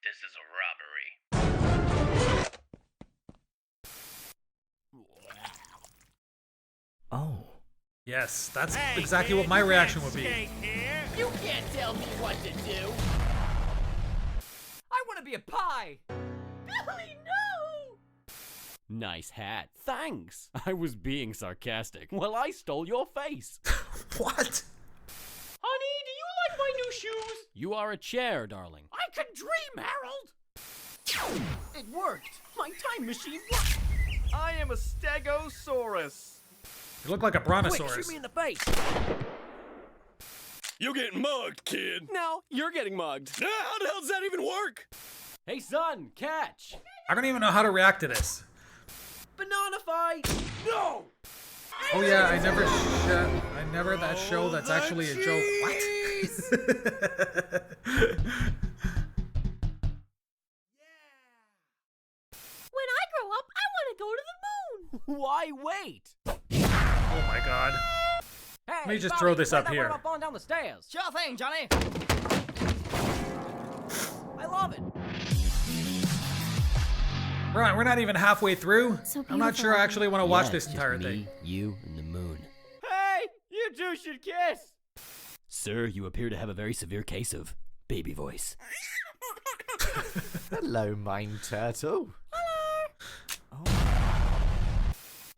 This is a robbery. Oh. Yes, that's exactly what my reaction would be. You can't tell me what to do. I want to be a pie. Billy, no! Nice hat. Thanks. I was being sarcastic. Well, I stole your face. What? Honey, do you like my new shoes? You are a chair, darling. I can dream, Harold. It worked. My time machine worked. I am a stegosaurus. You look like a Quick, brontosaurus. shoot me in the face. You're getting mugged, kid. No, you're getting mugged. How the hell does that even work? Hey, son, catch. I don't even know how to react to this. Banana fight. No! Oh yeah, I never that show that's actually a joke. What? When I grow up, I want to go to the moon. Why wait? Oh my god. Hey, Let me just throw this up here. Falling down the stairs. Sure thing, Johnny. I love it. Right, we're not even halfway through. So I'm not beautiful. sure I actually want to watch Yeah, this it's entire just thing. me, you, and the moon. Hey, you two should kiss. Sir, you appear to have a very severe case of baby voice. Hello, Mine Turtle.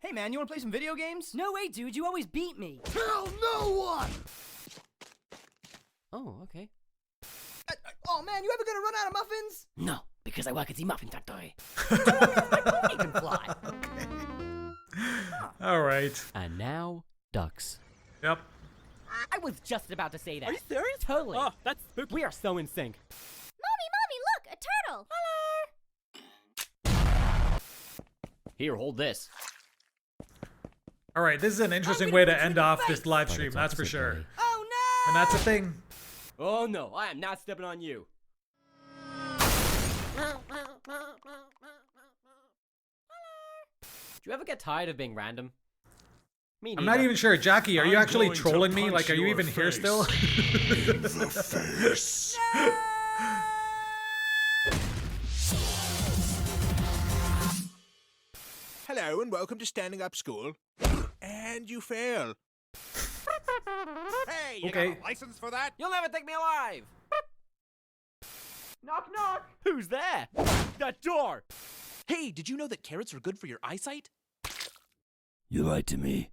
Hey, man, you want to play some video games? No way, dude. You always beat me. Tell no one. Oh, okay. Oh, man, you ever gonna run out of muffins? No, because I work at the muffin factory. You can fly. All right. And now, ducks. Yep. I was just about to say that. Are you serious? Totally. Oh, that's spooky. We are so in sync. Mommy, look, a turtle. Here, hold this. All right, this is an interesting way to end off this live stream, that's for sure. Oh, no. And that's a thing. Oh, no, I am not stepping on you. Do you ever get tired of being random? Me neither. I'm not even sure. Jackie, are you I'm actually going to trolling me? punch Like, are you your even here face. still? The face. Hello and welcome to Standing Up School. And you fail. Hey, you Okay. got a license for that? You'll never take me alive! Knock, knock! Who's there? That door! Hey, did you know that carrots are good for your eyesight? You lied to me.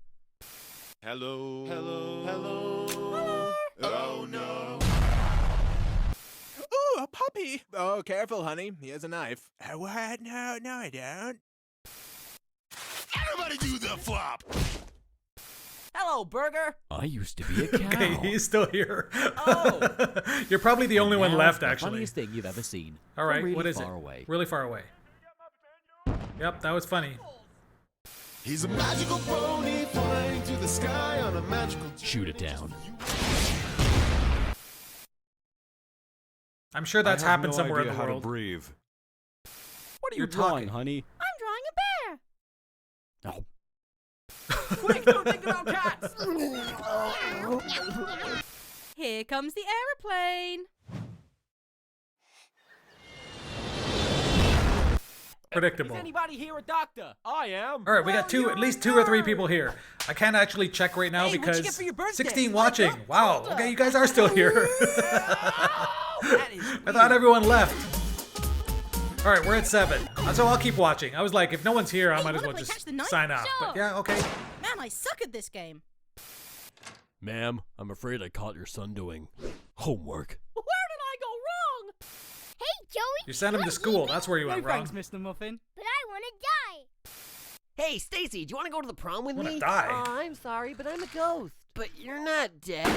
Hello. Hello. Hello. Oh no. Ooh, a puppy. Oh, careful, honey. He has a knife. What? No, I don't. Everybody do the flop. Hello, Burger! I used to be a cow. Okay, he's still here. Oh. You're probably the only one Now, left, the actually. funniest thing you've ever seen. All right, From what really is it? far away. Really far away. Yep, that was funny. He's a magical pony flying through the sky on a magical. Shoot it down. I'm sure that's happened somewhere in the world. breathe. What are You're you drawing, talking. honey? I'm drawing a bear. Oh. Quick, don't think about cats! Here comes the aeroplane. Predictable. Is anybody here a doctor? I am. All right, we got at least two or three people here. I can't actually check right now Hey, what'd you get because for your birthday? 16 watching. Wow. Okay, you guys are still here. That is I thought everyone left. All right, we're at 7. So I'll keep watching. I was like, if no one's here, I Hey, might as wanna well play just Catch the Knife? sign out. Sure. But yeah, okay. Man, I suck at this game. Ma'am, I'm afraid I caught your son doing homework. Where did I go wrong? Hey, Joey. You sent him to school. That's where you went wrong. Mr. Muffin. But I want to die. Hey, Stacy, do you want to go to the prom with Wanna me? die? Oh, I'm sorry, but I'm a ghost. But you're not dead.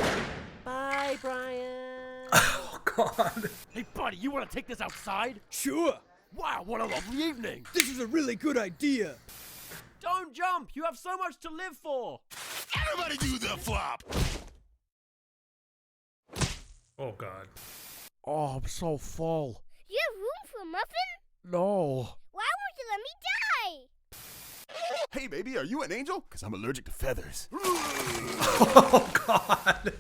Bye, Brian. Oh, God. Hey, buddy, you want to take this outside? Sure. Wow, what a lovely evening. This is a really good idea. Don't jump. You have so much to live for. Everybody do the flop. Oh, God. Oh, I'm so full. You have room for a muffin? No. Why won't you let me die? Hey, baby, are you an angel? Because I'm allergic to feathers. Oh, God.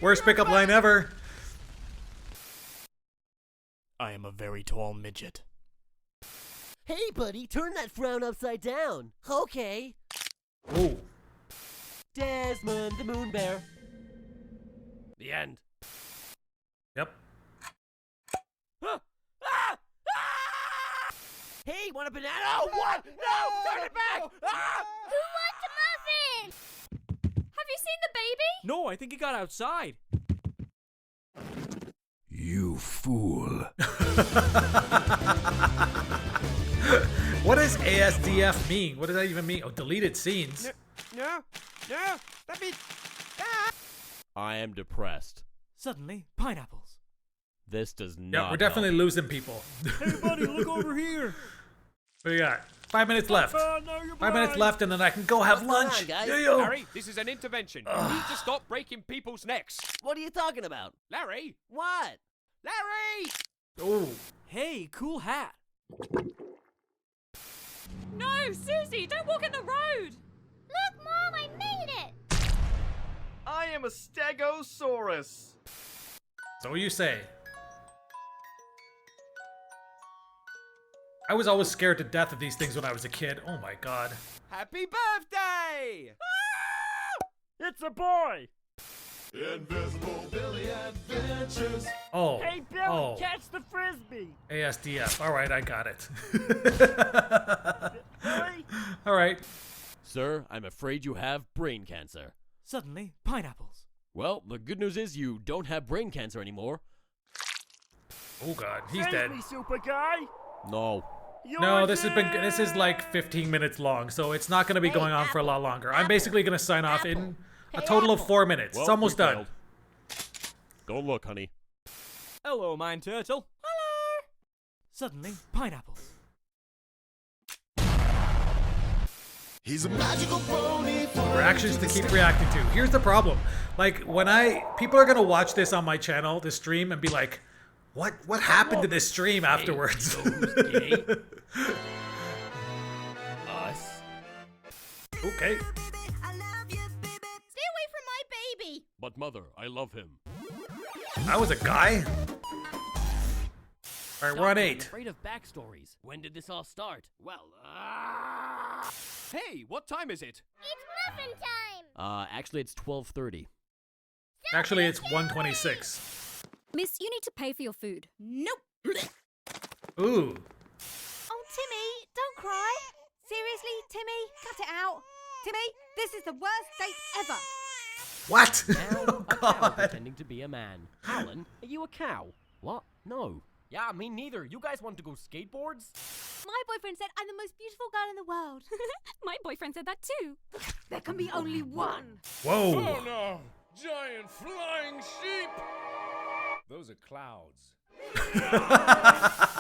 Worst pickup line ever. I am a very tall midget. Hey, buddy, turn that frown upside down. Okay. Ooh. Desmond, the moon bear. The end. Yep. Ah! Ah! Ah! Hey, want a banana? Oh, what? No! Turn it back! Ah! Who wants a muffin? Have you seen the baby? No, I think he got outside. You fool. What does ASDF mean? What does that even mean? Oh, deleted scenes. No, let me. I am depressed. Suddenly, pineapples. This does not Yeah, we're definitely help. losing people. Hey, buddy, look over here. What do you got? 5 minutes left. Now you're 5 minutes left, and then I can go have What's going lunch. on, guys? Yo-yo. Larry, this is an intervention. You need to stop breaking people's necks. What are you talking about? Larry! What? Larry! Ooh. Hey, cool hat. No, Susie, don't walk in the road. Look, Mom, I made it. I am a stegosaurus. So you say. I was always scared to death of these things when I was a kid. Oh my God. Happy birthday! It's a boy. Invisible Billy Adventures. Oh. Hey, Billy, Oh. catch the frisbee. ASDF. All right, I got it. Billy? All right. Sir, I'm afraid you have brain cancer. Suddenly, pineapples. Well, the good news is you don't have brain cancer anymore. Oh God, he's dead. super guy. No. No, this is like 15 minutes long, so it's not going to be going on for a lot longer. I'm basically going to sign off in a total of 4 minutes. It's almost done. Don't look, honey. Hello, Mind Turtle. Hello. Suddenly, pineapples. He's a magical pony. Reactions to keep reacting to. Here's the problem. Like, when people are going to watch this on my channel, this stream, and be like, what happened to this stream afterwards? Okay. Stay away from my baby. But mother, I love him. That was a guy? Alright, we're on I'm 8. afraid of backstories. When did this all start? Well, Hey, what time is it? It's muffin time. Actually it's 12:30. Actually, it's 126. Miss, you need to pay for your food. Nope. Ooh. Oh, Timmy, don't cry. Seriously, Timmy, cut it out. Timmy, this is the worst date ever. What? Now, a cow pretending to be a man. Alan, are you a cow? What? No. Yeah, me neither. You guys want to go skateboards? My boyfriend said I'm the most beautiful girl in the world. My boyfriend said that too. There can be only one. Whoa. Oh no! Giant flying sheep! Those are clouds.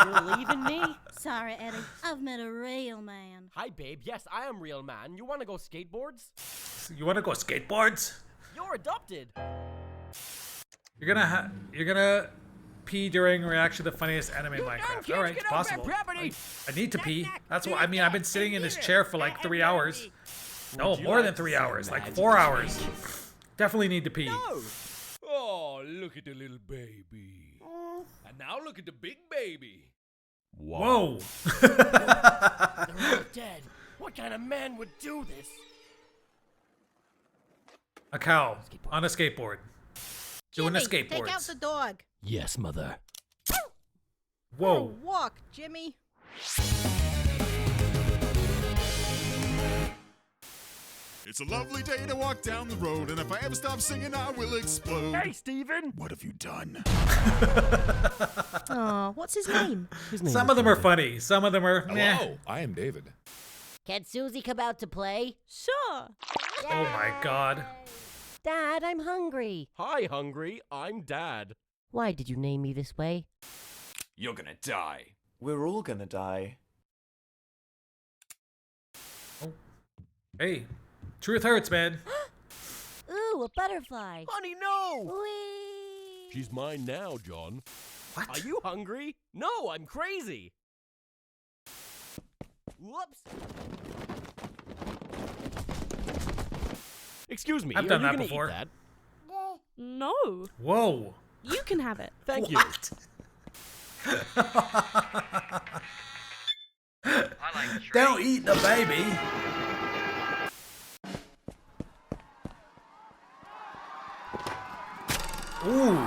You're leaving me? Sorry, Eddie. I've met a real man. Hi, babe. Yes, I am real man. You want to go skateboards? You want to go skateboards? You're adopted. You're gonna pee during reaction to the funniest anime Minecraft. All right, it's possible. I need to pee. That's what I mean. I've been sitting in this chair for like 3 hours. No, more than 3 hours. Like 4 hours. Definitely need to pee. No. Oh, look at the little baby. And now look at the big baby. Whoa. They're all dead. What kind of man would do this? A cow on a skateboard. Doing a Jimmy, take out skateboards. the dog. Yes, mother. Whoa. Walk, Jimmy. It's a lovely day to walk down the road, and if I ever stop singing, I will explode. Hey, Steven! What have you done? Oh, what's his name? Some of them are funny. Some of them are. Meh. Hello, I am David. Can Susie come out to play? Sure. Oh my god. Dad, I'm hungry. Hi, Hungry. I'm Dad. Why did you name me this way? You're gonna die. We're all gonna die. Hey, truth hurts, man. Ooh, a butterfly. Honey, no! Whee! She's mine now, John. What? Are you hungry? No, I'm crazy. Whoops. Excuse me. I've done are you that gonna before. Eat that? No. Whoa. You can have it. Thank What? Don't eat the baby. Ooh.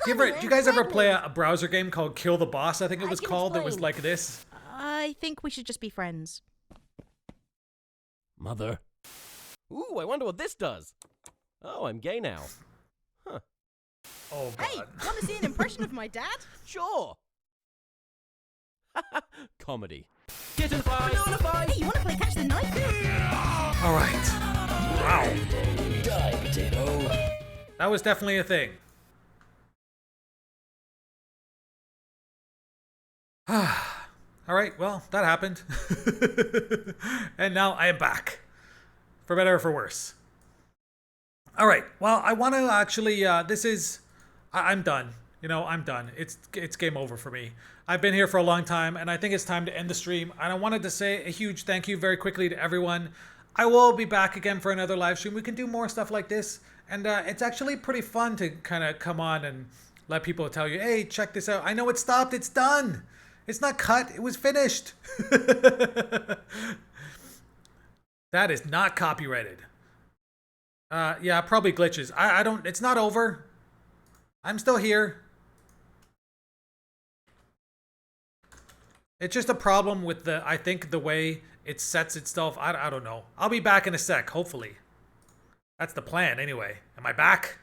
Do you guys ever play a browser game called Kill the Boss? I think it was called. It was like this. I think we should just be friends. Mother. Ooh, I wonder what this does. Oh, I'm gay now. Huh. Oh god. Hey, want to see an impression of my dad? Sure. Comedy. Get in the fight. Hey, you want to play catch the knife? All right. Wow. Die, potato. That was definitely a thing. All right, well, that happened. And now I am back. For better or for worse. All right, well, I want to actually, I'm done. You know, I'm done. It's game over for me. I've been here for a long time, and I think it's time to end the stream. And I wanted to say a huge thank you very quickly to everyone. I will be back again for another live stream. We can do more stuff like this. And it's actually pretty fun to kind of come on and let people tell you, hey, check this out. I know it stopped. It's done. It's not cut. It was finished. That is not copyrighted. Yeah, probably glitches. I don't, it's not over. I'm still here. It's just a problem with I think the way it sets itself. I don't know. I'll be back in a sec, hopefully. That's the plan anyway. Am I back?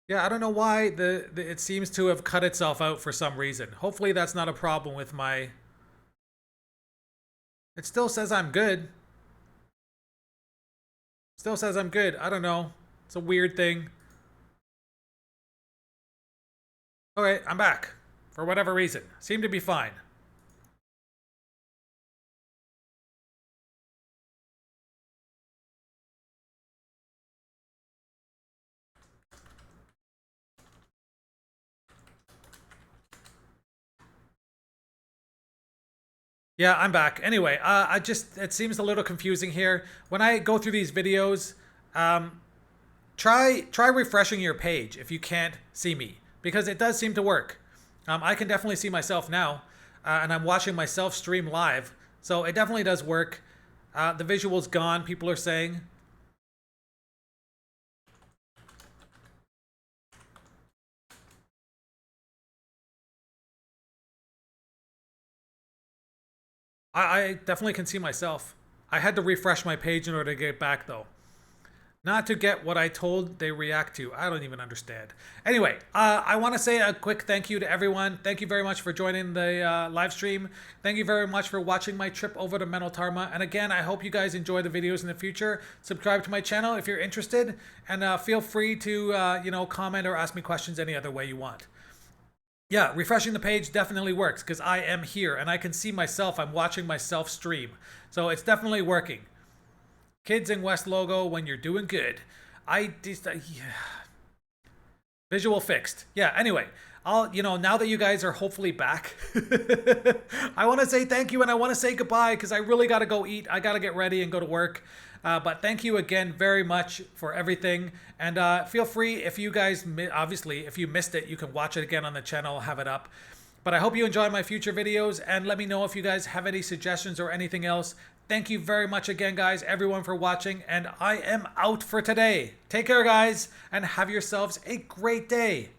Yeah, I don't know why it seems to have cut itself out for some reason. Hopefully that's not a problem with my... It still says I'm good. Still says I'm good. I don't know. It's a weird thing. Okay, I'm back. For whatever reason. Seemed to be fine. Yeah, I'm back. Anyway, it seems a little confusing here. When I go through these videos, try refreshing your page if you can't see me, because it does seem to work. I can definitely see myself now, and I'm watching myself stream live, so it definitely does work. The visual's gone, people are saying. I definitely can see myself. I had to refresh my page in order to get back, though. Not to get what I told they react to. I don't even understand. Anyway, I want to say a quick thank you to everyone. Thank you very much for joining the live stream. Thank you very much for watching my trip over to Mental Tarma. And again, I hope you guys enjoy the videos in the future. Subscribe to my channel if you're interested. And feel free to, you know, comment or ask me questions any other way you want. Yeah, refreshing the page definitely works because I am here and I can see myself. I'm watching myself stream. So it's definitely working. Kids in West logo when you're doing good. Yeah. Visual fixed. Yeah, anyway, now that you guys are hopefully back, I want to say thank you and I want to say goodbye because I really got to go eat. I got to get ready and go to work. But thank you again very much for everything. And feel free, if you guys, obviously, if you missed it, you can watch it again on the channel. I'll have it up. But I hope you enjoy my future videos. And let me know if you guys have any suggestions or anything else. Thank you very much again, guys, everyone, for watching. And I am out for today. Take care, guys, and have yourselves a great day.